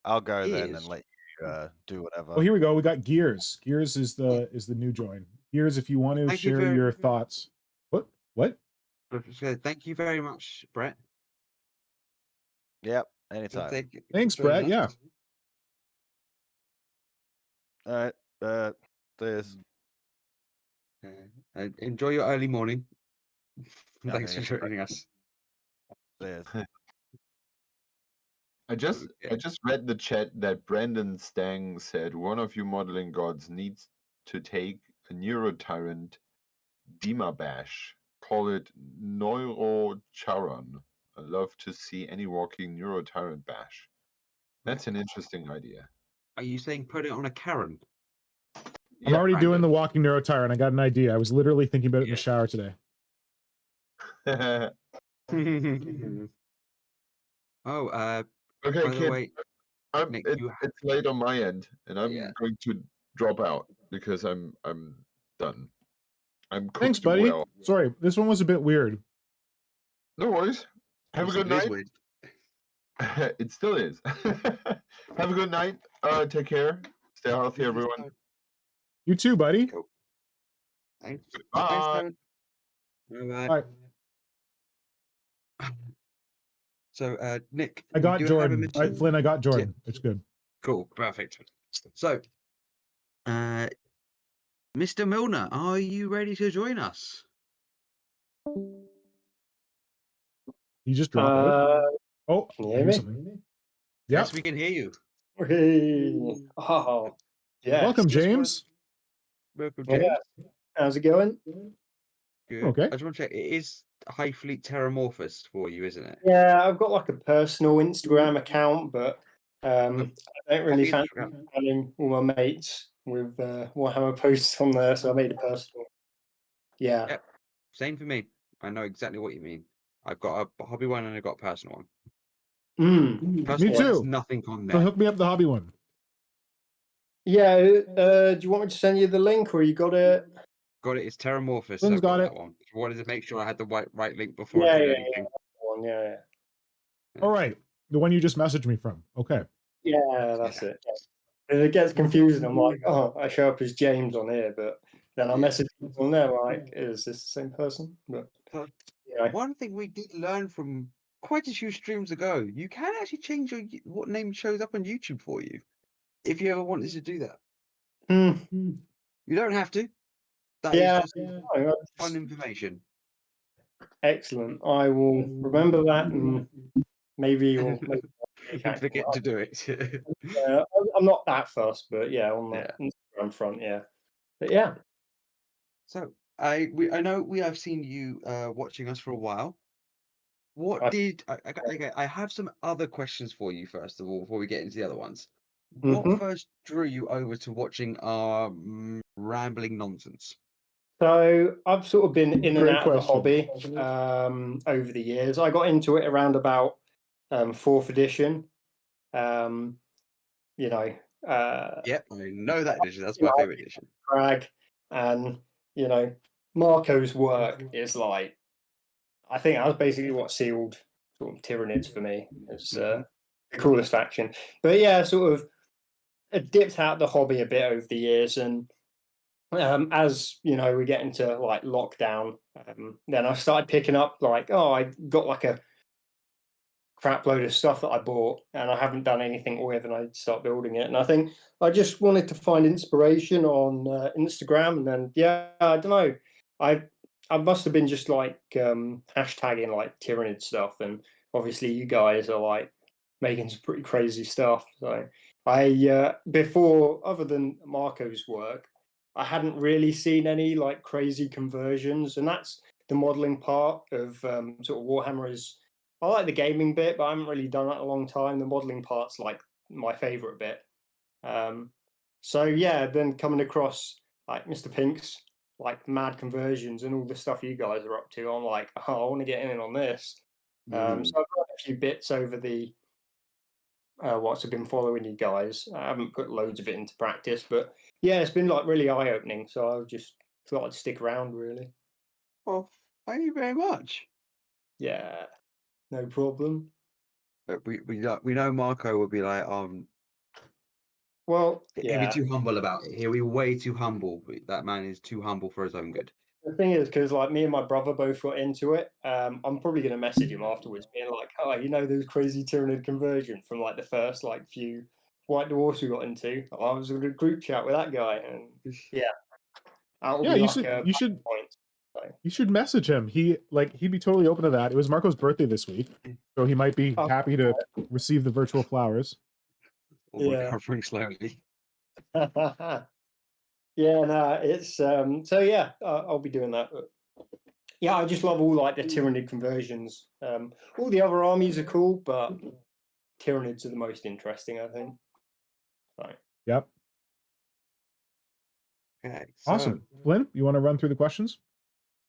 I'll go then and let you do whatever. Oh, here we go. We got Gears. Gears is the new join. Gears, if you want to share your thoughts. What? Thank you very much, Brett. Yep, anytime. Thanks, Brett. Yeah. All right. There's. Enjoy your early morning. Yeah, Thanks for joining us. There's. I just read the chat that Brandon Stang said one of you modeling gods needs to take a neurotyrant Dima Bash. Call it Neurocharon. I'd love to see any walking neurotyrant bash. That's an interesting idea. Are you saying put it on a Karen? I'm already doing the walking neurotyrant. I got an idea. I was literally thinking about it in the shower today. Okay, by the kid. way, Nick, it's late on my end, and I'm going to drop out because I'm done. I'm cooked. Thanks, buddy. Well. Sorry, this one was a bit weird. No worries. Have a good night. It still is. Have a good night. Take care. Stay healthy, everyone. You too, buddy. Cool. Thanks. Bye. Bye. So, Nick, I got Jordan. Flynn, I got Jordan. It's good. Cool. Perfect. So, Mr. Milner, are you ready to join us? He just dropped out. Oh, can you hear me? Yes, we can hear you. Okay. Oh, yeah. Welcome, James. Welcome, James. Yeah. How's it going? Good. Okay. I just want to check. It is High Fleet Terramorphous for you, isn't it? Yeah, I've got like a personal Instagram account, but I don't really Copy fancy Instagram. spamming all my mates with Warhammer posts on there, so I made a personal. Yeah. Yep. Same for me. I know exactly what you mean. I've got a hobby one and I've got a personal one. Mm. Personal Me one has too. nothing on So there. hook me up the hobby one. Yeah. Do you want me to send you the link, or you got it? Got it. It's Terramorphous. Flynn's I've got got that it. one. I wanted to make sure I had the right link before I Yeah, did yeah, anything. one, yeah. All right. The one you just messaged me from. Okay. Yeah, that's it. And it gets confusing. I'm like, oh, I show up as James on here, but then I message people on there like, is this the same person? But yeah. One thing we did learn from quite a few streams ago, you can actually change what name shows up on YouTube for you, if you ever wanted to do that. You don't have to. That is just fun information. Excellent. I will remember that, and maybe you'll forget to do it. I'm not that fussed, but yeah, on the Instagram front, yeah. But yeah. So I know we have seen you watching us for a while. What did I have some other questions for you first of all before we get into the other ones. What first drew you over to watching our rambling nonsense? So I've sort of been in and Great out of the hobby question. over the years. I got into it around about 4th edition. You know. Yep, I know that edition. That's my favorite edition. Crag, and you know, Marco's work is like, I think that was basically what sealed sort of Tyranids for me as the coolest faction. But yeah, sort of dipped out the hobby a bit over the years, and as you know, we get into like lockdown, then I started picking up like, I got like a crap load of stuff that I bought and I haven't done anything with, and I start building it. And I think I just wanted to find inspiration on Instagram, and then I don't know, I must have been just like hashtagging like Tyranid stuff, and obviously you guys are like making some pretty crazy stuff. So I before, other than Marco's work, I hadn't really seen any like crazy conversions, and that's the modeling part of sort of Warhammer. Is I like the gaming bit, but I haven't really done that in a long time. The modeling part's like my favorite bit. So yeah, then coming across like Mr. Pink's like mad conversions and all the stuff you guys are up to, I'm like, oh, I want to get in on this. So I've got a few bits over the whilst I've been following you guys. I haven't put loads of it into practice, but yeah, it's been like really eye opening. So I just thought I'd stick around, really. Well, thank you very much. Yeah, no problem. But we know Marco will be like, well, he'll be too humble about it. He'll be way too humble. That man is too humble for his own good. The thing is, because like me and my brother both got into it, I'm probably going to message him afterwards, being like, "Oh, you know those crazy Tyranid conversion from like the first like few White Dwarfs we got into? I was in a group chat with that guy, and yeah, you should message him. He'd be totally open to that. It was Marco's birthday this week, so he might be happy to receive the virtual flowers. Recovering slowly. Yeah, no, it's so yeah, I'll be doing that. But yeah, I just love all like the Tyranid conversions. All the other armies are cool, but Tyranids are the most interesting, I think. Right. Yep. Okay. Awesome. Flynn, you want to run through the questions?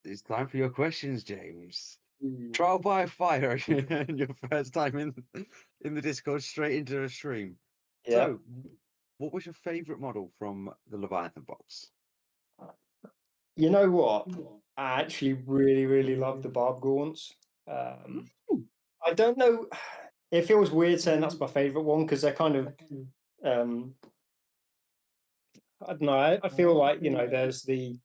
It's time for your questions, James. Trial by fire and your first time in the Discord, straight into the stream. Yeah. So, what was your favorite model from the Leviathan box? You know what? I actually really, really love the Barb Gaunts. I don't know. It feels weird saying that's my favorite one because they're kind of, I don't know. I feel like, you know, there's the,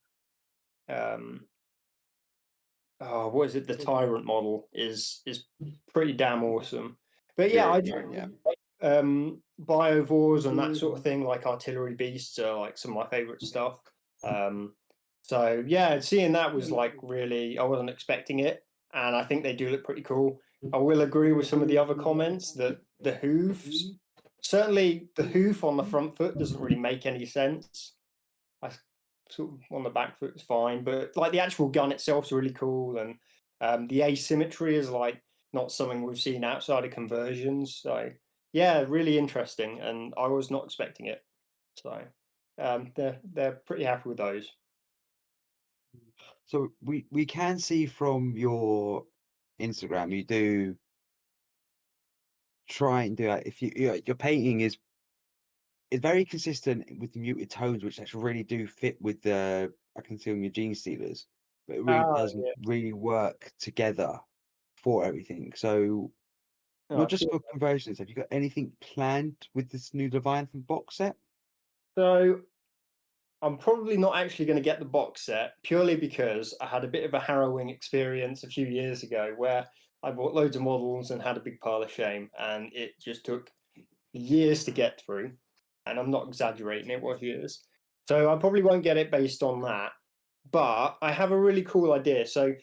what is it? The Tyrant model is pretty damn awesome. But yeah, I do biovores and that sort of thing, like artillery beasts are like some of my favorite stuff. So yeah, seeing that was like really, I wasn't expecting it, and I think they do look pretty cool. I will agree with some of the other comments that the hooves, certainly the hoof on the front foot doesn't really make any sense. I sort of on the back foot is fine, but like the actual gun itself is really cool, and the asymmetry is like not something we've seen outside of conversions. So yeah, really interesting, and I was not expecting it. So they're pretty happy with those. So we can see from your Instagram you do try and do that. If your painting is very consistent with the muted tones, which actually really do fit with the I can see on your Gene Stealers, but it really doesn't really work together for everything. So not just for conversions, have you got anything planned with this new Leviathan box set? So I'm probably not actually going to get the box set purely because I had a bit of a harrowing experience a few years ago where I bought loads of models and had a big pile of shame, and it just took years to get through. And I'm not exaggerating, it was years. So I probably won't get it based on that. But I have a really cool idea. So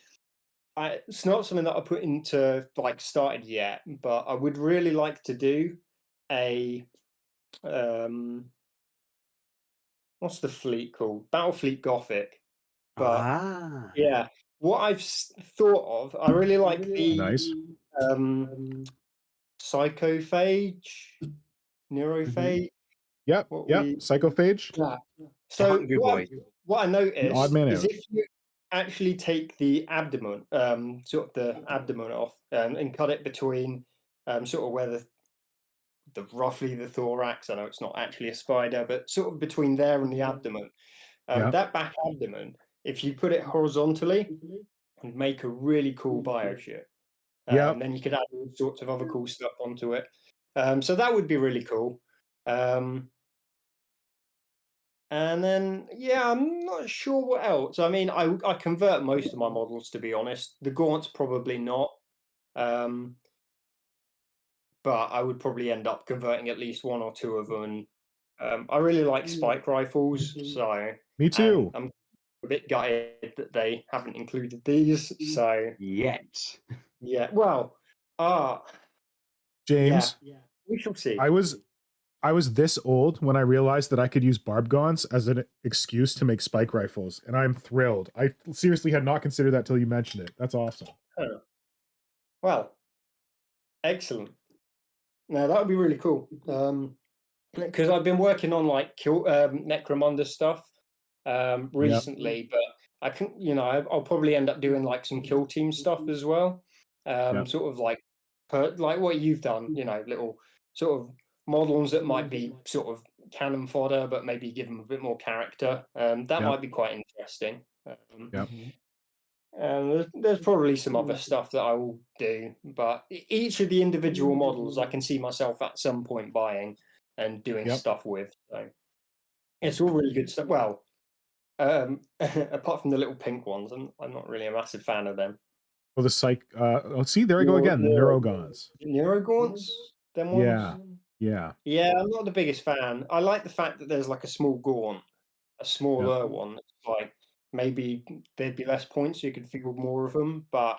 it's not something that I put into like started yet, but I would really like to do a what's the fleet called? Battlefleet Gothic. But yeah, what I've thought of, I really like the Nice. Psychophage, Neurophage. Yep. Psychophage. Yeah. So Hungry Boy. what I Odd noticed man is out. if you actually take the abdomen, sort of the abdomen off, and cut it between, sort of where the roughly the thorax. I know it's not actually a spider, but sort of between there and the abdomen. That back abdomen, if you put it horizontally and make a really cool bioship, and then you could add all sorts of other cool stuff onto it. So that would be really cool. And then, yeah, I'm not sure what else. I mean, I convert most of my models, to be honest. The Gaunts probably not. But I would probably end up converting at least one or two of them. I really like spike rifles, so Me too. I'm a bit gutted that they haven't included these. So yet, yeah. Well, James, yeah, we shall see. I was this old when I realized that I could use barb gaunts as an excuse to make spike rifles, and I'm thrilled. I seriously had not considered that till you mentioned it. That's awesome. Oh. Well, excellent. Now that would be really cool. Because I've been working on like Necromunda stuff recently, but I can, I'll probably end up doing like some kill team stuff as well. Sort of like what you've done, little sort of models that might be sort of cannon fodder, but maybe give them a bit more character. That might be quite interesting. There's probably some other stuff that I will do, but each of the individual models I can see myself at some point buying and doing stuff with. So it's all really good stuff. Well, apart from the little pink ones, I'm not really a massive fan of them. Well, the psych. Let's see. There I go again. The Neurogons. Neurogaunts. Them ones. Yeah. I'm not the biggest fan. I like the fact that there's like a small gaunt, a smaller one. That's like maybe there'd be less points, so you could field more of them. But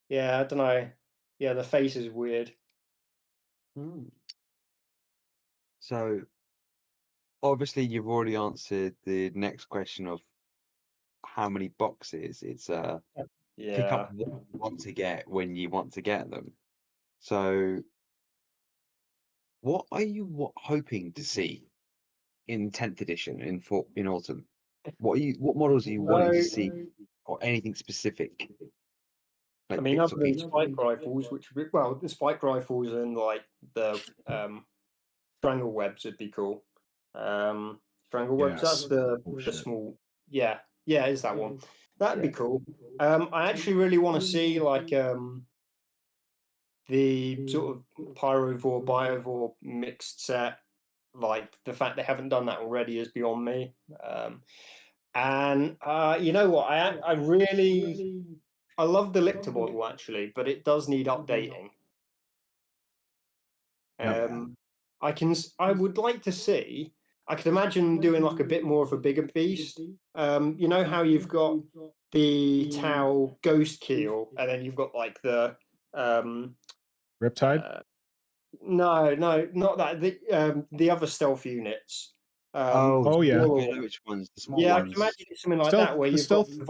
yeah, I don't know. Yeah, the face is weird. So obviously you've already answered the next question of how many boxes. It's pick up what you want to get when you want to get them. So what are you hoping to see in 10th edition in autumn? What models are you wanting to see, or anything specific? I mean, other than spike rifles, the spike rifles and like the strangle webs would be cool. Strangle webs, that's the small. Yeah, is that one? That'd be cool. I actually really want to see like the sort of pyrovore biovore mixed set. Like the fact they haven't done that already is beyond me. And you know what? I love the Lictor model actually, but it does need updating. I would like to see. I could imagine doing like a bit more of a bigger beast. You know how you've got the Tau Ghost Keel, and then you've got like the Riptide. No, not that. The other stealth units. yeah. I know which ones. The small ones. I can imagine something like that where you've got like the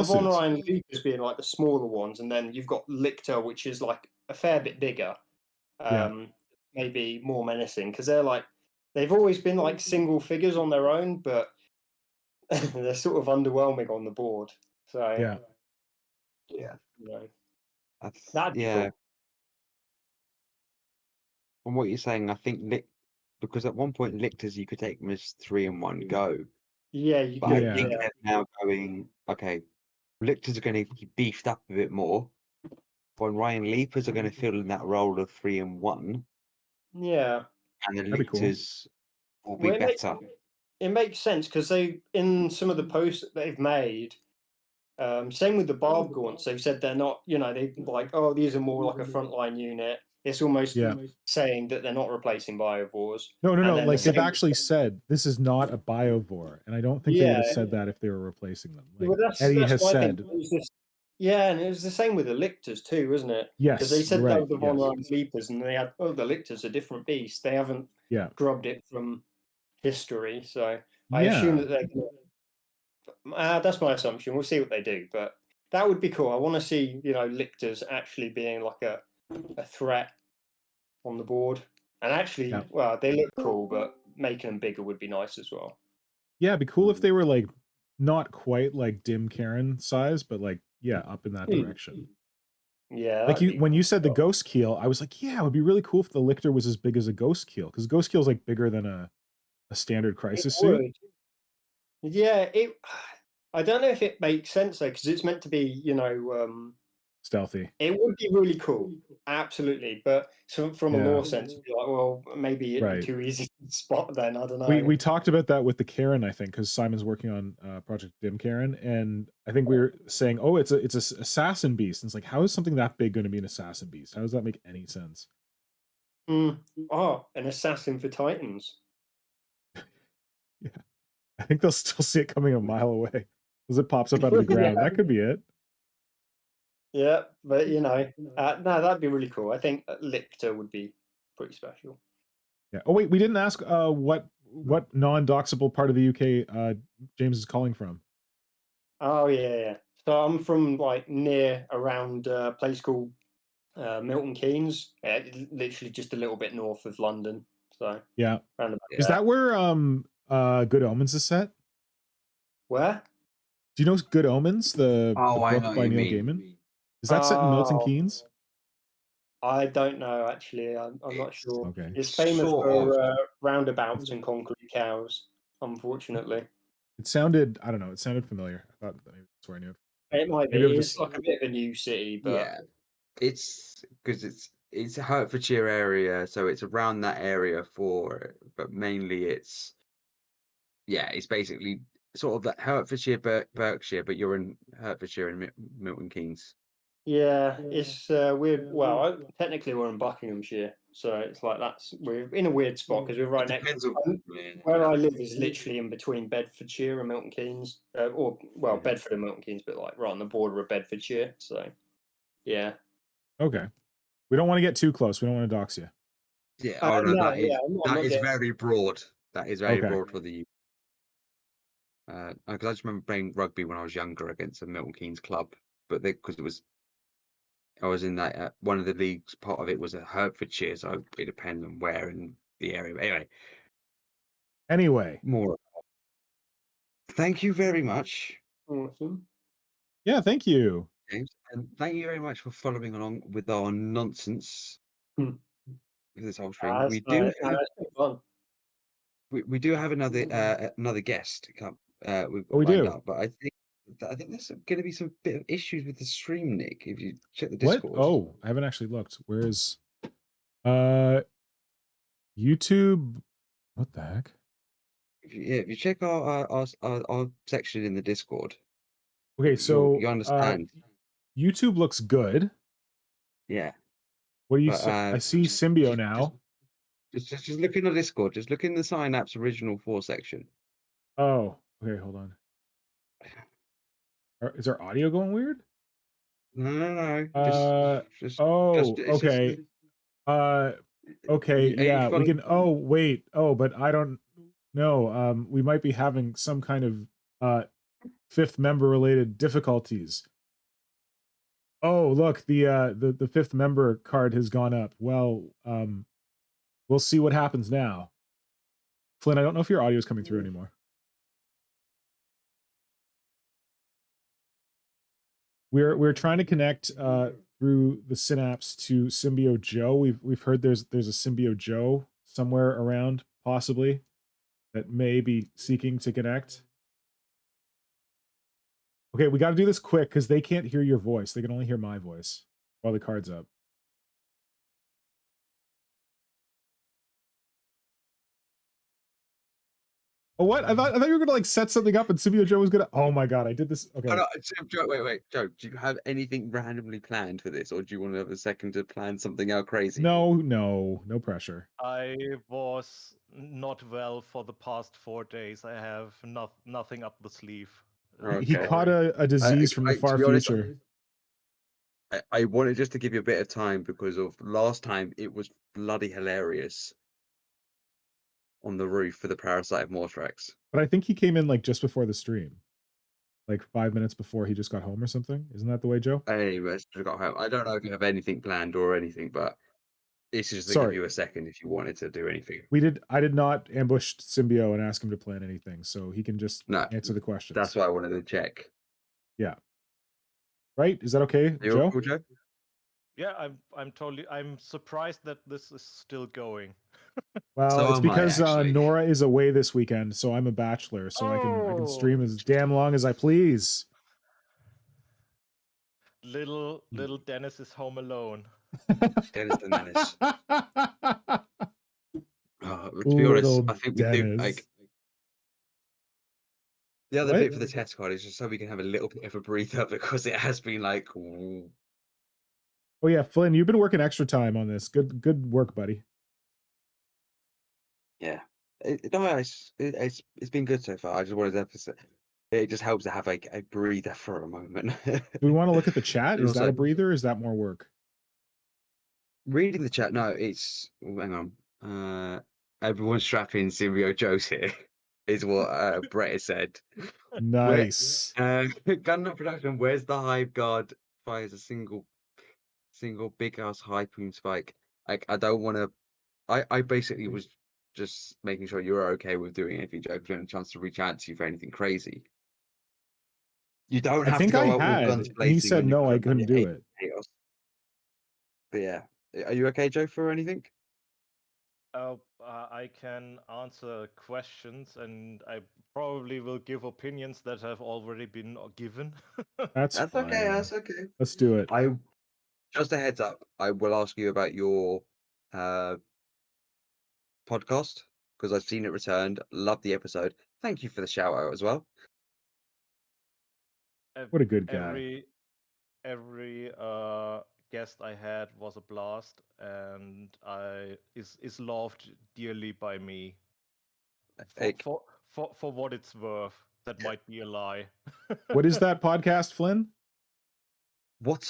Von Ryan Lucas being like the smaller ones, and then you've got Lictor, which is like a fair bit bigger. maybe more menacing because they've always been like single figures on their own, but they're sort of underwhelming on the board. So Yeah. Yeah. you know, That's, that'd be yeah. cool. From what you're saying, I think because at one point Lictors you could take them as 3 in one go. Yeah, you But could. I think they're now going, okay, Lictors are going to be beefed up a bit more. When Ryan Leapers are going to fill in that role of 3 in 1. Yeah. And the That'd be cool. Lictors will be Well, better. it makes sense because they, in some of the posts that they've made, same with the Barb Gaunts, they've said they're not, they like, oh, these are more like a frontline unit. It's almost saying that they're not replacing biovores. No. And then Like the they've same- actually said this is not a biovore, and I don't think they would have said that if they were replacing them. Like well, Eddie has why I said. think it was just, and it was the same with the Lictors too, wasn't it? Yes, Because they said you're they right, were the Von Ryan Leapers, and they had, the Lictors are a different beast. They haven't grubbed it from history, so I assume that they're going to. That's my assumption. We'll see what they do, but that would be cool. I want to see, Lictors actually being like a threat on the board, and actually, well, they look cool, but making them bigger would be nice as well. Yeah, it'd be cool if they were like not quite like Dim Karen size, but like up in that direction. Yeah, Like when you said the Ghost Keel, I was like, it would be really cool if the Lictor was as big as a Ghost Keel, because Ghost Keel's like bigger than a standard Crisis suit. Yeah, I don't know if it makes sense though, because it's meant to be, stealthy. It would be really cool, absolutely. But from a lore sense, it'd be like, well, maybe it'd be too easy to spot. Then I don't know. We talked about that with the Karen, I think, because Simon's working on Project Dim Karen, and I think we were saying, oh, it's a assassin beast. And it's like, how is something that big going to be an assassin beast? How does that make any sense? Oh, an assassin for Titans. Yeah, I think they'll still see it coming a mile away as it pops up out of the ground. That could be it. Yeah, but no, that'd be really cool. I think Lictor would be pretty special. Yeah. Oh wait, we didn't ask what non-doxable part of the UK James is calling from. Oh yeah. So I'm from like near around a place called Milton Keynes, literally just a little bit north of London. So yeah, round is that where Good Omens is set? Where? Do you know Good Omens, the book by Neil Gaiman? Is that set in Milton Keynes? I don't know actually. I'm not sure. Okay. It's famous for roundabouts and concrete cows. Unfortunately, it sounded. I don't know. It sounded familiar. I thought maybe that's where I knew it. It might be. Maybe It's like a bit of a new city, but it's because it's a Hertfordshire area, so it's around that area but mainly it's basically sort of that Hertfordshire, Berkshire, but you're in Hertfordshire and Milton Keynes. Yeah, it's weird. Well, technically we're in Buckinghamshire, so it's like we're in a weird spot because we're right next. Where I live is literally in between Bedfordshire and Milton Keynes, Bedford and Milton Keynes, but like right on the border of Bedfordshire. So, yeah. Okay, we don't want to get too close. We don't want to dox you. Yeah, that is very broad. That is very broad for the. Because I just remember playing rugby when I was younger against a Milton Keynes club, but because I was in that one of the leagues. Part of it was at Hertfordshire, so it depends on where in the area. But anyway, more. Thank you very much. Awesome. Yeah, thank you, James, and thank you very much for following along with our nonsense with this whole stream. We do have another guest come. We've got lined up, but I think there's going to be some bit of issues with the stream, Nick. If you check the Discord. What? Oh, I haven't actually looked. Where is YouTube? What the heck? If you check our section in the Discord. Okay, so you understand. YouTube looks good. Yeah. What do you say? I see Symbio now. Just look in the Discord. Just look in the Synapse original 4 section. Oh, okay, hold on. Is our audio going weird? No. Okay. Okay, yeah, we can. Oh, wait. Oh, but I don't know. We might be having some kind of fifth member related difficulties. Oh, look, the fifth member card has gone up. Well, we'll see what happens now. Flynn, I don't know if your audio is coming through anymore. We're trying to connect through the Synapse to Symbio Joe. We've heard there's a Symbio Joe somewhere around, possibly, that may be seeking to connect. Okay, we got to do this quick because they can't hear your voice. They can only hear my voice while the card's up. Oh, what? I thought you were gonna like set something up and Symbio Joe was gonna. Oh my god, I did this. Okay. Oh, no, Joe, wait, Joe. Do you have anything randomly planned for this, or do you want to have a second to plan something out crazy? No pressure. I was not well for the past 4 days. I have nothing up the sleeve. He caught a disease from the far future. I wanted just to give you a bit of time because of last time it was bloody hilarious on the roof for the parasite of Morthrax. But I think he came in like just before the stream, like 5 minutes before he just got home or something. Isn't that the way, Joe? Anyways, I got home. I don't know if you have anything planned or anything, but this is just to give you a second if you wanted to do anything. I did not ambush Symbio and ask him to plan anything, so he can just answer the questions. That's why I wanted to check. Yeah. Right? Is that okay, Joe? Cool, Joe? Yeah, I'm surprised that this is still going. Well, so it's because Nora is away this weekend, so I'm a bachelor, so I can stream as damn long as I please. Little Dennis is home alone. Dennis the Menace. To be honest, I think we do like the other bit for the test card is just so we can have a little bit of a breather because it has been like. Oh yeah, Flynn, you've been working extra time on this. Good work, buddy. Yeah, it's been good so far. I just wanted to emphasize. It just helps to have a breather for a moment. Do we want to look at the chat? Is that a breather? Or is that more work? Reading the chat, no, it's hang on. Everyone's strapping Symbio Joe's here, is what Brett has said. Nice. Gunner Production, where's the Hive guard fires a single big ass harpoon spike? Like I don't want to. I basically was just making sure you were okay with doing anything, Joe. If you had a chance to reach out to you for anything crazy. You don't have to go out with guns blazing. He said no, I couldn't do it. Chaos. But yeah, are you okay, Joe, for anything? I can answer questions, and I probably will give opinions that have already been given. That's fine. Okay. That's okay. Let's do it. Just a heads up. I will ask you about your podcast because I've seen it returned. Love the episode. Thank you for the shout out as well. What a good guy. Every guest I had was a blast, and is loved dearly by me. For what it's worth, that might be a lie. What is that podcast, Flynn? What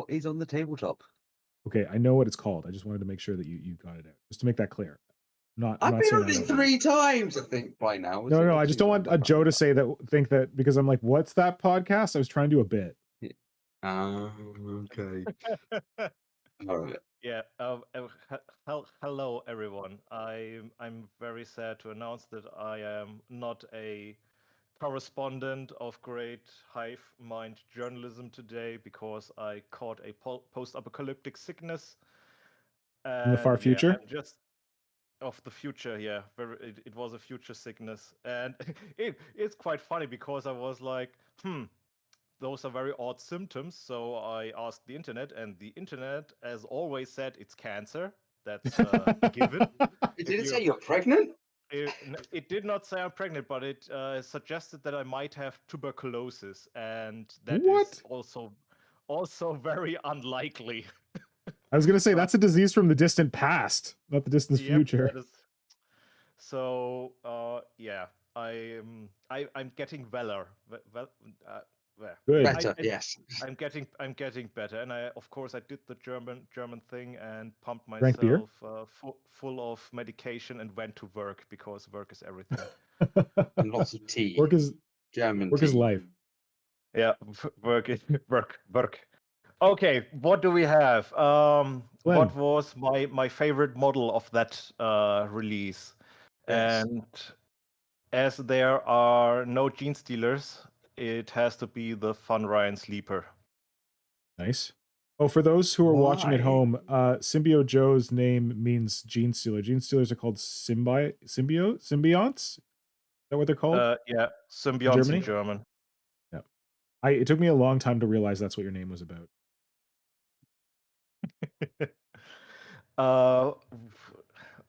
is on the tabletop? Okay, I know what it's called. I just wanted to make sure that you got it out, just to make that clear. I've been on it 3 times, I think, by now. No, I just don't want Joe to think that because I'm like, what's that podcast? I was trying to do a bit. Okay. All right. Yeah. Hello, everyone. I'm very sad to announce that I am not a correspondent of great hive mind journalism today because I caught a post-apocalyptic sickness. In the far future? I'm just of the future, yeah. It was a future sickness, and it's quite funny because I was like, those are very odd symptoms. So I asked the internet, and the internet, as always, said it's cancer. That's a given. It didn't say you're pregnant? It did not say I'm pregnant, but it suggested that I might have tuberculosis, and that is also very unlikely. I was gonna say that's a disease from the distant past, not the distant future. So yeah, I'm getting better. Good. Better, yes. I'm getting better, and of course I did the German thing and pumped Drank beer? myself full of medication and went to work because work is everything. And lots of tea. Work is German work tea. is life. Yeah, work. Okay, what do we have? Flynn. What was my favorite model of that release? Yes. And as there are no gene stealers, it has to be the Fun Ryan Sleeper. Nice. Oh, for those who are watching at Why? home, Symbio Joe's name means gene stealer. Gene stealers are called symbionts. Is that what they're called? Yeah, symbionts in Germany? German. Yeah. It took me a long time to realize that's what your name was about.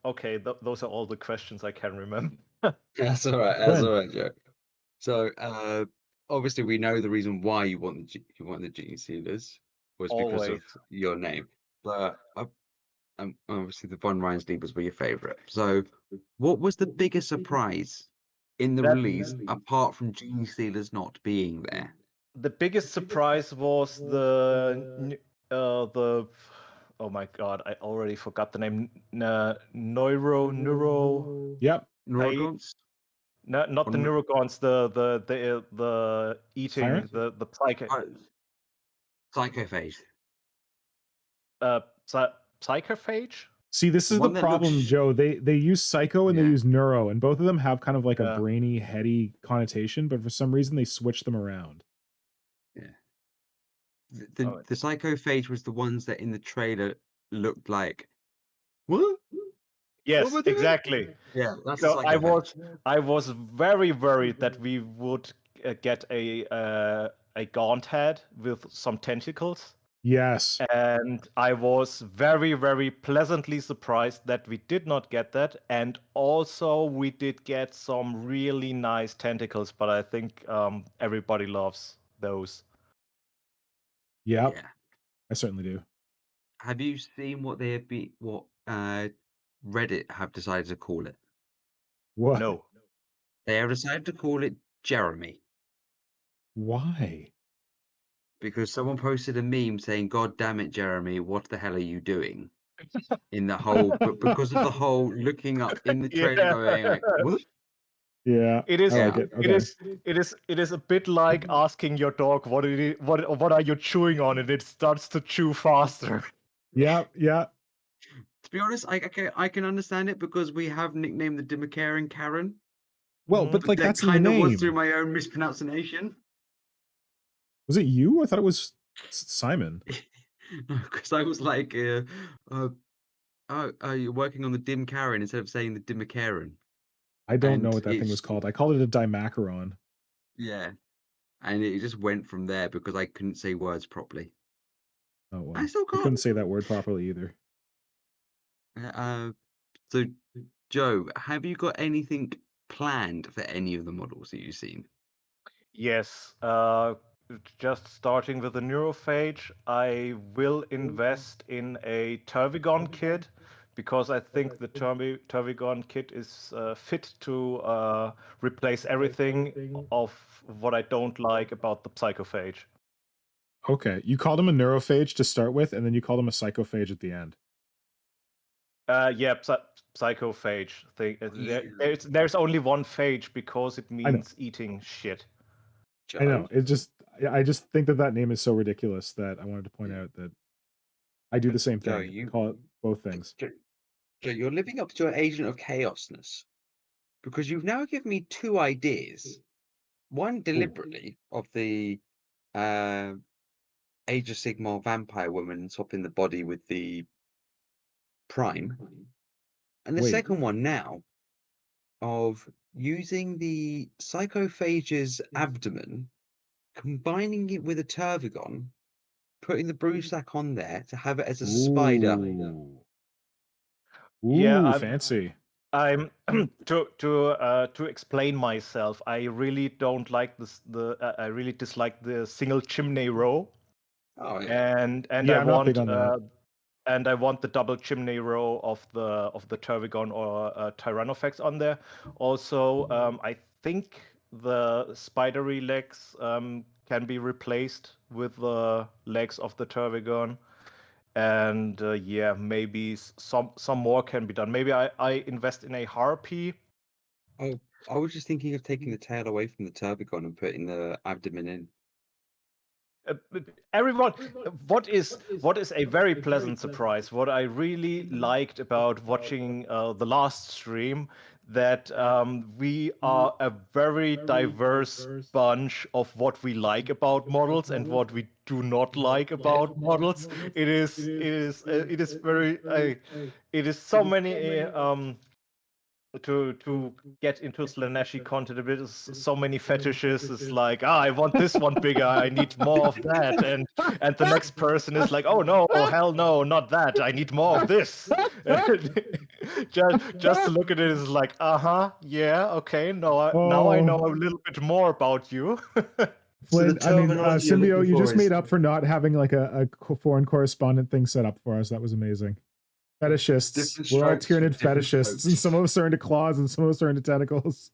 Okay, those are all the questions I can remember. That's all right. That's Flynn. all right, Joe. So, obviously, we know the reason why you want the gene stealers was because of Always. your name, but obviously the Von Ryan sleepers were your favorite. So, what was the biggest surprise in the That- release apart from gene stealers not being there? The biggest surprise was the oh my god, I already forgot the name. Neuro. Yep. Neurogons? Not Or the n- neurogons. The eating Tyrant? the psycho Psychophage. psychophage. See, this is the One that looks problem, Joe. They use psycho and they Yeah. use neuro, and both of them have kind of like a Yeah. brainy, heady connotation, but for some reason they switch them around. The psychophage was the ones that in the trailer looked like what? Yes, What am I doing? exactly. Yeah, that's So the psychophage. I was very worried that we would get a gaunt head with some tentacles. Yes. And I was very, very pleasantly surprised that we did not get that. And also, we did get some really nice tentacles, but I think everybody loves those. Yep. Yeah. I certainly do. Have you seen what Reddit have decided to call it? What? No. They have decided to call it Jeremy Why? because someone posted a meme saying, "God damn it, Jeremy, what the hell are you doing?" In the whole, but because of the whole looking up in the trailer, Yeah. going like, "What?" Yeah. It is. I like Yeah. it. Okay. It is a bit like asking your dog what are you chewing on, and it starts to chew faster. Yeah. Yeah. To be honest, I can understand it because we have nicknamed the Dimmerkaren Karen. Well, but But like that that's in the kind of was name. through my own mispronunciation. Was it you? I thought it was Simon. Because I was like, you're working on the Dim Karen instead of saying the Dimmerkaren. I don't know And what that thing was it's called. I called it a dimacaron. yeah, and it just went from there because I couldn't say words properly. Oh well. I still I couldn't can't. say that word properly either. So Joe, have you got anything planned for any of the models that you've seen? Yes. Just starting with the neurophage, I will invest in a Turvigon kit because I think the Turvigon kit is fit to replace everything of what I don't like about the psychophage. Okay. You called him a neurophage to start with, and then you called him a psychophage at the end. Yeah, psychophage thing. There's only one phage because it means eating shit. I know. It just I just think that name is so ridiculous that I wanted to point out that I do the same Joe, thing. I call it both things. Joe, you're living up to your Agent of Chaosness because you've now given me two ideas. One deliberately of the Age of Sigmar vampire woman swapping the body with the Prime, and the Wait. second one now of using the Psychophage's abdomen, combining it with a Turvigon, putting the Bruisac on there to have it as a spider. Ooh, Yeah, fancy. I'm to explain myself. I really don't like this. I really dislike the single chimney row. Oh yeah. And Yeah, I I'm not big want on that. and I want the double chimney row of the Turvigon or Tyrannofex on there. Also, I think the spidery legs can be replaced with the legs of the Turvigon. And yeah, maybe some more can be done. Maybe I invest in a harpy. Oh, I was just thinking of taking the tail away from the Turbigon and putting the abdomen in. everyone, what is a very pleasant surprise? What I really liked about watching the last stream, that we are a very diverse bunch of what we like about models and what we do not like about models. It is very it is so many to get into Slaneshi content a bit. So many fetishes. It's like, I want this one bigger. I need more of that. And the next person is like, oh no, hell no, not that. I need more of this. just to look at it is like, yeah, okay. No, now I know a little bit more about you. Flynn, Symbio, you just made up for not having like a foreign correspondent thing set up for us. That was amazing. Fetishists. We're all Tyranid fetishists, and some of us are into claws, and some of us are into tentacles.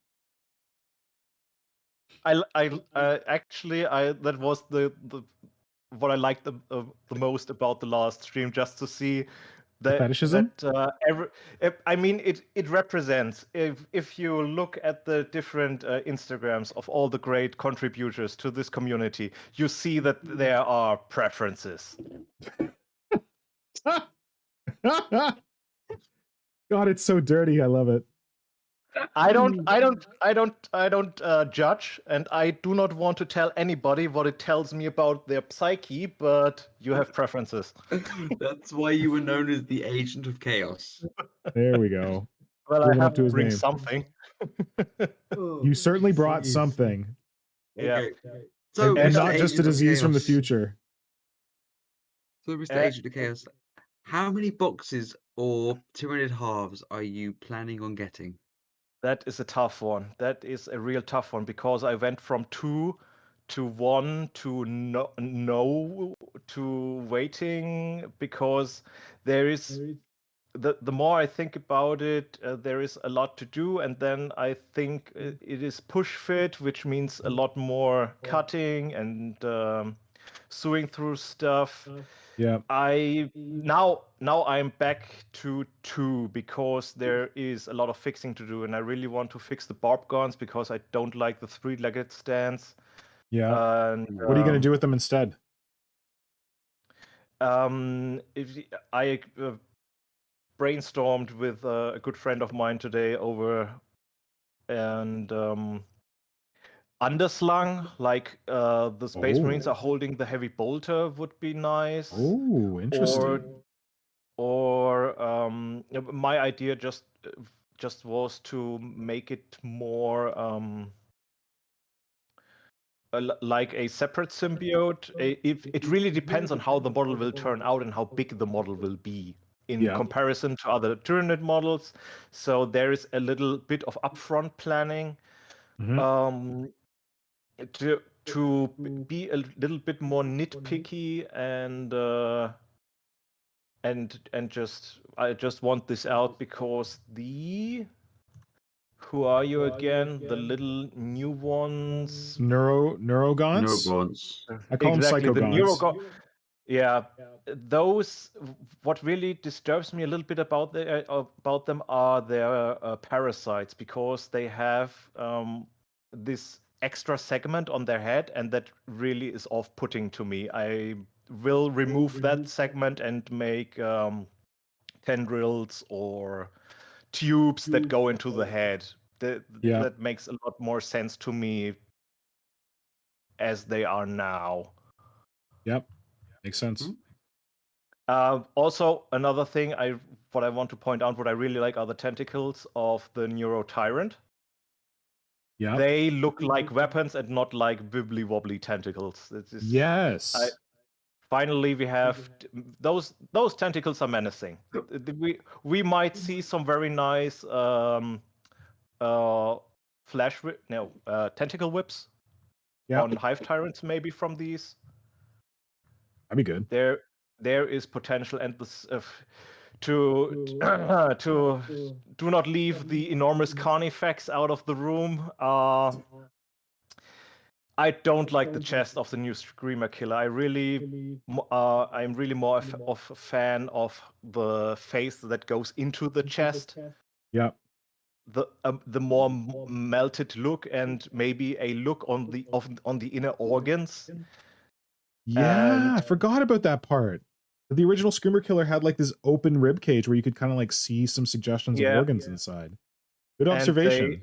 Actually, that was the what I liked the most about the last stream, just to see the fetishism. I mean, it represents, if you look at the different Instagrams of all the great contributors to this community, you see that there are preferences. God, it's so dirty. I love it. I don't judge, and I do not want to tell anybody what it tells me about their psyche, but you have preferences. That's why you were known as the Agent of Chaos. There we go. Well, living I up to have his to bring name. something. You certainly brought something. Yeah. So, and Mr. not just a Agent of disease from the Chaos. future. So, Mr. Agent of Chaos, how many boxes or Tyranid halves are you planning on getting? That is a tough one. That is a real tough one, because I went from 2 to 1 to no to waiting, because there is the more I think about it, there is a lot to do, and then I think it is push fit, which means a lot more cutting and sewing through stuff. Yeah. Now I'm back to 2, because there is a lot of fixing to do, and I really want to fix the barb guns, because I don't like the 3-legged stance. Yeah. And, what are you going to do with them instead? If I brainstormed with a good friend of mine today over, and underslung, like the Space Marines are holding the heavy bolter, would be nice. Oh, interesting. Or my idea just was to make it more like a separate symbiote. It really depends on how the model will turn out and how big the model will be in comparison to other Tyranid models. So there is a little bit of upfront planning. To be a little bit more nitpicky, and I just want this out, because who are you again? The little new ones. Neurogons? I call exactly, them psychogons. Yeah, those. What really disturbs me a little bit about them are their parasites, because they have this extra segment on their head, and that really is off-putting to me. I will remove that segment and make tendrils or tubes that go into the head. That makes a lot more sense to me as they are now. Yep, makes sense. Also, another thing what I want to point out, what I really like, are the tentacles of the Neuro Tyrant. Yeah, they look like weapons and not like wibbly wobbly tentacles. Yes. Finally, we have those tentacles are menacing. We might see some very nice tentacle whips on Hive Tyrants, maybe from these. That'd be good. There is potential, and this to do not leave the enormous carnifex out of the room. I don't like the chest of the new Screamer Killer. I'm really more of a fan of the face that goes into the chest. Yeah. The more melted look, and maybe a look on the inner organs. Yeah, I forgot about that part. The original Screamer Killer had like this open rib cage where you could kind of like see some suggestions of organs inside. Good observation.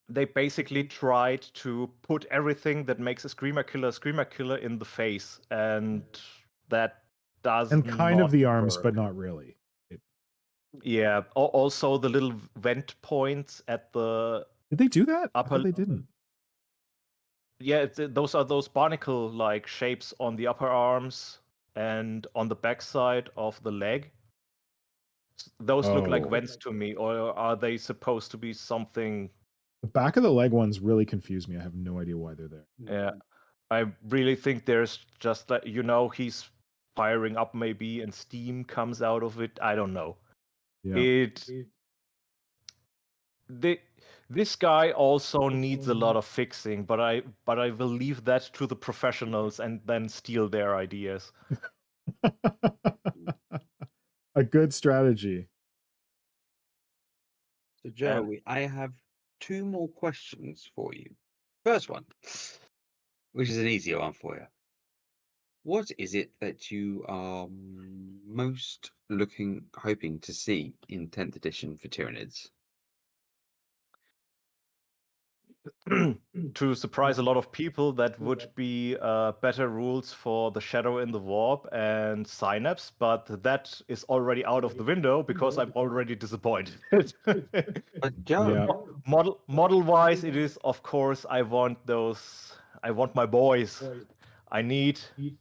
They basically tried to put everything that makes a Screamer Killer in the face, and that does And kind of not the arms, work. but not really. Yeah. Also, the little vent points at the Did they do that? I upper. thought they didn't. Yeah, those are those barnacle-like shapes on the upper arms and on the backside of the leg. Those look like Oh. vents to me, or are they supposed to be something? The back of the leg ones really confuse me. I have no idea why they're there. Yeah, I really think there's just like, he's firing up maybe, and steam comes out of it. I don't know. Yeah. This guy also needs a lot of fixing, but I will leave that to the professionals and then steal their ideas. A good strategy. So, Joey, I have 2 more questions for you. First one, which is an easier one for you. What is it that you are most hoping to see in 10th edition for Tyranids? To surprise a lot of people, that would be better rules for the Shadow in the Warp and Synapse, but that is already out of the window because I'm already disappointed. But Joe, model-wise, it is, of course, I want my boys. I need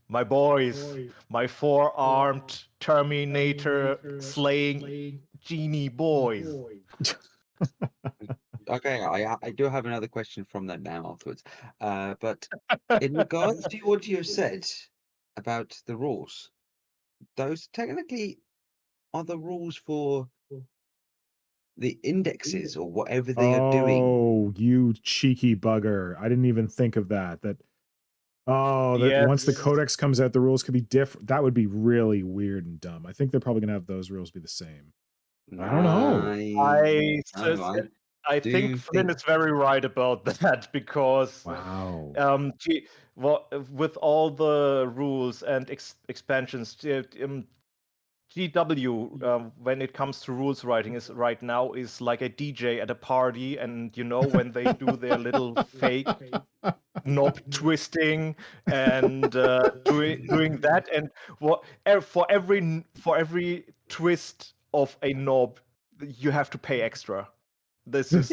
my boys, my 4-armed Terminator slaying genie boys. Okay, I do have another question from that now afterwards. But in regards to what you have said about the rules, those technically are the rules for the indexes or whatever they are doing. Oh, you cheeky bugger. I didn't even think of that. Once the codex comes out, the rules could be different. That would be really weird and dumb. I think they're probably going to have those rules be the same. I don't know. I think Flynn is very right about that because wow. With all the rules and expansions, GW when it comes to rules writing is right now is like a DJ at a party, and when they do their little fake knob twisting and doing that, and for every twist of a knob you have to pay extra. This is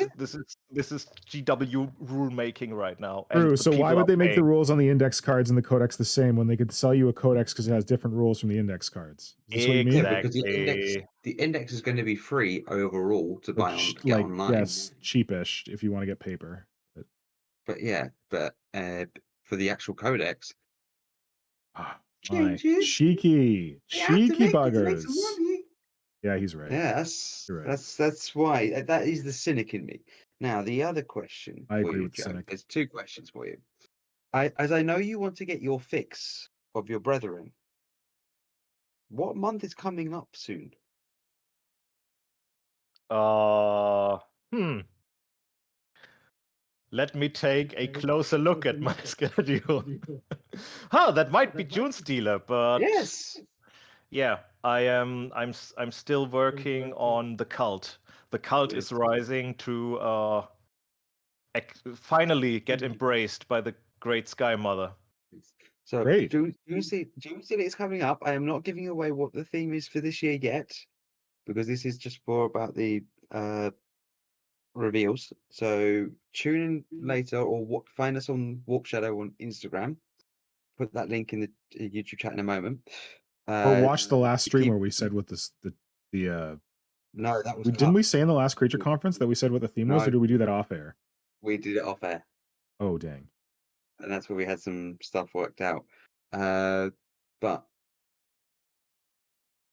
GW rule making right now. True. So why would they make the rules on the index cards and the codex the same when they could sell you a codex because it has different rules from the index cards? Is this what you mean? Yeah, because the index is going to be free overall to buy get online. Yes, cheapish if you want to get paper. But for the actual codex, cheeky buggers. Yeah, he's right. Yeah, that's why that is the cynic in me. Now, the other question I for agree you, with Joe, cynic. there's 2 questions for you. As I know you want to get your fix of your brethren, what month is coming up soon? Let me take a closer look at my schedule. That might be June Stealer, but yes. Yeah, I'm still working on the cult. The cult is rising to finally get embraced by the great Sky Mother. So June Stealer is coming up. I am not giving away what the theme is for this year yet, because this is just about the reveals. So tune in later, or find us on Warp Shadow on Instagram. Put that link in the YouTube chat in a moment. Or watch the last stream where we said what no, that was didn't we say in the last creature conference that we said what the theme was, or did we do that off air? We did it off air. Oh dang. And that's where we had some stuff worked out. But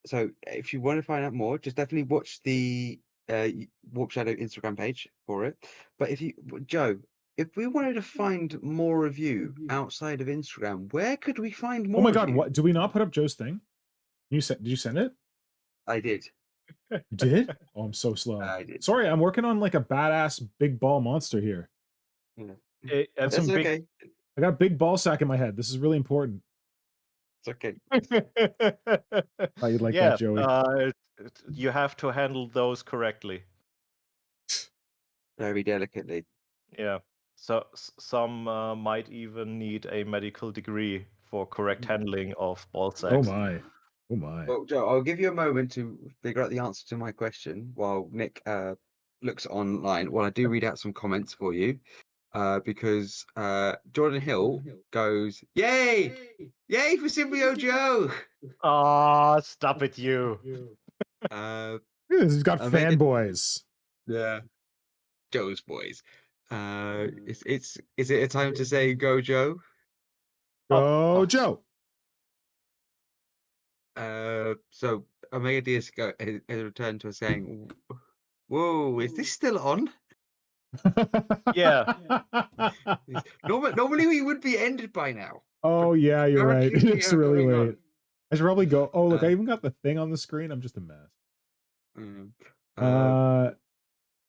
so if you want to find out more, just definitely watch the Warp Shadow Instagram page for it. But Joe, if we wanted to find more of you outside of Instagram, where could we find more? Oh my god, what do we not put up Joe's thing? Did you send it? I did. You did? Oh, I'm so slow. I did. Sorry, I'm working on like a badass big ball monster here. That's okay. I got a big ball sack in my head. This is really important. It's okay. Thought you'd like yeah, that, Joey. You have to handle those correctly. Very delicately. Yeah. So some might even need a medical degree for correct handling of ball sacks. Oh my. Oh my. Well, Joe, I'll give you a moment to figure out the answer to my question while Nick looks online. While I do read out some comments for you, because Jordan Hill goes, "Yay, yay for Symbio Joe!" Ah, stop it, you. He's got Omega- fanboys. Yeah, Joe's boys. Is it a time to say go Joe? Go Joe. So Omega Diaz has returned to us saying, "Whoa, is this still on?" Yeah. Normally we would be ended by now. Oh yeah, you're right. Apparently we It's are really going on. late. I should probably go. Oh look, I even got the thing on the screen. I'm just a mess.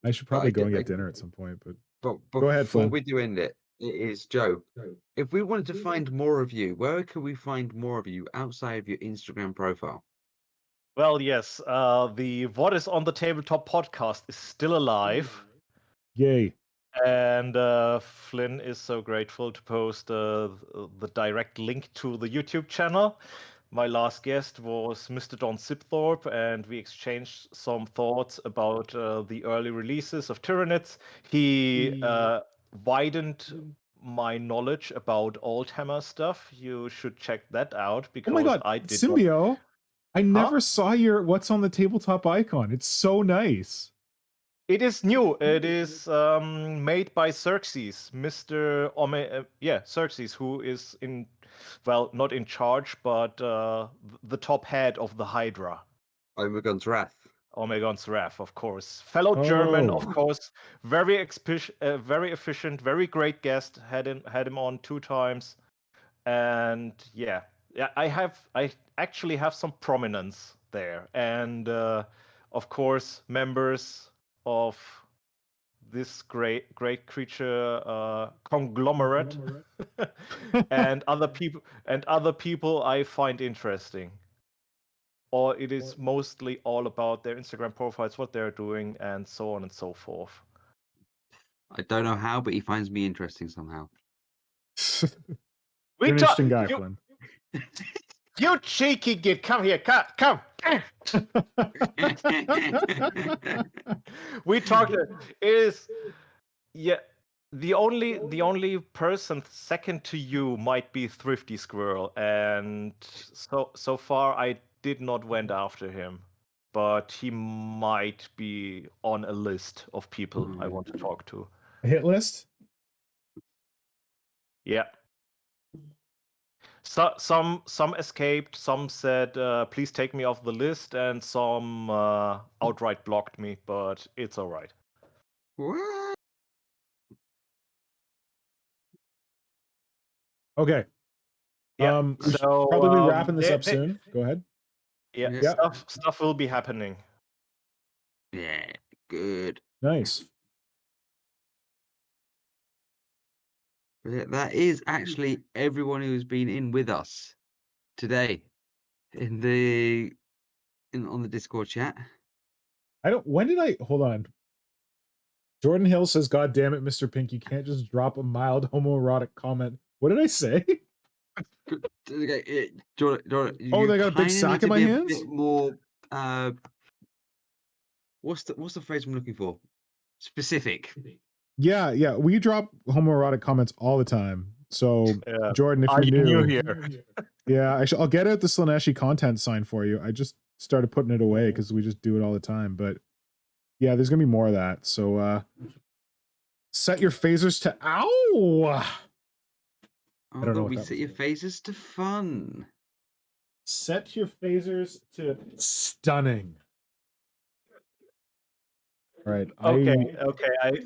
I should probably go and get dinner at some point, but go ahead, Before Flynn. we do end it, it is Joe. If we wanted to find more of you, where can we find more of you outside of your Instagram profile? Well, yes. The What is on the Tabletop podcast is still alive. Yay. And Flynn is so grateful to post the direct link to the YouTube channel. My last guest was Mr. Don Sipthorpe, and we exchanged some thoughts about the early releases of Tyranids. He widened my knowledge about Oldhammer stuff. You should check that out because Oh my god, I did Symbio! I never saw your What's on the Tabletop icon. It's so nice. It is new. It is made by Xerxes, Mr. Xerxes, who is not in charge, but the top head of the Hydra. Omegon's Wrath. Omegon's Wrath, of course. Fellow German, of Oh. course. Very efficient, very great guest. Had him on 2 times, and yeah, I actually have some prominence there, and of course members of this great creature conglomerate and other people I find interesting. Or it is mostly all about their Instagram profiles, what they're doing, and so on and so forth. I don't know how, but he finds me interesting somehow. You're an interesting guy, Flynn. You cheeky git, come here, come. We talked. The only person second to you might be Thrifty Squirrel, and so far I did not went after him, but he might be on a list of people I want to talk to. A hit list? Yeah. So some escaped, some said please take me off the list, and some outright blocked me, but it's all right. What? Okay. Yeah. We should So probably be wrapping this up soon. Go ahead. Yeah. Stuff will be happening. Yeah, good. Nice. That is actually everyone who's been in with us today on the Discord chat. Hold on. Jordan Hill says, "God damn it, Mr. Pink, you can't just drop a mild homoerotic comment." What did I say? Jordan, Oh, they got a big sack in my hands? Bit more. What's the phrase I'm looking for? Specific. Yeah. We drop homoerotic comments all the time. So, Yeah. Jordan, if Are you're you new new here? Yeah, I'll get out the Slaaneshi content sign for you. I just started putting it away because we just do it all the time. But yeah, there's gonna be more of that. So set your phasers to ow. I don't know. We set your phasers to fun. Set your phasers to stunning. Right. Okay.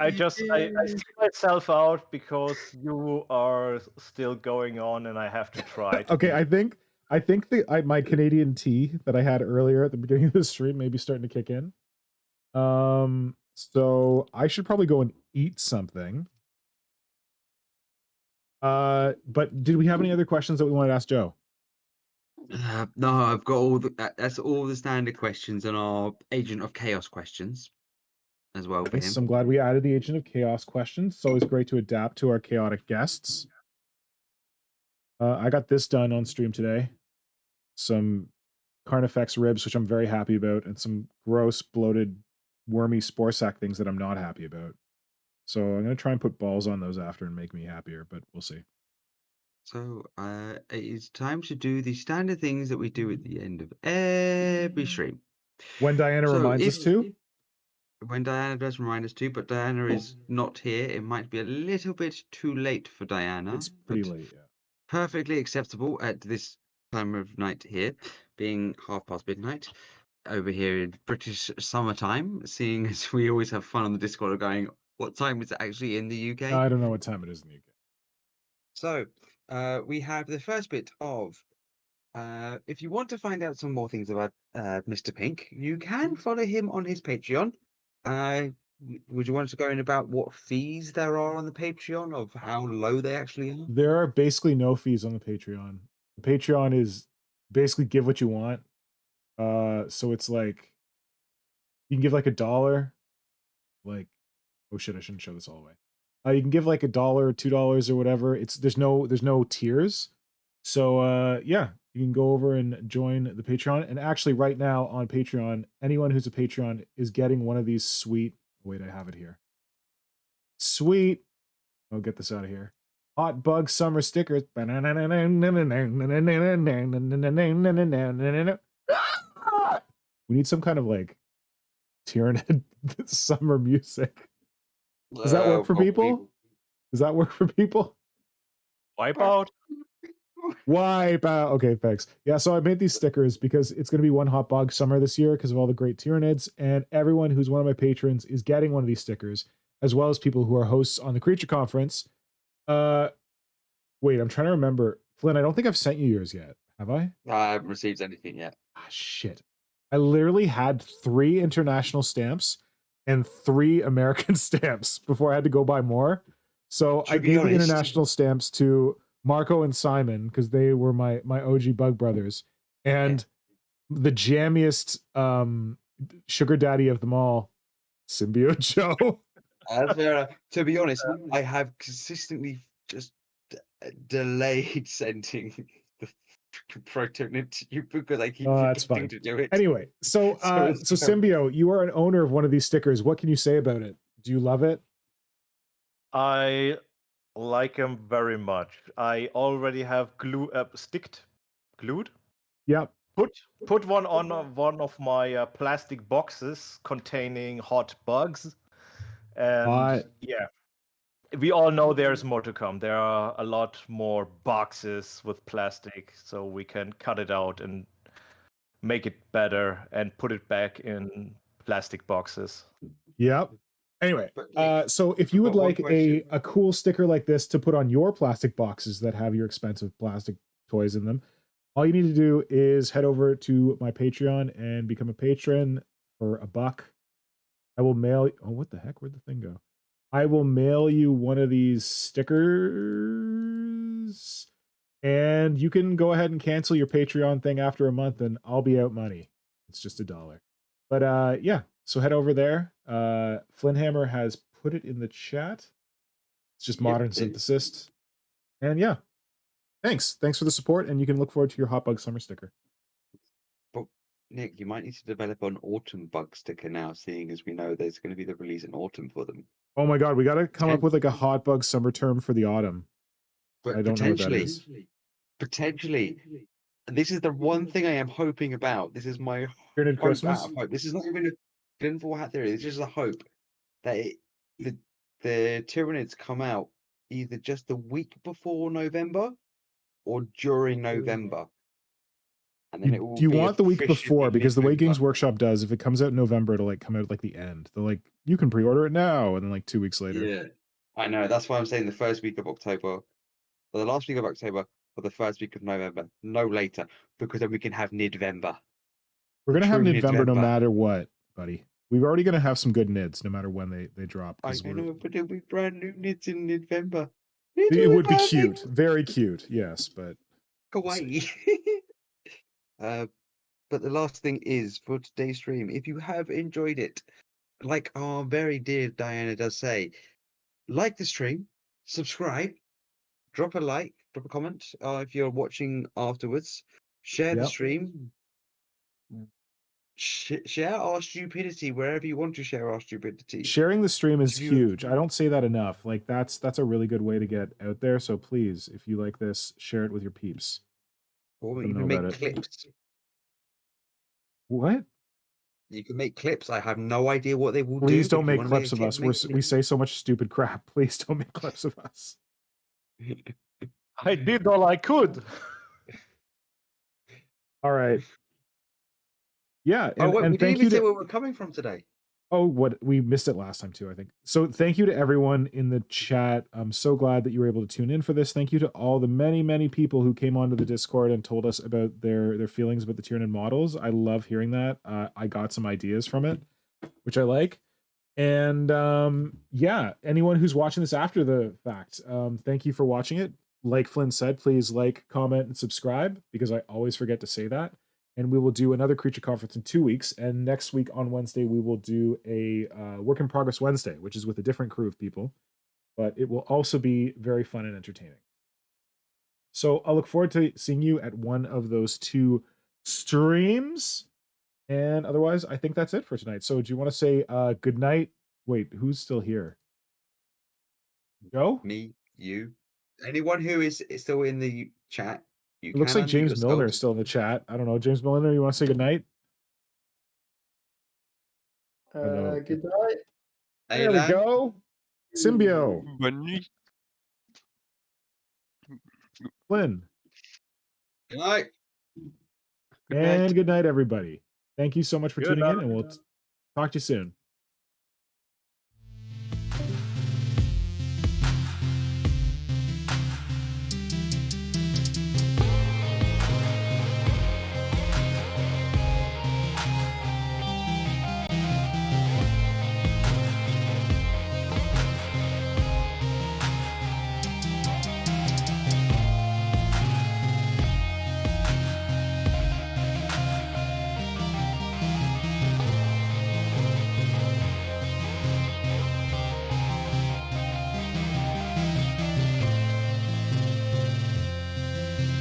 I see myself out because you are still going on, and I have to try. Okay, I think my Canadian tea that I had earlier at the beginning of the stream may be starting to kick in. So I should probably go and eat something. But did we have any other questions that we wanted to ask Joe? No, I've got all that's all the standard questions and our Agent of Chaos questions as well for him. I'm glad we added the Agent of Chaos questions. It's always great to adapt to our chaotic guests. I got this done on stream today. Some Carnifex ribs, which I'm very happy about, and some gross, bloated, wormy spore sac things that I'm not happy about. So I'm going to try and put balls on those after and make me happier, but we'll see. So it is time to do the standard things that we do at the end of every stream. When Diana reminds us to? When Diana does remind us to, but Diana is not here. It might be a little bit too late for Diana. It's pretty late, yeah. Perfectly acceptable at this time of night here, being midnight over here in British summertime, seeing as we always have fun on the Discord of going, what time is it actually in the UK? I don't know what time it is in the UK. So we have the first bit of, if you want to find out some more things about Mr. Pink, you can follow him on his Patreon. Would you want to go in about what fees there are on the Patreon, of how low they actually are? There are basically no fees on the Patreon. The Patreon is basically give what you want. So it's like you can give like $1, like, oh shit, I shouldn't show this all the way. You can give like $1 or $2 or whatever. There's no tiers. So yeah, you can go over and join the Patreon. And actually right now on Patreon, anyone who's a Patreon is getting one of these sweet, wait, I have it here. Sweet. I'll get this out of here. Hot Bug Summer stickers. We need some kind of like Tyranid summer music. Does that work for people? Does that work for people? Wipe out. Wipe out. Okay, thanks. Yeah, so I made these stickers because it's going to be one Hot Bog Summer this year because of all the great Tyranids, and everyone who's one of my patrons is getting one of these stickers, as well as people who are hosts on the Creature Conference. Wait, I'm trying to remember. Flynn, I don't think I've sent you yours yet. Have I? I haven't received anything yet. Ah, shit. I literally had 3 international stamps and 3 American stamps before I had to go buy more. So I gave the international stamps to Marco and Simon because they were my OG Bug Brothers. And the jammiest sugar daddy of them all, Symbiote Joe. That's fair enough. To be honest, I have consistently just delayed sending the Tyranid to you because I keep forgetting to do it. Anyway, so Symbio, you are an owner of one of these stickers. What can you say about it? Do you love it? I like them very much. I already have glued. Yep. Put one on one of my plastic boxes containing hot bugs, and yeah, we all know there's more to come. There are a lot more boxes with plastic, so we can cut it out and make it better and put it back in plastic boxes. Yep. Anyway, so if you would like a cool sticker like this to put on your plastic boxes that have your expensive plastic toys in them, all you need to do is head over to my Patreon and become a patron for $1. I will mail. Oh, what the heck? Where'd the thing go? I will mail you one of these stickers, and you can go ahead and cancel your Patreon thing after a month, and I'll be out money. It's just $1. But yeah, so head over there. Flynnhammer has put it in the chat. It's just modern synthesis. And yeah, thanks for the support, and you can look forward to your Hot Bug Summer sticker. But Nick, you might need to develop an autumn bug sticker now, seeing as we know there's going to be the release in autumn for them. Oh my god, we got to come up with like a Hot Bug Summer term for the autumn. But I don't know what that is. Potentially, this is the one thing I am hoping about. This is my Tyranid Christmas. hope. This is not even a tinfoil hat theory. It's just a hope that the Tyranids come out either just the week before November or during November. And then it will. Do you want the week before? Because the way Games Workshop does, if it comes out in November, it'll like come out like the end. They're like, you can pre-order it now, and then like 2 weeks later. Yeah, I know. That's why I'm saying the first week of October, or the last week of October, or the first week of November, no later, because then we can have Nidvember. We're gonna have Nidvember no matter what, buddy. We're already gonna have some good nids no matter when they drop. I know, but it'll be brand new nids in Nidvember. It would be cute, very cute. Yes, but Go away. But the last thing is for today's stream, if you have enjoyed it, like our very dear Diana does say, like the stream, subscribe, drop a like, drop a comment if you're watching afterwards, share the Yep. stream, share our stupidity wherever you want to share our stupidity. Sharing the stream is If you- huge. I don't say that enough. Like that's a really good way to get out there. So please, if you like this, share it with your peeps. Or Let them you know can make about it. clips. What? You can make clips. I have no idea what they will do. Please but don't if you make wanna clips a of clip, us. make We say so much stupid crap. Please don't make clips of us. I did all I could. All right. Yeah, Oh, wait, we and didn't thank even you say to where we're coming from today. Oh, what we missed it last time too, I think. So thank you to everyone in the chat. I'm so glad that you were able to tune in for this. Thank you to all the many people who came onto the Discord and told us about their feelings about the Tyranid models. I love hearing that. I got some ideas from it, which I like. And yeah, anyone who's watching this after the fact, thank you for watching it. Like Flynn said, please like, comment, and subscribe because I always forget to say that. And we will do another creature conference in 2 weeks. And next week on Wednesday, we will do a work in progress Wednesday, which is with a different crew of people. But it will also be very fun and entertaining. So I'll look forward to seeing you at one of those 2 streams. And otherwise, I think that's it for tonight. So do you want to say good night? Wait, who's still here? Joe? Me, you, anyone who is still in the chat. You It looks can like unmute James yourself. Milner is still in the chat. I don't know. James Milner, you want to say good night? Good night. There we go. Symbio. Bonne nuit. Flynn. Good night. Good night. And good night, everybody. Thank you so much for tuning in, Goodbye. and we'll talk to you soon.